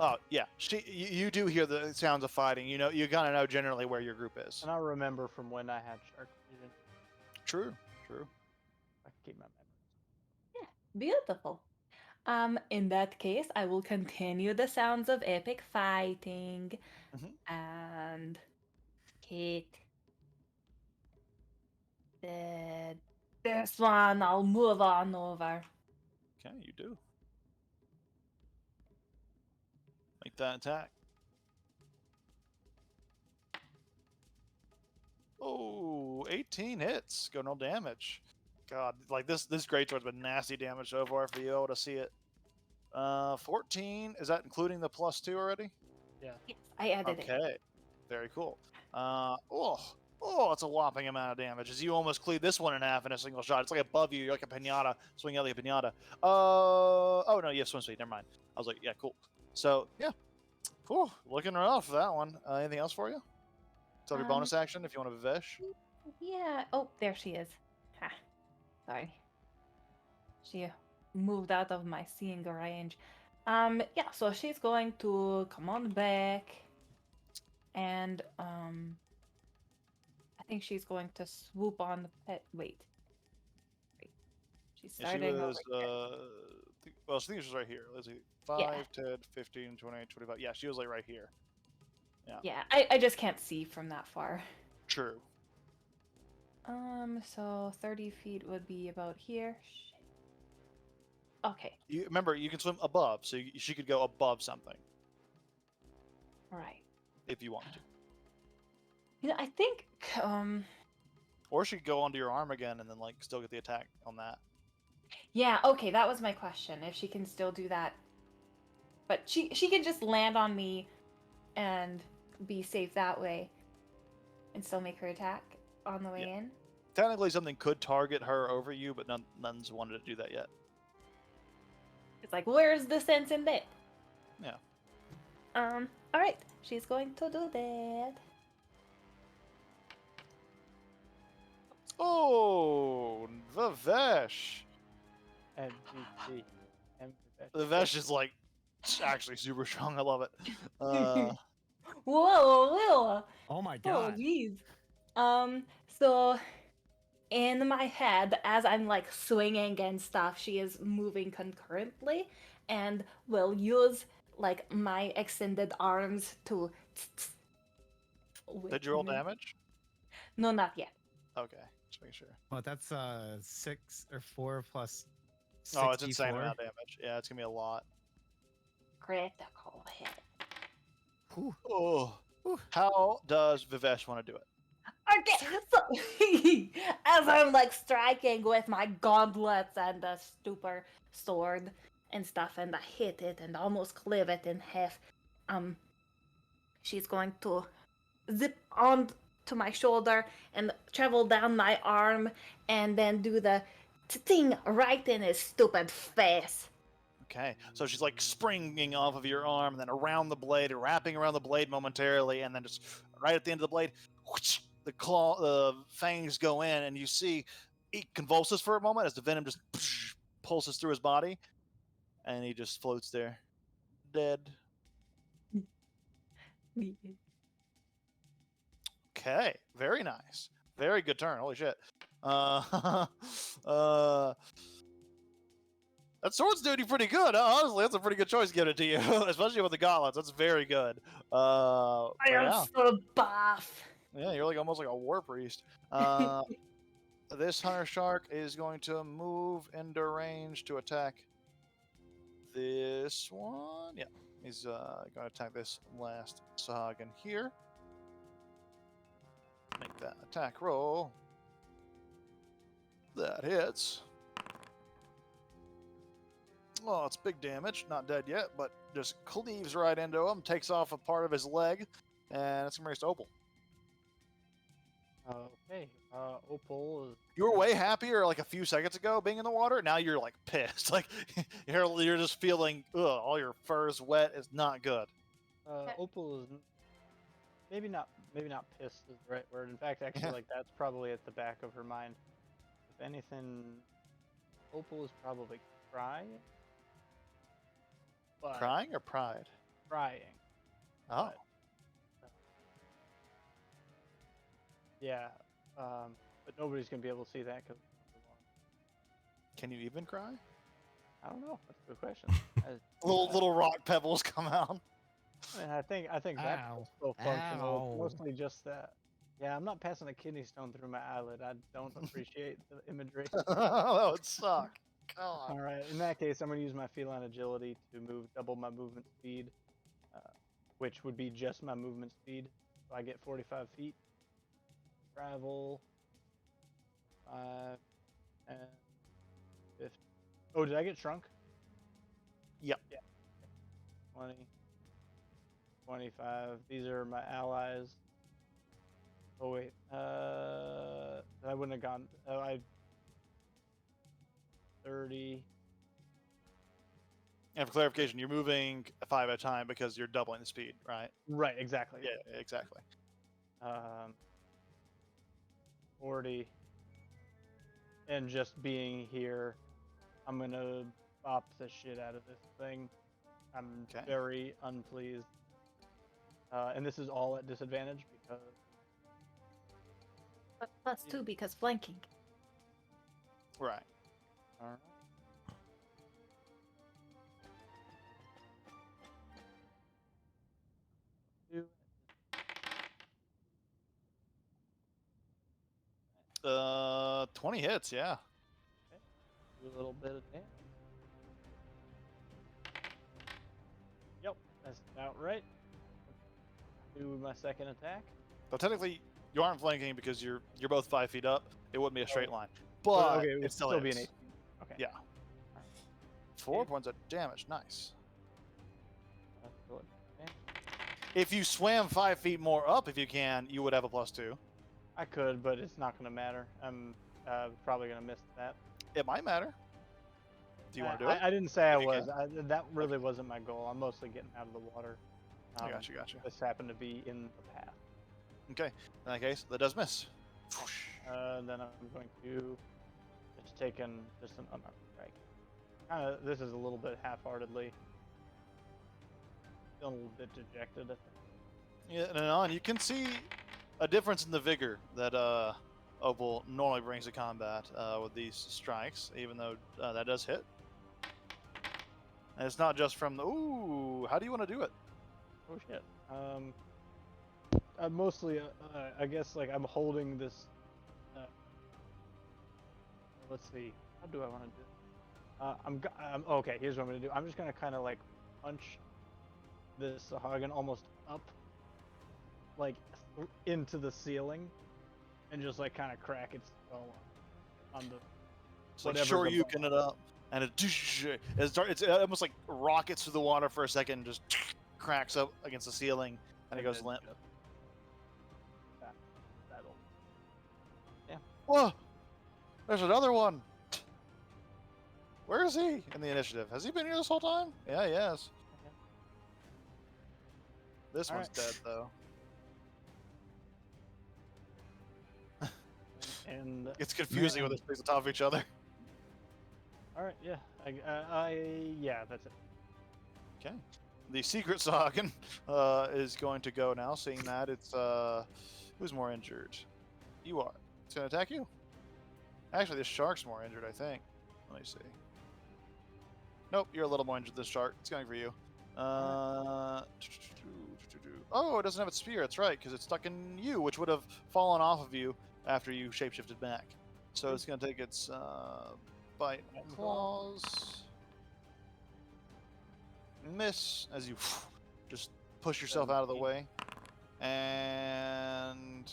Oh, yeah. You do hear the sounds of fighting. You know, you kind of know generally where your group is. And I remember from when I had shark vision. True. I can keep my memory. Beautiful. In that case, I will continue the sounds of epic fighting and hit this one. I'll move on over. Okay, you do. Make that attack. Oh, 18 hits. Go no damage. God, like this greatsword's been nasty damage so far for you able to see it. 14. Is that including the +2 already? Yeah. Yes, I added it. Okay. Very cool. It's a whopping amount of damage. As you almost cleave this one in half in a single shot. It's like above you. You're like a pinata. Swing out like a pinata. Oh no, you have swim speed. Never mind. I was like, yeah, cool. So yeah. Whew, looking rough for that one. Anything else for you? So your bonus action if you want to Vivesh. Yeah. Oh, there she is. Ha. Sorry. She moved out of my seeing range. Yeah, so she's going to come on back. And I think she's going to swoop on the pet. Wait. She's Yeah, she starting over was, here. well, she thinks she's right here. Let's see. 5, Yeah. 10, 15, 20, 25. Yeah, she was like right here. Yeah, I just can't see from that far. True. So 30 feet would be about here. Shit. Okay, You remember you can swim above, so she could go above something right. if you want to, You know, I think or she could go onto your arm again and then like still get the attack on that. yeah, okay, that was my question. If she can still do that. But she can just land on me and be safe that way and still make her attack on the way in. Technically, something could target her over you, but none's wanted to do that yet. It's like, where's the sense in that? Yeah. All right, she's going to do that. Oh, Vivesh. MVP. Vivesh is like It's actually super strong. I love it. Whoa. Oh my Oh, god. jeez. So in my head, as I'm like swinging and stuff, she is moving concurrently, and will use like my extended arms to. Did you roll With me. damage? No, not yet. Okay, just make sure. Oh, that's 6 or 4 plus Oh, it's insane 64. amount of damage. Yeah, it's gonna be a lot. Critical hit. Whew. Oh, Whew. how does Vivesh want to do it? Okay, so as I'm like striking with my gauntlets and the stupor sword and stuff, and I hit it and almost cleave it in half, she's going to zip on to my shoulder and travel down my arm, and then do the thing right in his stupid face. Okay, so she's like springing off of your arm, and then around the blade, wrapping around the blade momentarily, and then just right at the end of the blade, whoosh, the claw, the fangs go in, and you see he convulses for a moment as the venom just pulses through his body, and he just floats there, dead. Okay, very nice, very good turn. Holy shit. Uh, that sword's doing you pretty good. Honestly, that's a pretty good choice giving it to you, especially with the gauntlets. That's very good. I am Yeah, so buff. yeah, you're like almost like a war priest. This hunter shark is going to move into range to attack this one. Yeah, he's going to attack this last Sahagin here. Make that attack roll. That hits. Oh, it's big damage. Not dead yet, but just cleaves right into him, takes off a part of his leg, and it's going to race to Opal. Okay. Opal is. You were way happier like a few seconds ago being in the water. Now you're like pissed. Like you're just feeling, ugh, all your fur's wet. It's not good. Opal is maybe not pissed is the right word. In fact, actually, Yeah. like that's probably at the back of her mind. If anything, Opal is probably crying. But Crying or pride? Crying. Oh, Yeah. But nobody's gonna be able to see that because. can you even cry? I don't know. That's a good question. Little rock pebbles come out. I mean, I think that's Ow. still functional. Ow. Mostly just that. Yeah, I'm not passing a kidney stone through my eyelid. I don't appreciate the imagery. That would suck. God. All right. In that case, I'm going to use my feline agility to move double my movement speed, which would be just my movement speed. So I get 45 feet. Travel. 5 and 50. Oh, did I get shrunk? Yep. Yeah. 20. 25. These are my allies. Oh wait. I wouldn't have gone. Oh, I. 30. And for clarification, you're moving 5 at a time because you're doubling the speed, right? Right. Exactly. Yeah, exactly. 40. And just being here, I'm gonna bop the shit out of this thing. I'm Okay. very unpleased. And this is all at disadvantage because. But +2 because flanking. Right. Alright. Two. 20 hits, yeah. Do a little bit of damage. Yep, that's about right. Do my second attack. So technically, you aren't flanking because you're both 5 feet up. It wouldn't be a straight line, But, but okay, it would it still be an hits. 18. Okay. Yeah. 4 points of damage. Nice. That's still a damage. If you swam 5 feet more up, if you can, you would have a +2. I could, but it's not going to matter. I'm probably going to miss that. It might matter. Do you want to do it? I didn't say I If you was. That really wasn't my goal. I'm mostly getting out of the water. I got you. This happened to be in the path. Okay. In that case, that does miss. Then I'm going to just take just an unarmed strike. This is a little bit half-heartedly. feeling a little bit dejected. I think. Yeah, and you can see a difference in the vigor that Opal normally brings to combat with these strikes, even though that does hit. And it's not just from the ooh. How do you want to do it? Oh shit. Mostly, I guess like I'm holding this. Let's see. How do I want to do? Okay. Here's what I'm gonna do. I'm just gonna kind of like punch this Sahagin almost up, like into the ceiling, and just like kind of crack its skull on the. It's like Whatever's sure you above. can it up, and it's almost like rockets through the water for a second, and just cracks up against the ceiling, and it goes then limp. just- That'll. Whoa! There's another one. Where is he in the initiative? Has he been here this whole time? Yeah, he has. Okay. This All one's right. dead though. And It's confusing when Man. they place on top of each other. all right, yeah, yeah, that's it. Okay. The secret Sagan is going to go now, seeing that it's who's more injured? You are. It's gonna attack you. Actually, this shark's more injured, I think. Let me see. Nope, you're a little more injured than this shark. It's going for you. Oh, it doesn't have its spear. That's right, because it's stuck in you, which would have fallen off of you after you shapeshifted back. So it's going to take its bite and claws. Miss as you just push yourself out of the way. And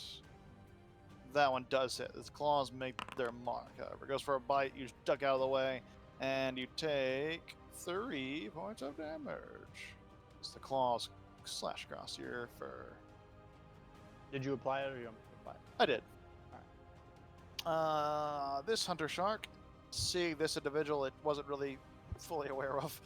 that one does hit. Its claws make their mark. However, it goes for a bite. You duck out of the way, and you take 3 points of damage. As the claws slash across your fur. Did you apply it or you want me to apply it? I did. This hunter shark, seeing this individual it wasn't really fully aware of,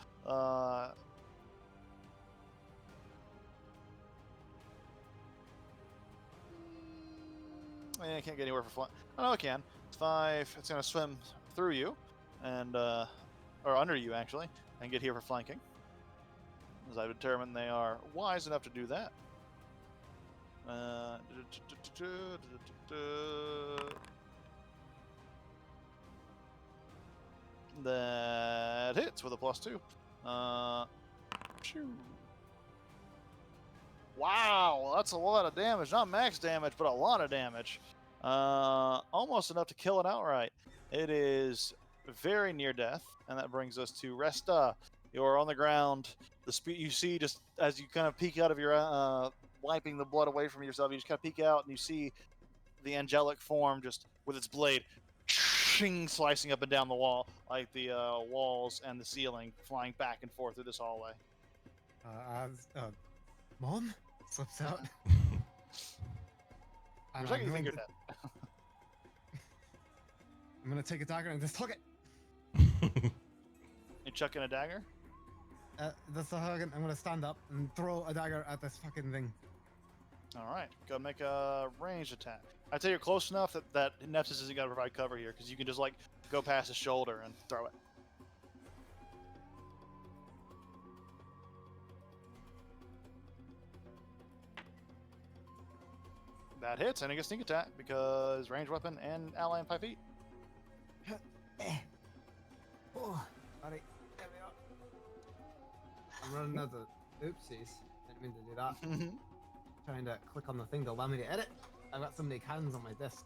I can't get anywhere for flying. Oh, no, it can. It's 5. It's going to swim through you, and or under you actually, and get here for flanking. As I've determined they are wise enough to do that. That hits with a +2. Shoo. Wow, that's a lot of damage. Not max damage, but a lot of damage. Almost enough to kill it outright. It is very near death, and that brings us to Resta. You're on the ground. You see, just as you kind of peek out of your wiping the blood away from yourself, you just kind of peek out and you see the angelic form just with its blade slicing up and down the wall, like the walls and the ceiling flying back and forth through this hallway. Mom slips out. For a second, you think you're dead. I'm gonna take a dagger and just hug it. You chuck in a dagger? That's the hug. I'm gonna stand up and throw a dagger at this fucking thing. All right, go make a ranged attack. I'd say you're close enough that Nephthys isn't gonna provide cover here because you can just like go past his shoulder and throw it. That hits, and it gets sneak attack because ranged weapon and ally in 5 feet. Oh, alright, there we are. I'm running out of oopsies. Didn't mean to do that. Trying to click on the thing to allow me to edit. I've got so many cannons on my disk.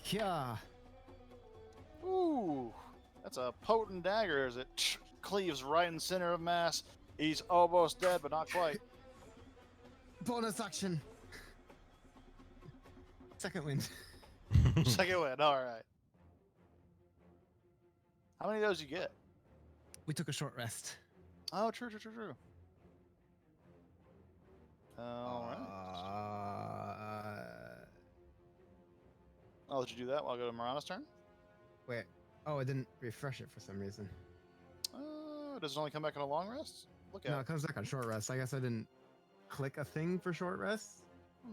Yeah. Ooh, that's a potent dagger as it cleaves right in the center of mass. He's almost dead, but not quite. Bonus action. Second wind. Second win, all right. How many of those you get? We took a short rest. Oh, true. All right. I'll let you do that while I go to Marana's turn. Wait. Oh, I didn't refresh it for some reason. Does it only come back on a long rest? Look at No, it. it comes back on short rest. I guess I didn't click a thing for short rest.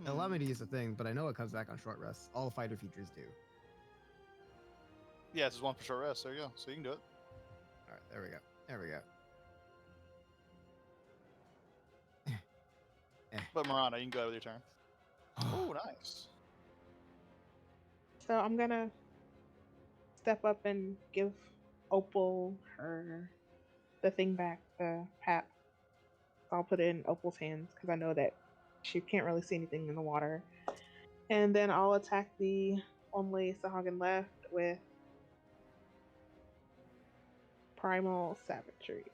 It allowed me to use a thing, but I know it comes back on short rest. All fighter features do. Yeah, it's just one for short rest. There you go. So you can do it. There we go. There we go. But Miranda, you can go ahead with your turn. Oh, nice. So I'm gonna step up and give Opal the thing back, the pap. I'll put it in Opal's hands because I know that she can't really see anything in the water. And then I'll attack the only Sahagin left with Primal Savagery.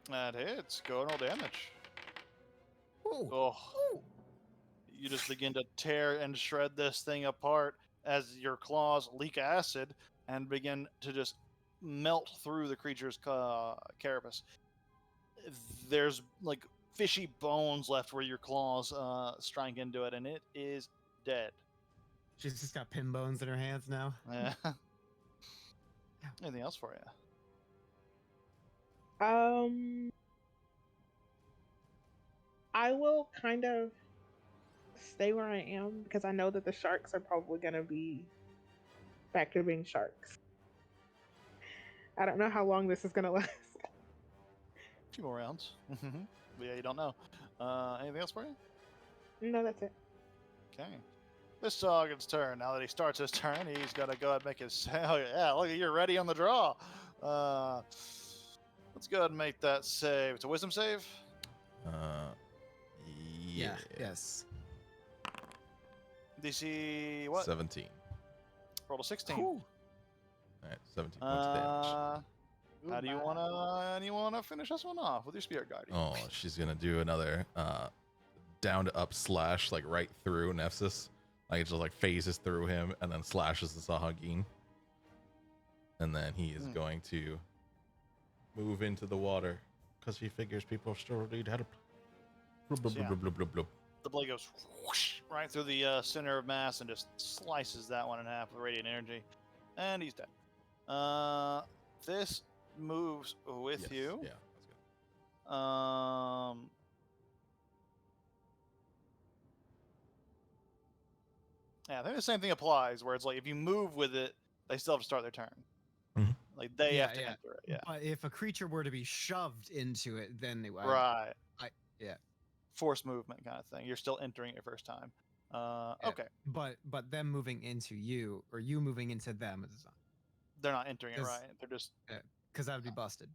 That hits. Go and roll damage. Ooh. Oh, Ooh. you just begin to tear and shred this thing apart as your claws leak acid and begin to just melt through the creature's carapace. There's like fishy bones left where your claws strike into it, and it is dead. She's just got pin bones in her hands now. Yeah. Anything else for you? I will kind of stay where I am because I know that the sharks are probably gonna be back to being sharks. I don't know how long this is gonna last. A few more rounds. But yeah, you don't know. Anything else for you? No, that's it. Okay. This Soggin's turn. Now that he starts his turn, he's got to go ahead and make his... Oh, yeah, look, you're ready on the draw. Let's go ahead and make that save. It's a wisdom save? Yeah. Yes. DC, what? 17. Roll a 16. Cool. All right, 17 points of damage. How do you wanna finish this one off with your spirit guardian? Oh, she's gonna do another down to up slash, like right through Nepsis. Like it just like phases through him and then slashes the Sahagin. And then he is going to move into the water because he figures people still need help. Blub, blub, So, yeah. blub, blub, blub, blub. The blade goes whoosh, right through the center of mass and just slices that one in half with radiant energy, and he's dead. This moves with Yes, you. Yeah, that's good. Yeah, I think the same thing applies, where it's like if you move with it, they still have to start their turn. Mhm. Like they Yeah, have to yeah. enter it. Yeah. But if a creature were to be shoved into it, then they would. Right. Yeah. Force movement kind of thing. You're still entering it first time. Yeah. Okay. But them moving into you or you moving into them is not, They're not entering it 'Cause- right. They're just because that would be busted.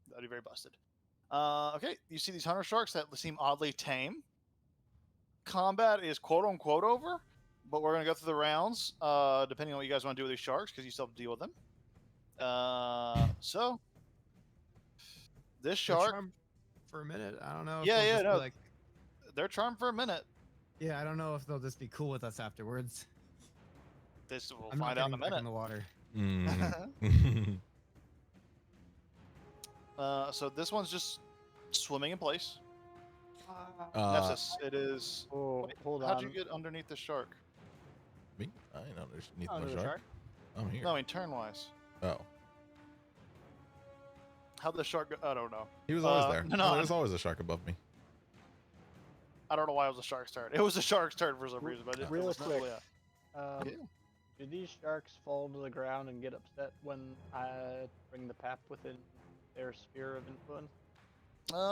that'd be very busted. Okay, you see these hunter sharks that seem oddly tame. Combat is quote unquote over, but we're gonna go through the rounds, depending on what you guys want to do with these sharks, because you still have to deal with them. So this They're shark, charmed for a minute. I don't know. If Yeah, they'll yeah, just be no. Like, they're charmed for a minute. yeah, I don't know if they'll just be cool with us afterwards. This we'll I'm not find out in a getting back in minute. the water. Mm. So this one's just swimming in place. Nepsis. Nepsis, it is. Oh, Wait, hold how'd on. you get underneath the shark? Me? I ain't underneath Under no the shark. I'm here. No, I mean turn wise. Oh, How'd the shark go? I don't know. he was always there. no, There's always a shark above me. I don't know why it was a shark's turn. It was a shark's turn for some reason, but it Really was not quick. really a- Do these sharks fall to the ground and get upset when I bring the pap within their sphere of influence?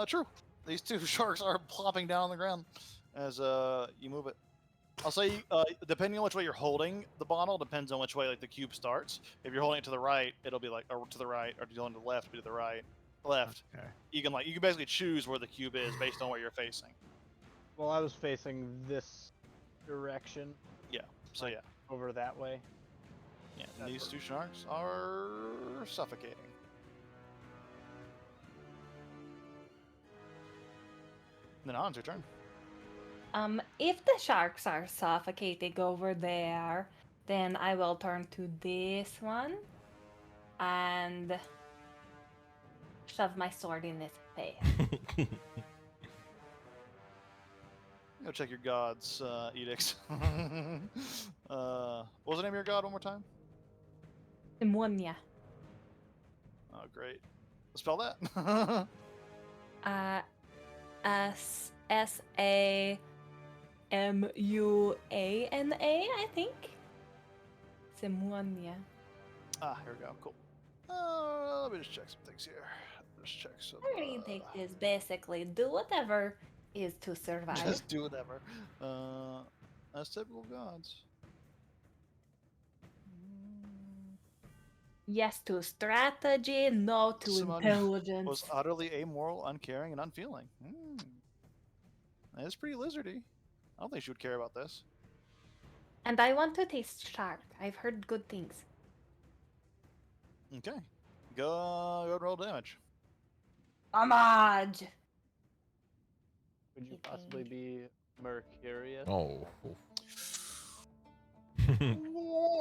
True. These two sharks are plopping down on the ground as you move it. I'll say, depending on which way you're holding the bottle, depends on which way like the cube starts. If you're holding it to the right, it'll be like or to the right, or if you're holding to the left, it'll be to the right, left. Okay. You can basically choose where the cube is based on where you're facing. Well, I was facing this direction So yeah, over that way. yeah. That These works. two sharks are suffocating. Then on, it's your turn. If the sharks are suffocating over there, then I will turn to this one and shove my sword in his face. Go check your god's edicts. What was the name of your god one more time? Demonia. Oh, great. Spell that. SAMUANA, I think. Simonia. Ah, here we go. Cool. Let me just check some things here. Just check some. I think is basically do whatever is to survive. Just do whatever. That's typical gods. Yes to strategy, no to Simonia intelligence. was utterly amoral, uncaring, and unfeeling. That's pretty lizardy. I don't think she would care about this. And I want to taste shark. I've heard good things. Okay. Go and roll damage. Homage! Would you possibly be Mercurius? Oh.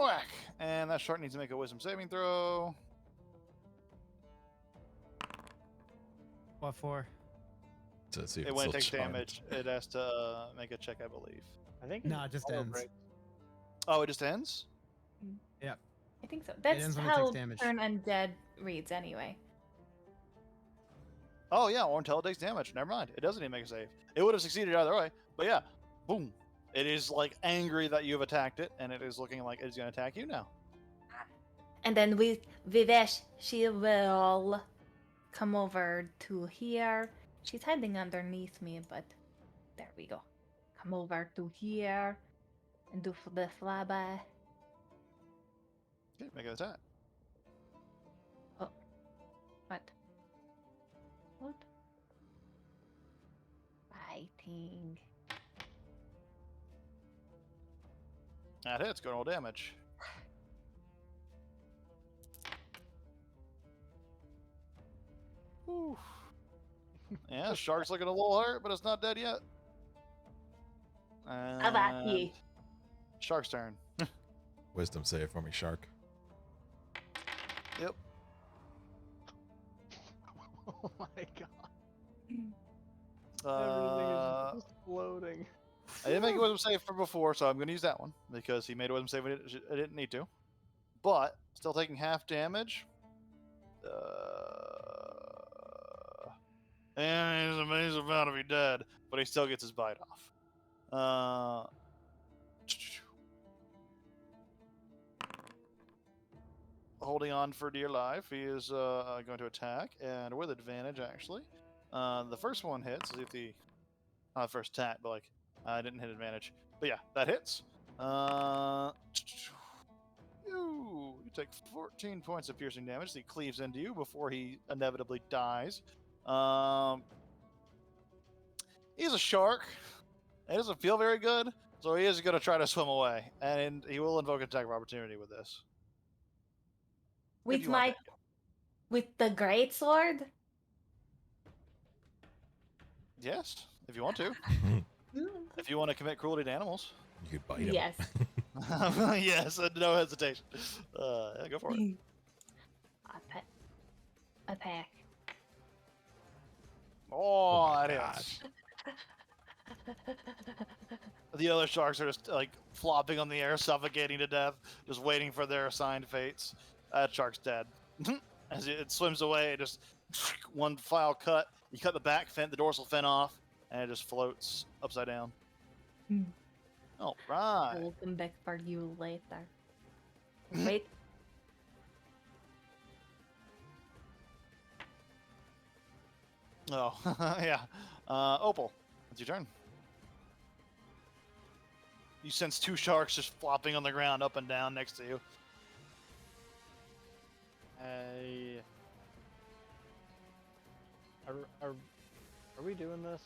Whack! And that shark needs to make a wisdom saving throw. What for? To see if And it's when it still takes charmed. damage, it has to make a check, I believe. I think No, it just auto ends. break. Oh, it just ends? I think so. That's ends when it takes how damage. Turn Undead reads anyway. Oh, yeah, or until it takes damage. Never mind. It doesn't even make a save. It would have succeeded either way. But yeah, boom. It is like angry that you've attacked it, and it is looking like it's going to attack you now. And then with Vivesh, she will come over to here. She's hiding underneath me, but there we go. Come over to here and do the flyby. Okay, make an attack. What? What? Fighting. That hits. Go and roll damage. Whew. Yeah, shark's looking a little hurt, but it's not dead yet. How about you? And Shark's turn. Wisdom save for me, shark. Yep. Oh my god. Uh, Everything is exploding. I didn't make a wisdom save for before, so I'm going to use that one because he made a wisdom save when I didn't need to. But still taking half damage. And he's about to be dead, but he still gets his bite off. Holding on for dear life, he is going to attack, and with advantage, actually. The first one hits. See if the not the first attack, but like I didn't hit advantage. But yeah, that hits. You take 14 points of piercing damage. So he cleaves into you before he inevitably dies. He's a shark. It doesn't feel very good, so he is going to try to swim away, and he will invoke an attack of opportunity with this. If With you want my, with the great sword. Yes, if you want to. If you want to commit cruelty to animals. You could bite him. Yes. Yes, no hesitation. Yeah, go for it. Attack. Oh, my that hits. The other sharks are just like flopping on the air, suffocating to death, just waiting for their assigned fates. That shark's dead. As it swims away, it just one file cut. You cut the back fin, the dorsal fin off, and it just floats upside down. All right. I will come back for you later. Wait. Oh, yeah. Opal, it's your turn. You sense two sharks just flopping on the ground up and down next to you. Are we doing this?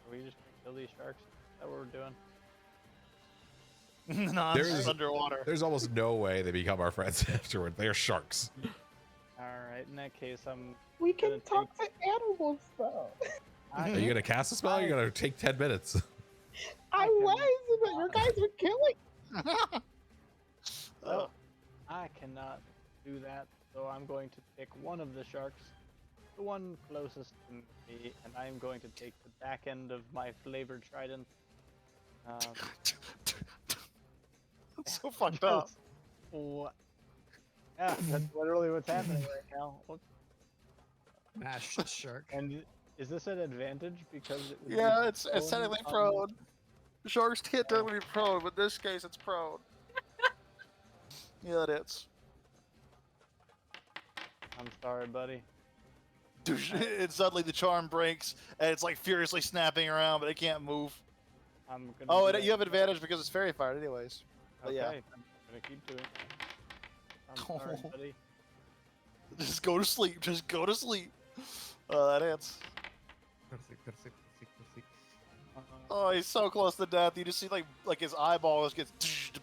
Are we just gonna kill these sharks? Is that what we're doing? No, There it's is- underwater. There's almost no way they become our friends afterward. They're sharks. Alright, in that case, We can Gonna talk to animals though. Are you gonna cast a spell? You're gonna take 10 minutes. I Okay. was, but your guys were killing. Oh, I cannot do that, so I'm going to pick one of the sharks, the one closest to me, and I'm going to take the back end of my flavored trident. that's so fucked up. What? Yeah, that's literally what's happening right now. What? Mash shark. And is this an advantage because it would be Yeah, it's prone technically on- prone. Sharks can't technically be prone, but in this case it's prone. Yeah, that hits. I'm sorry, buddy. And suddenly the charm breaks, and it's like furiously snapping around, but it can't move. I'm gonna. Oh, do and it. you have advantage because it's fairy fired, anyways. But Okay, yeah. I'm gonna keep doing it. I'm sorry, buddy. Just go to sleep. Just go to sleep. That hits. Oh, he's so close to death. You just see like his eyeball just gets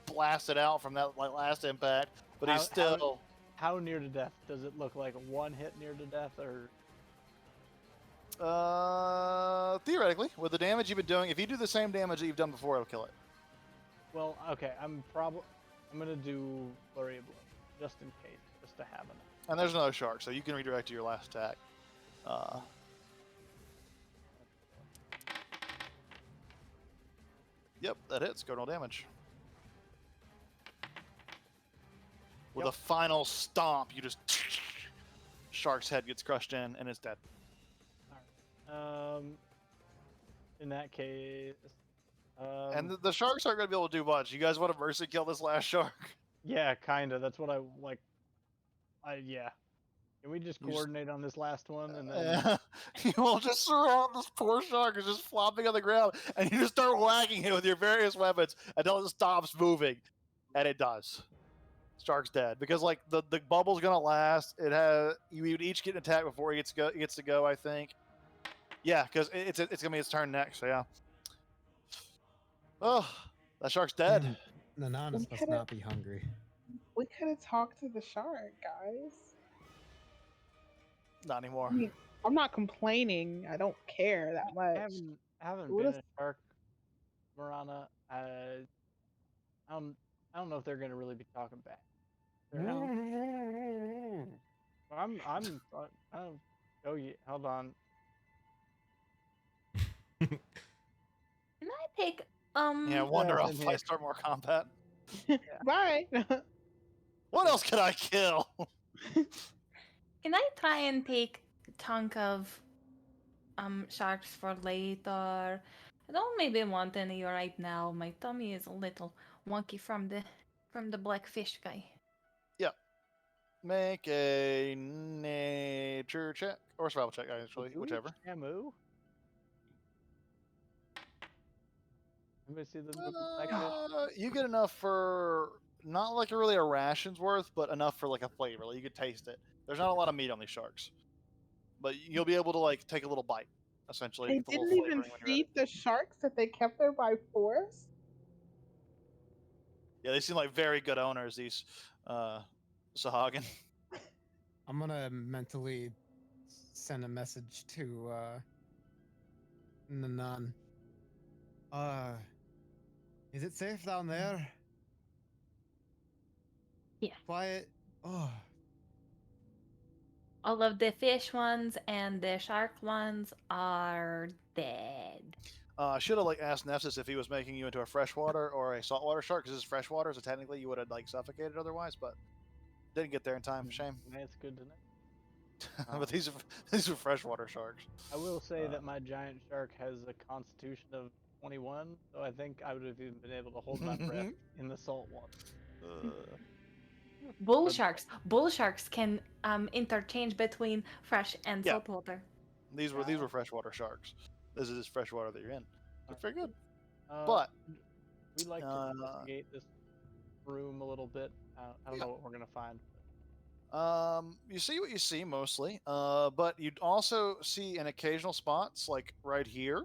blasted out from that like last impact, but he's still. How near to death does it look like? One hit near to death, or? Theoretically, with the damage you've been doing, if you do the same damage that you've done before, it'll kill it. Well, okay. I'm gonna do flurry of blow, just in case, just to have enough. And there's another shark, so you can redirect to your last attack. Yep, that hits. Go no damage. With a final stomp, you just shark's head gets crushed in, and it's dead. Alright. In that case. And the sharks aren't going to be able to do much. You guys want to mercy kill this last shark? Yeah, kinda. That's what I like. Yeah. Can we just You just- coordinate on this last one and then? You will just surround this poor shark is just flopping on the ground, and you just start whacking it with your various weapons until it stops moving, and it does. Shark's dead because like the bubble's gonna last. It has you would each get an attack before he gets to go. I think. Yeah, because it's gonna be his turn next. So yeah. Oh, that shark's dead. Nananas must not be hungry. We could have talked to the shark, guys. Not anymore. I mean, I'm not complaining. I don't care that much. I haven't What been is- a shark, Marana. I don't know if they're gonna really be talking back. Oh yeah, hold on. Can I take Yeah, wander Yeah, off. in I here. start more combat. Bye. What else can I kill? Can I try and take a chunk of sharks for later? I don't maybe want any right now. My tummy is a little wonky from the black fish guy. Make a nature check or survival check, actually, whichever. Shamu. Anybody see the black fish? You get enough for not like really a ration's worth, but enough for like a flavor. Like you could taste it. There's not a lot of meat on these sharks, but you'll be able to like take a little bite, essentially. They get the little didn't even flavoring when you're feed the sharks that they kept there by force. Yeah, they seem like very good owners. These Sahagin. I'm gonna mentally send a message to Nanan. Is it safe down there? Yeah. Quiet. Oh, All of the fish ones and the shark ones are dead. Should have like asked Nefsis if he was making you into a freshwater or a saltwater shark, because this is freshwater, so technically you would have like suffocated otherwise, but didn't get there in time. Shame. That's good to know. But these are freshwater sharks. I will say that my giant shark has a constitution of 21, so I think I would have even been able to hold my breath in the salt water. Bull sharks can interchange between fresh and Yeah. saltwater. These were freshwater sharks. This is freshwater that you're in. But very good. Uh, But we'd like to investigate this room a little bit. I don't know what we're gonna find. you see what you see mostly. But you'd also see in occasional spots like right here.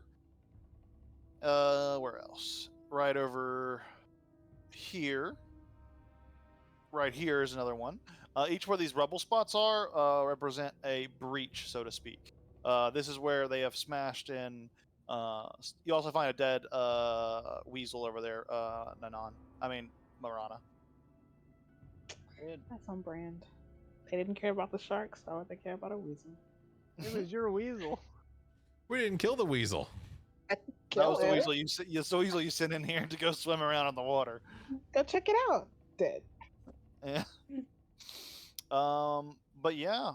Where else? Right over here. Right here is another one. Each where these rubble spots are represent a breach, so to speak. This is where they have smashed in. You also find a dead weasel over there, Marana. Good. That's on brand. They didn't care about the sharks, so would they care about a weasel? It was your weasel. We didn't kill the weasel. That Kill was the it. weasel you sent in here to go swim around in the water. Go check it out. Dead. Yeah. But yeah.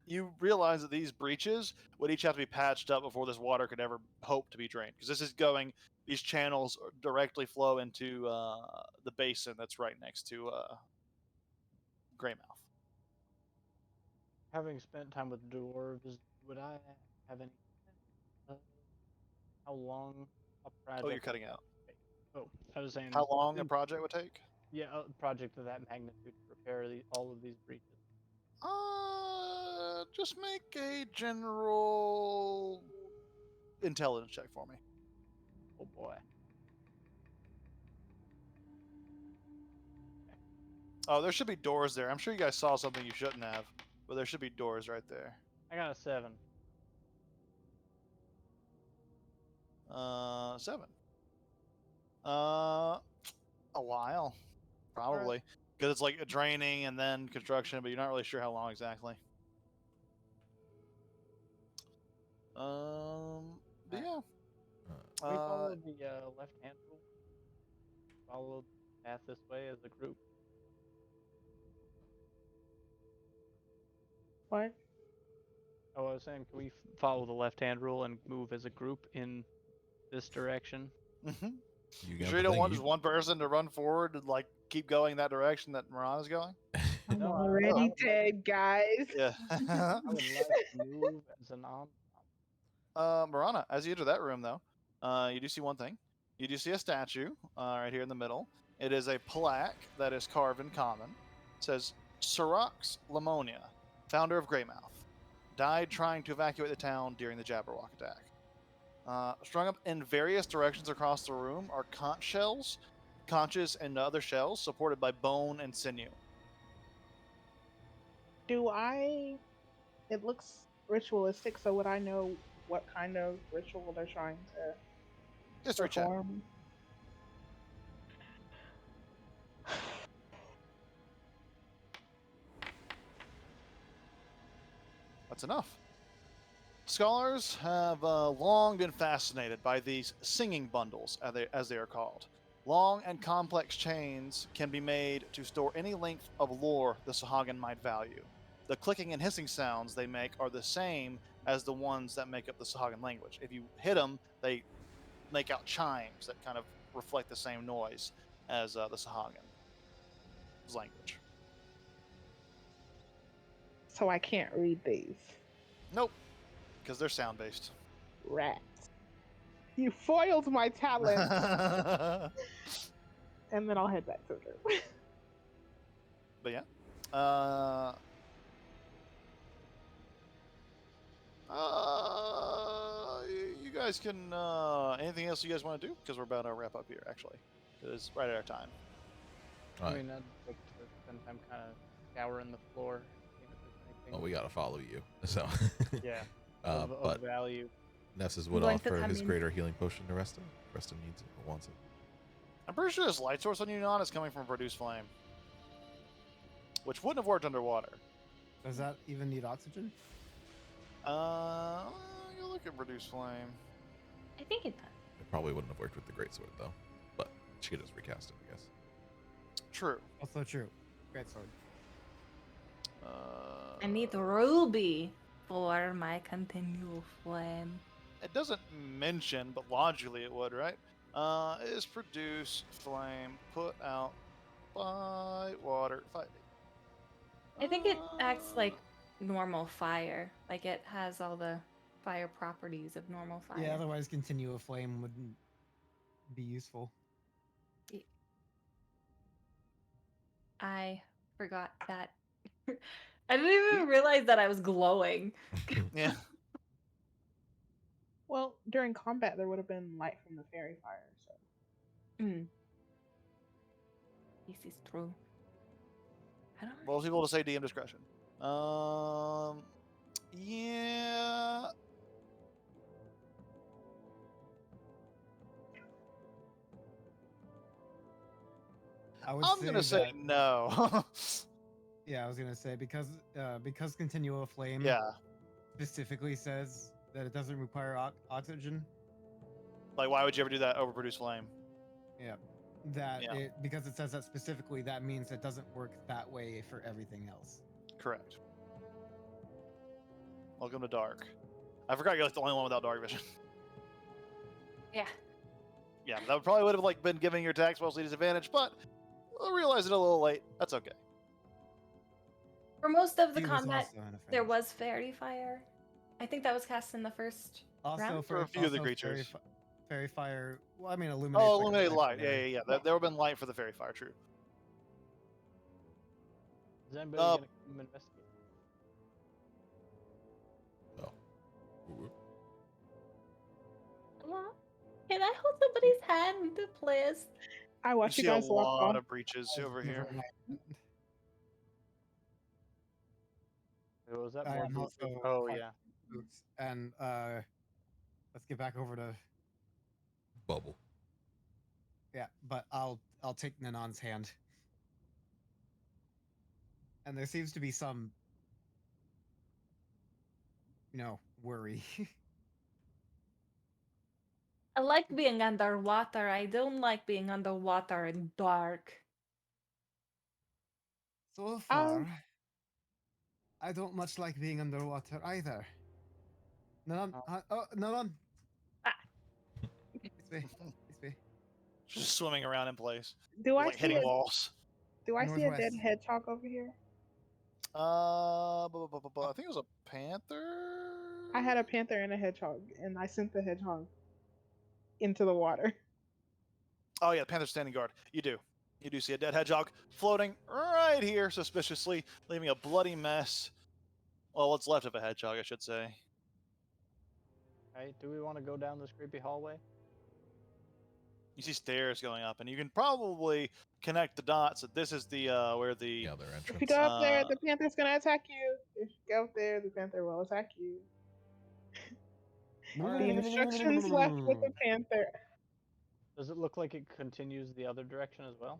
you realize that these breaches would each have to be patched up before this water could ever hope to be drained, because this is going. These channels directly flow into the basin that's right next to Greymouth. Having spent time with dwarves, would I have any sense of how long a project Oh, you're would cutting out. take? Oh, I was saying, How long a project would take? yeah, a project of that magnitude to repair all of these breaches. Just make a general intelligence check for me. Oh boy. Oh, there should be doors there. I'm sure you guys saw something you shouldn't have, but there should be doors right there. I got a 7. 7. A while, probably, because it's like draining and then construction, but you're not really sure how long exactly. But yeah. Can we follow the left-hand rule? Follow the path this way as a group. What? Oh, I was saying, can we follow the left-hand rule and move as a group in this direction? Mm-hmm. You You got sure you the don't thing, want just one person to run forward and like keep going that direction that Mirana's going? I'm No, I already would like- dead, guys. Yeah. I would like to move as an Mirana, as you enter that room, though, you do see one thing. You do see a statue right here in the middle. It is a plaque that is carved in common. It says, Syrox Lamonia, founder of Greymouth, died trying to evacuate the town during the Jabberwock attack. Strung up in various directions across the room are conches and other shells supported by bone and sinew. It looks ritualistic, so would I know what kind of ritual they're trying to History check. perform? That's enough. Scholars have long been fascinated by these singing bundles, as they are called. Long and complex chains can be made to store any length of lore the Sahagin might value. The clicking and hissing sounds they make are the same as the ones that make up the Sahagin language. If you hit them, they make out chimes that kind of reflect the same noise as the Sahagin language. So I can't read these. Nope, because they're sound-based. Rats. You foiled my talent. And then I'll head back to the room. But yeah. You guys can. Anything else you guys want to do? Because we're about to wrap up here, actually. Because it's right at our time. I Right. mean, I'd like to spend time kind of scouring the floor. seeing if there's anything Well, we gotta follow you. So. Yeah. Uh, of but value. Nessus would going to offer come his in. greater healing potion to Reston. Reston needs it or wants it. I'm pretty sure this light source on Unon is coming from Produce Flame, which wouldn't have worked underwater. Does that even need oxygen? You look at Produce Flame. I think it does. It probably wouldn't have worked with the greatsword though, but she could just recast it, I guess. True. Also true. Great sword. I need ruby for my continual flame. It doesn't mention, but logically it would, right? Is produce flame put out by water 5. I think it acts like normal fire. Like it has all the fire properties of normal fire. Yeah, otherwise continue a flame wouldn't be useful. I forgot that. I didn't even realize that I was glowing. Yeah. Well, during combat, there would have been light from the fairy fire, so. This is true. I don't Most people to say DM discretion. Yeah. I'm gonna say that- no. Yeah, I was gonna say because continual flame Yeah. specifically says that it doesn't require oxygen. Like, why would you ever do that? Overproduce flame. Yeah, that Yeah. it because it says that specifically, that means it doesn't work that way for everything else. Correct. Welcome to dark. I forgot you're like the only one without dark vision. Yeah. Yeah, that probably would have like been giving your attacks mostly disadvantage, but I realized it a little late. That's okay. For most of the He was combat, also an there offense. was fairy fire. I think that was cast in the first Also round. For a few of the also creatures. Fairy fire. Well, I mean, illuminate. Oh, illuminated light. Yeah. Yeah. There would have been light for the fairy fire. True. Is anybody Uh, gonna come investigate? Oh. Whoop. Can I hold somebody's hand, please? I You watch you see a guys walk lot off. of breaches over here. Who was that? I More am boots? also Oh quite yeah. boots. And let's get back over to Bubble. yeah. But I'll take Nanon's hand. And there seems to be some, worry. I like being underwater. I don't like being underwater and dark. So far, I don't much like being underwater either. Nanon, Nanon. Ah. This way. This way. Just swimming around in place, Do I like see hitting a walls. Do I see a dead Northwest. hedgehog over here? I think it was a panther. I had a panther and a hedgehog, and I sent the hedgehog into the water. Oh yeah, panther's standing guard. You do. You do see a dead hedgehog floating right here, suspiciously, leaving a bloody mess. Well, what's left of a hedgehog, I should say. Hey, do we want to go down this creepy hallway? You see stairs going up, and you can probably connect the dots that this is the where the The other If you entrance. go up there, the panther's gonna attack you. If you go up there, the panther will attack you. The instructions left with the panther. Does it look like it continues the other direction as well?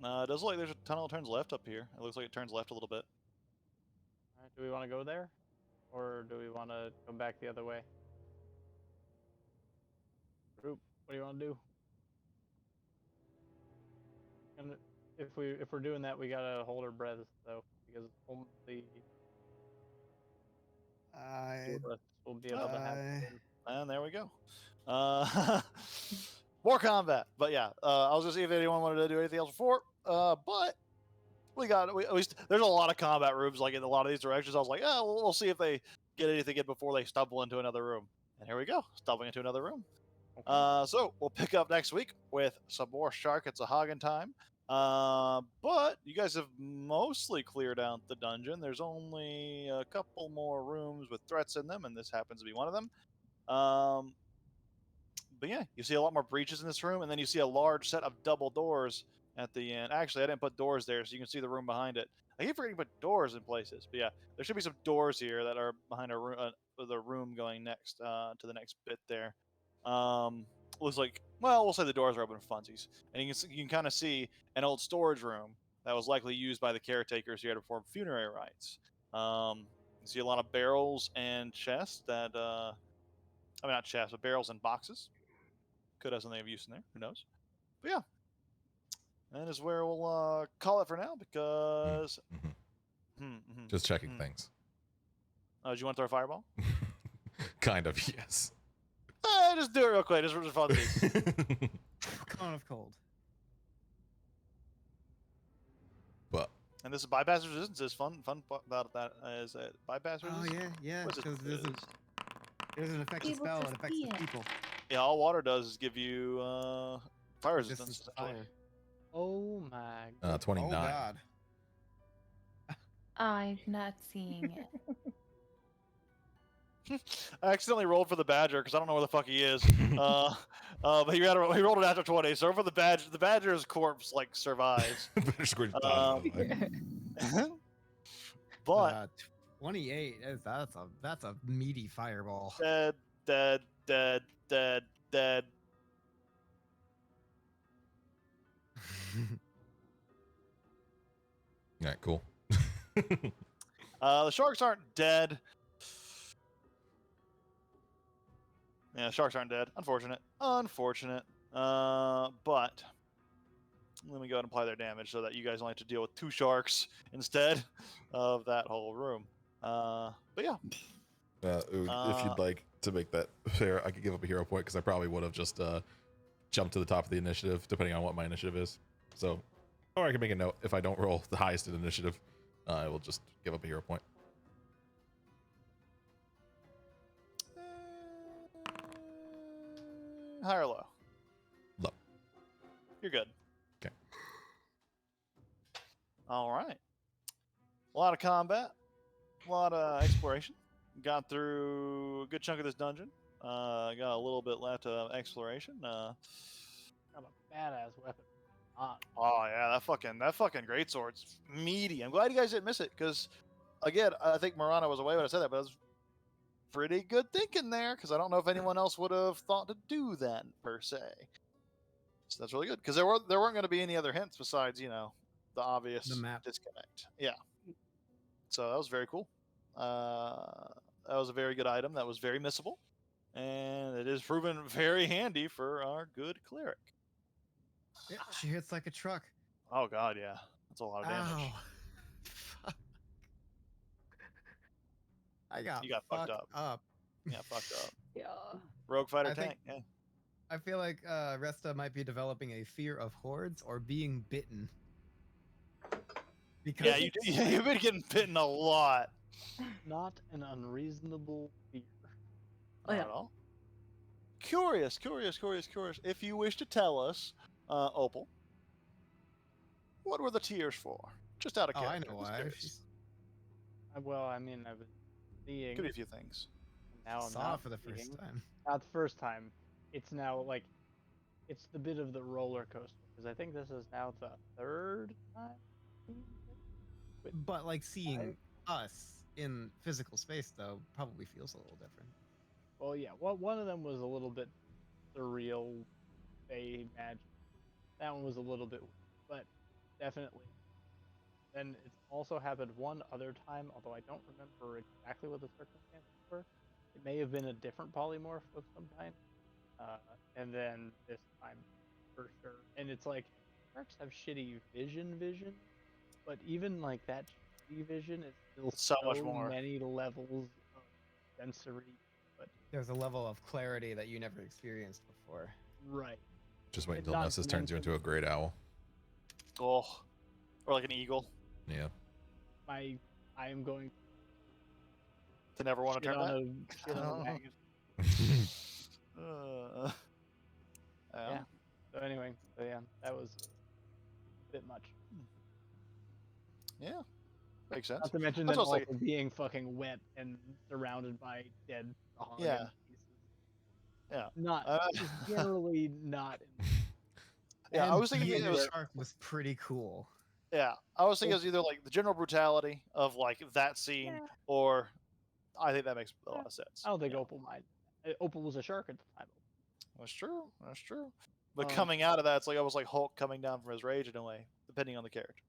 it does look like there's a tunnel that turns left up here. It looks like it turns left a little bit. All right, do we want to go there, or do we want to come back the other way? Group, what do you want to do? And if we're doing that, we gotta hold our breaths though, because only two of us will be able to have. And there we go. More combat, but yeah. I was gonna see if anyone wanted to do anything else before. But there's a lot of combat rooms like in a lot of these directions. I was like, oh, we'll see if they get anything in before they stumble into another room. And here we go, stumbling into another room. Okay. So we'll pick up next week with some more Shark It's a Hagen time. But you guys have mostly cleared out the dungeon. There's only a couple more rooms with threats in them, and this happens to be one of them. But yeah, you see a lot more breaches in this room, and then you see a large set of double doors at the end. Actually, I didn't put doors there, so you can see the room behind it. I keep forgetting to put doors in places, but yeah, there should be some doors here that are behind the room going next to the next bit there. Looks like, well, we'll say the doors are open for funsies, and you can kind of see an old storage room that was likely used by the caretakers here to perform funerary rites. You see a lot of barrels and chests that, I mean, not chests, but barrels and boxes. Could have something of use in there. Who knows? But yeah, that is where we'll call it for now because. Just checking things. Oh, do you want to throw a fireball? Kind of, yes. Just do it real quick. Just for fun. Cone of cold. But And this is bypass resistance. Is fun about that is it bypass Oh resistance? yeah, What is it? because there's an effective Able spell to that affects see the it. people. Yeah, all water does is give you fire resistance. Resistance to fire. Oh my. 29. Oh god. I'm not seeing it. I accidentally rolled for the badger because I don't know where the fuck he is. But he rolled it after 20. So for the badger's corpse like survives. Better squirt it But 28. That's a meaty fireball. dead. Alright, cool. The sharks aren't dead. Yeah, sharks aren't dead. Unfortunate. But let me go ahead and apply their damage so that you guys only have to deal with 2 sharks instead of that whole room. But yeah. If you'd like to make that fair, I could give up a hero point because I probably would have just jumped to the top of the initiative, depending on what my initiative is. So, or I can make a note if I don't roll the highest in initiative, I will just give up a hero point. High or low? Low. You're good. Okay. All right. A lot of combat, a lot of exploration. Got through a good chunk of this dungeon. Got a little bit left of exploration. Got a badass weapon. Oh yeah, that fucking greatsword's meaty. I'm glad you guys didn't miss it, because again, I think Marana was away when I said that, but it was pretty good thinking there, because I don't know if anyone else would have thought to do that per se. So that's really good, because there weren't going to be any other hints besides the obvious map. disconnect. Yeah. So that was very cool. That was a very good item. That was very missable, and it is proven very handy for our good cleric. Yeah, she hits like a truck. Oh god, yeah, that's a lot of damage. Ow. Fuck. I got You got fucked fucked up. Yeah, fucked up. Yeah. Rogue fighter I tank. think- Yeah. I feel like Resta might be developing a fear of hordes or being bitten. Because Yeah, you've been getting bitten a lot. Not an unreasonable fear. Oh, yeah. Not at all. Curious. If you wish to tell us, Opal, what were the tears for? Just out of Oh, I character. know Just why. curious. She's Well, I mean, I've been seeing. Could be a few things. Now I'm saw not it for the first seeing. time. Not the first time. It's now like, it's the bit of the roller coaster, because I think this is now the third time. But like seeing us in physical space though probably feels a little different. Well, yeah. Well, one of them was a little bit surreal, fey magic. That one was a little bit, but definitely. Then it's also happened one other time, although I don't remember exactly what the circumstances were. It may have been a different polymorph of some kind. And then this time, for sure. And it's like, sharks have shitty vision, but even like that shitty vision is still So much more. many levels of sensory. But There's a level of clarity that you never experienced before. right, Just wait It's until not Nessus turns you mentioned. into a great owl. Oh, or like an eagle Yeah. I am going to never want to shit turn on that. a shit on a wagon. Yeah. Yeah. So anyway, so yeah, that was a bit much. Yeah. Makes sense. Not to mention That's then what I was also being fucking wet and surrounded by dead Saharian Yeah. pieces. Yeah. Not just generally not. Yeah, I And was thinking being it a was. shark was pretty cool. Yeah, I was thinking it was either like the general brutality of like that scene, Yeah. or I think that makes a lot of sense. I don't think Yeah. Opal might. Opal was a shark at the time. That's true. That's true. But Um, coming out of that, it's like almost like Hulk coming down from his rage in a way, depending on the character.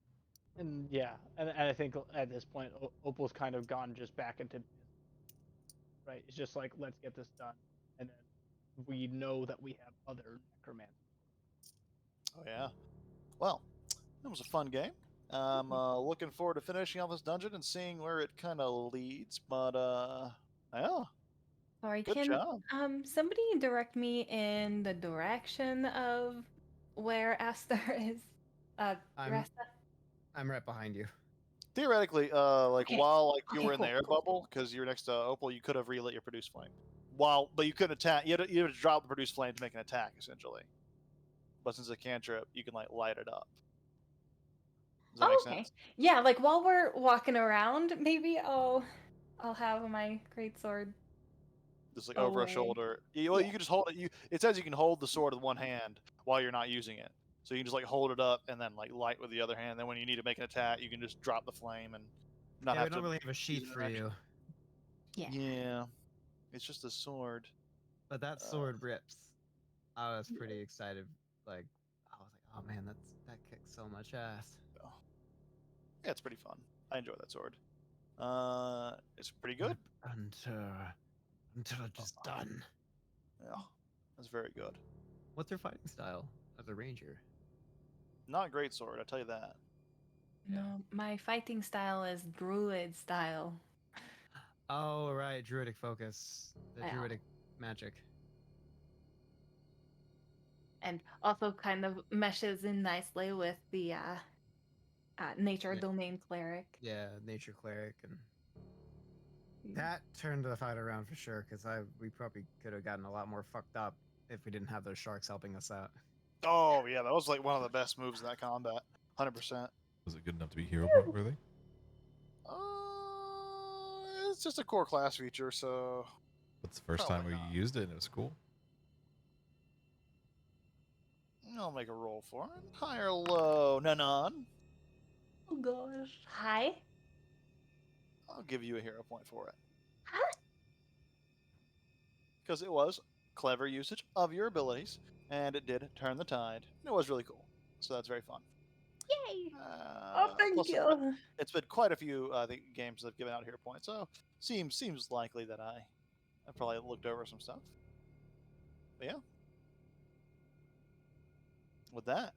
And yeah, and I think at this point, Opal's kind of gone just back into right. It's just like, let's get this done, and then we know that we have other necromancers. Oh yeah. Well, that was a fun game. I'm looking forward to finishing off this dungeon and seeing where it kind of leads. But yeah, Sorry, good can job. somebody direct me in the direction of where Aster is? I'm- Rasta? I'm right behind you. Theoretically, like Okay. while like you Okay, were in the cool, air cool. bubble, because you were next to Opal, you could have relit your produce flame. But you couldn't attack. You had to drop the produce flame to make an attack, essentially. But since it's a cantrip, you can like light it up. Does that Oh, make okay. sense? Yeah, like while we're walking around, maybe I'll have my greatsword. Just like over a Away. shoulder. Well, Yeah. you can just hold it. It says you can hold the sword with one hand while you're not using it. So you can just like hold it up and then like light with the other hand. Then when you need to make an attack, you can just drop the flame and not Yeah, have we don't to. really have a sheet an for action. you, Yeah. Yeah, it's just a sword. but that sword rips. I was pretty excited. Like I was like, oh man, that kicks so much ass. Yeah, it's pretty fun. I enjoy that sword. It's pretty good. Until it's done. Yeah, it's very good. What's your fighting style as a ranger? Not a great sword, I tell you that. No, my fighting style is druid style. Oh right, druidic focus, the Yeah. druidic magic. And also kind of meshes in nicely with the nature Yeah. domain cleric. Yeah, nature cleric, and Mm. that turned the fight around for sure. Because we probably could have gotten a lot more fucked up if we didn't have those sharks helping us out. Oh yeah, that was like one of the best moves in that combat. 100%. Was it good enough to be hero point worthy? It's just a core class feature, so That's the first time Probably we not. used it, and it was cool. I'll make a roll for it. High or low, Nanon? Oh gosh. Hi. I'll give you a hero point for it. Huh? Because it was clever usage of your abilities, and it did turn the tide. It was really cool. So that's very fun. Yay. Oh, thank Plus, you. it's been quite a few I think games that have given out hero points, so seems likely that I probably looked over some stuff. But yeah. With that,